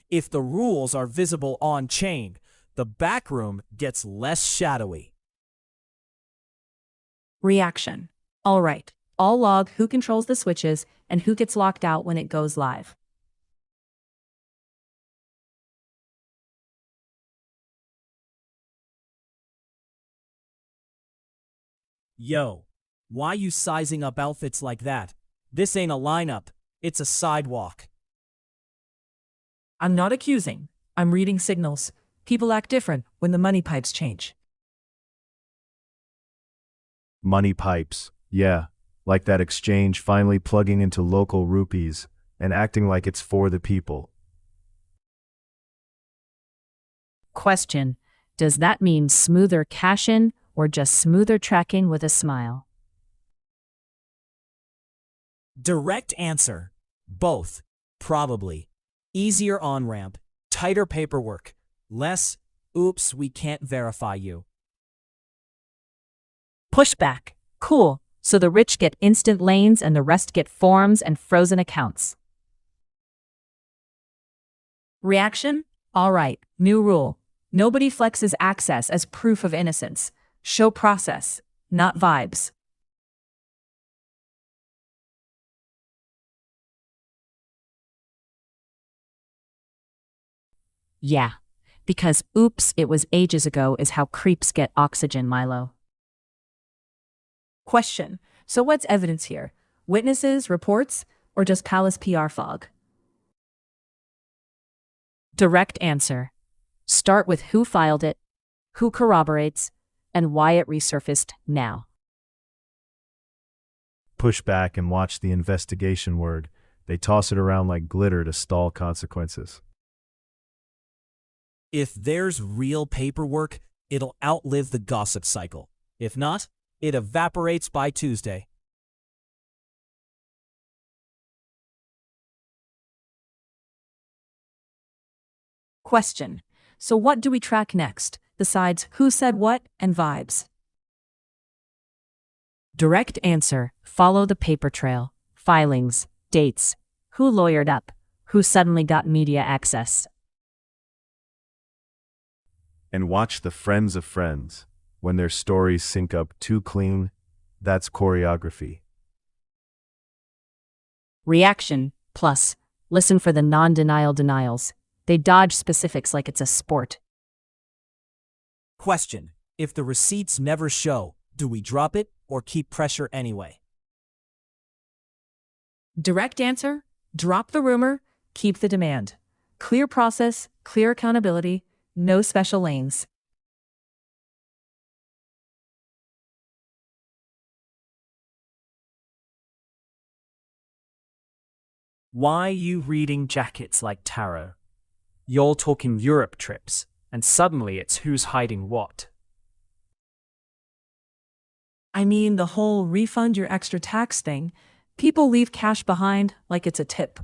If the rules are visible on-chain, the backroom gets less shadowy. Reaction. All right, I'll log who controls the switches and who gets locked out when it goes live. Yo, why you sizing up outfits like that? This ain't a lineup, it's a sidewalk. I'm not accusing. I'm reading signals. People act different when the money pipes change. Money pipes. Yeah, like that exchange finally plugging into local rupees and acting like it's for the people. Question. Does that mean smoother cash-in or just smoother tracking with a smile? Direct answer. Both. Probably. Easier on-ramp, tighter paperwork, less, oops, we can't verify you. Pushback. Cool. So the rich get instant lanes and the rest get forms and frozen accounts. Reaction? All right, new rule. Nobody flexes access as proof of innocence. Show process, not vibes. Yeah. Because oops, it was ages ago is how creeps get oxygen, Milo. Question. So what's evidence here? Witnesses, reports, or just palace PR fog? Direct answer. Start with who filed it, who corroborates, and why it resurfaced now. Push back and watch the investigation word. They toss it around like glitter to stall consequences. If there's real paperwork, it'll outlive the gossip cycle. If not, it evaporates by Tuesday. Question. So what do we track next, besides who said what and vibes? Direct answer. Follow the paper trail. Filings. Dates. Who lawyered up? Who suddenly got media access? And watch the friends of friends. When their stories sync up too clean, that's choreography. Reaction. Plus. Listen for the non-denial denials. They dodge specifics like it's a sport. Question. If the receipts never show, do we drop it or keep pressure anyway? Direct answer. Drop the rumor, keep the demand. Clear process, clear accountability, no special lanes. Why you reading jackets like tarot? You're talking Europe trips, and suddenly it's who's hiding what. I mean, the whole refund your extra tax thing. People leave cash behind like it's a tip.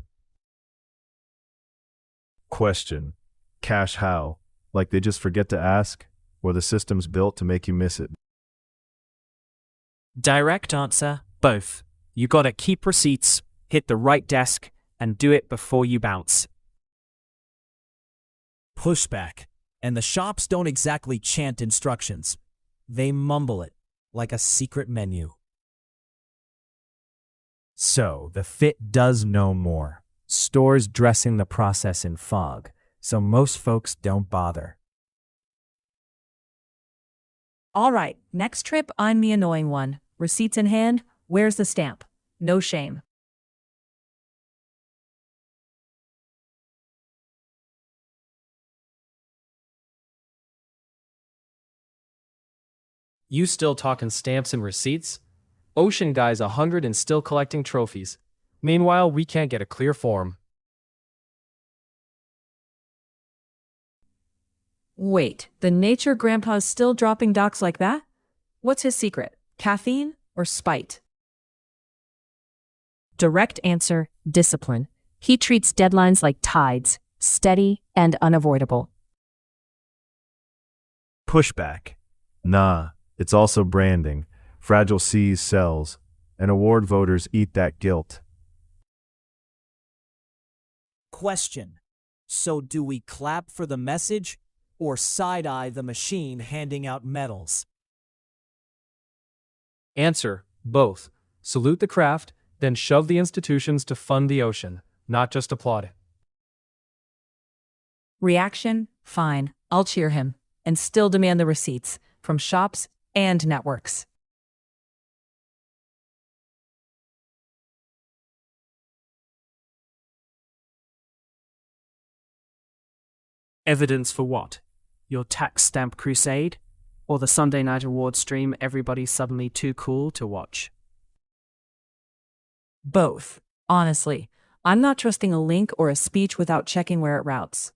Question. Cash how? Like they just forget to ask? Or the system's built to make you miss it? Direct answer, both. You gotta keep receipts, hit the right desk, and do it before you bounce. Pushback. And the shops don't exactly chant instructions. They mumble it like a secret menu. So, the fit does no more. Stores dressing the process in fog, so most folks don't bother. All right, next trip, I'm the annoying one. Receipts in hand, where's the stamp? No shame. You still talking stamps and receipts? Ocean guy's 100 and still collecting trophies. Meanwhile, we can't get a clear form. Wait, the nature grandpa's still dropping docs like that? What's his secret? Caffeine or spite? Direct answer. Discipline. He treats deadlines like tides, steady and unavoidable. Pushback. Nah, it's also branding. Fragile C's sells, and award voters eat that guilt. Question. So do we clap for the message or side-eye the machine handing out medals? Answer, both. Salute the craft, then shove the institutions to fund the ocean, not just applaud it. Reaction? Fine, I'll cheer him, and still demand the receipts from shops and networks. Evidence for what? Your tax stamp crusade? Or the Sunday night award stream everybody's suddenly too cool to watch? Both. Honestly, I'm not trusting a link or a speech without checking where it routes.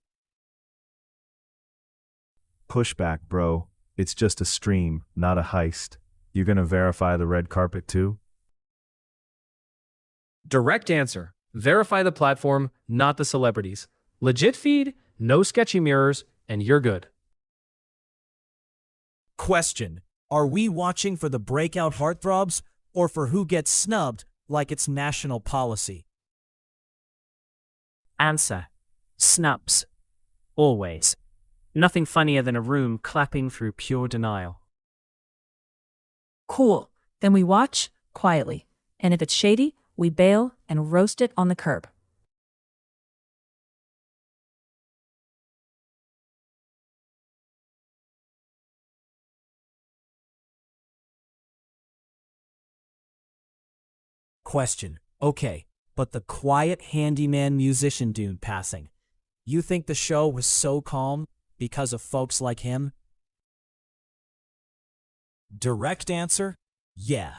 Pushback, bro. It's just a stream, not a heist. You gonna verify the red carpet too? Direct answer. Verify the platform, not the celebrities. Legit feed, no sketchy mirrors, and you're good. Question. Are we watching for the breakout heartthrobs or for who gets snubbed like it's national policy? Answer. Snubs. Always. Nothing funnier than a room clapping through pure denial. Cool. Then we watch quietly. And if it's shady, we bail and roast it on the curb. Question. Okay, but the quiet handyman musician dude passing. You think the show was so calm because of folks like him? Direct answer? Yeah.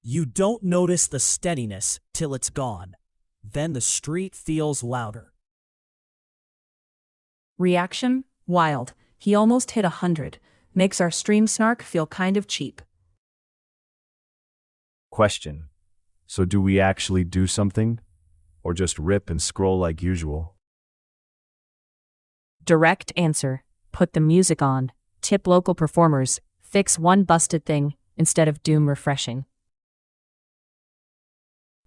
You don't notice the steadiness till it's gone. Then the street feels louder. Reaction? Wild. He almost hit 100. Makes our stream snark feel kind of cheap. Question. So do we actually do something? Or just rip and scroll like usual? Direct answer. Put the music on. Tip local performers. Fix one busted thing instead of doom refreshing.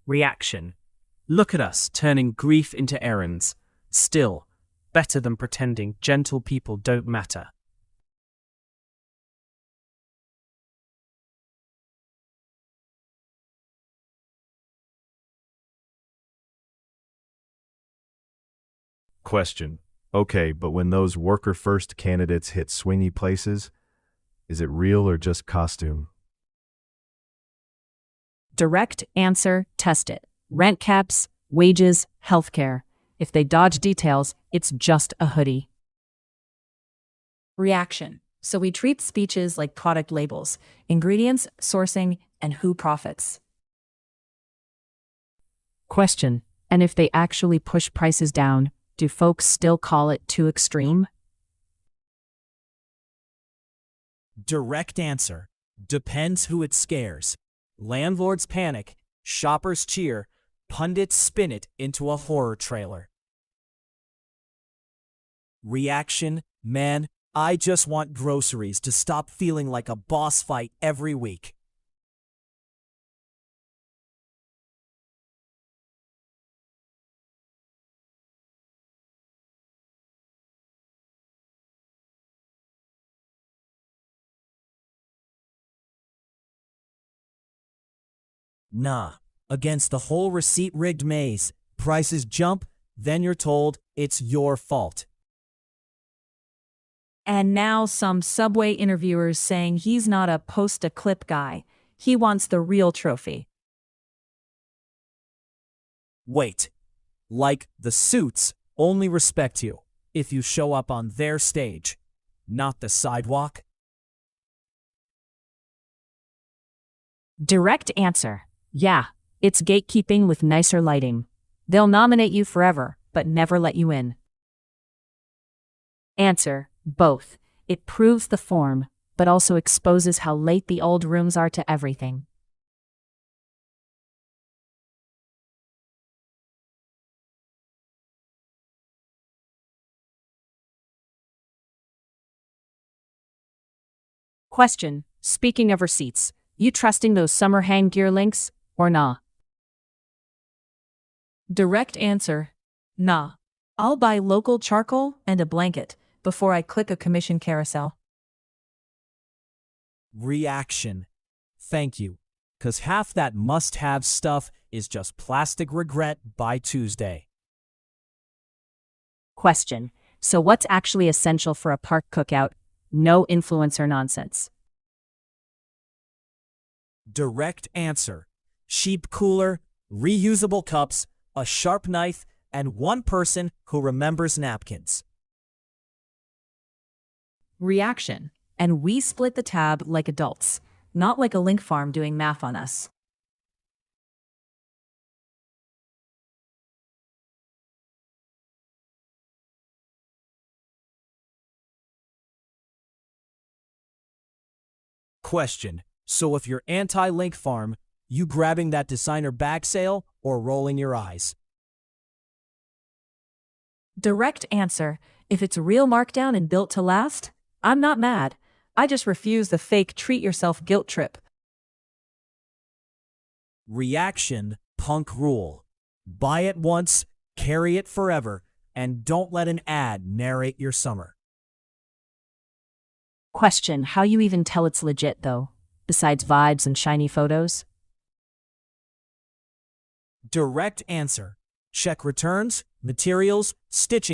Reaction. Look at us turning grief into errands. Still, better than pretending gentle people don't matter. Question. Okay, but when those worker-first candidates hit swingy places, is it real or just costume? Direct answer. Test it. Rent caps, wages, healthcare. If they dodge details, it's just a hoodie. Reaction. So we treat speeches like product labels, ingredients, sourcing, and who profits. Question. And if they actually push prices down, do folks still call it too extreme? Direct answer. Depends who it scares. Landlords panic, shoppers cheer, pundits spin it into a horror trailer. Reaction. Man, I just want groceries to stop feeling like a boss fight every week. Nah, against the whole receipt-rigged maze. Prices jump, then you're told it's your fault. And now some Subway interviewers saying he's not a post-a-clip guy. He wants the real trophy. Wait, like the suits only respect you if you show up on their stage, not the sidewalk? Direct answer. Yeah, it's gatekeeping with nicer lighting. They'll nominate you forever, but never let you in. Answer. Both. It proves the form, but also exposes how late the old rooms are to everything. Question. Speaking of receipts, you trusting those summer hang gear links, or nah? Direct answer. Nah. I'll buy local charcoal and a blanket before I click a commission carousel. Reaction. Thank you, 'cause half that must-have stuff is just plastic regret by Tuesday. Question. So what's actually essential for a park cookout? No influencer nonsense. Direct answer. Sheep cooler, reusable cups, a sharp knife, and one person who remembers napkins. Reaction. And we split the tab like adults, not like a link farm doing math on us. Question. So if you're anti-link farm, you grabbing that designer bag sale or rolling your eyes? Direct answer. If it's real markdown and built to last, I'm not mad. I just refuse the fake treat yourself guilt trip. Reaction. Punk rule. Buy it once, carry it forever, and don't let an ad narrate your summer. Question. How you even tell it's legit though, besides vibes and shiny photos? Direct answer. Check returns, materials, stitching.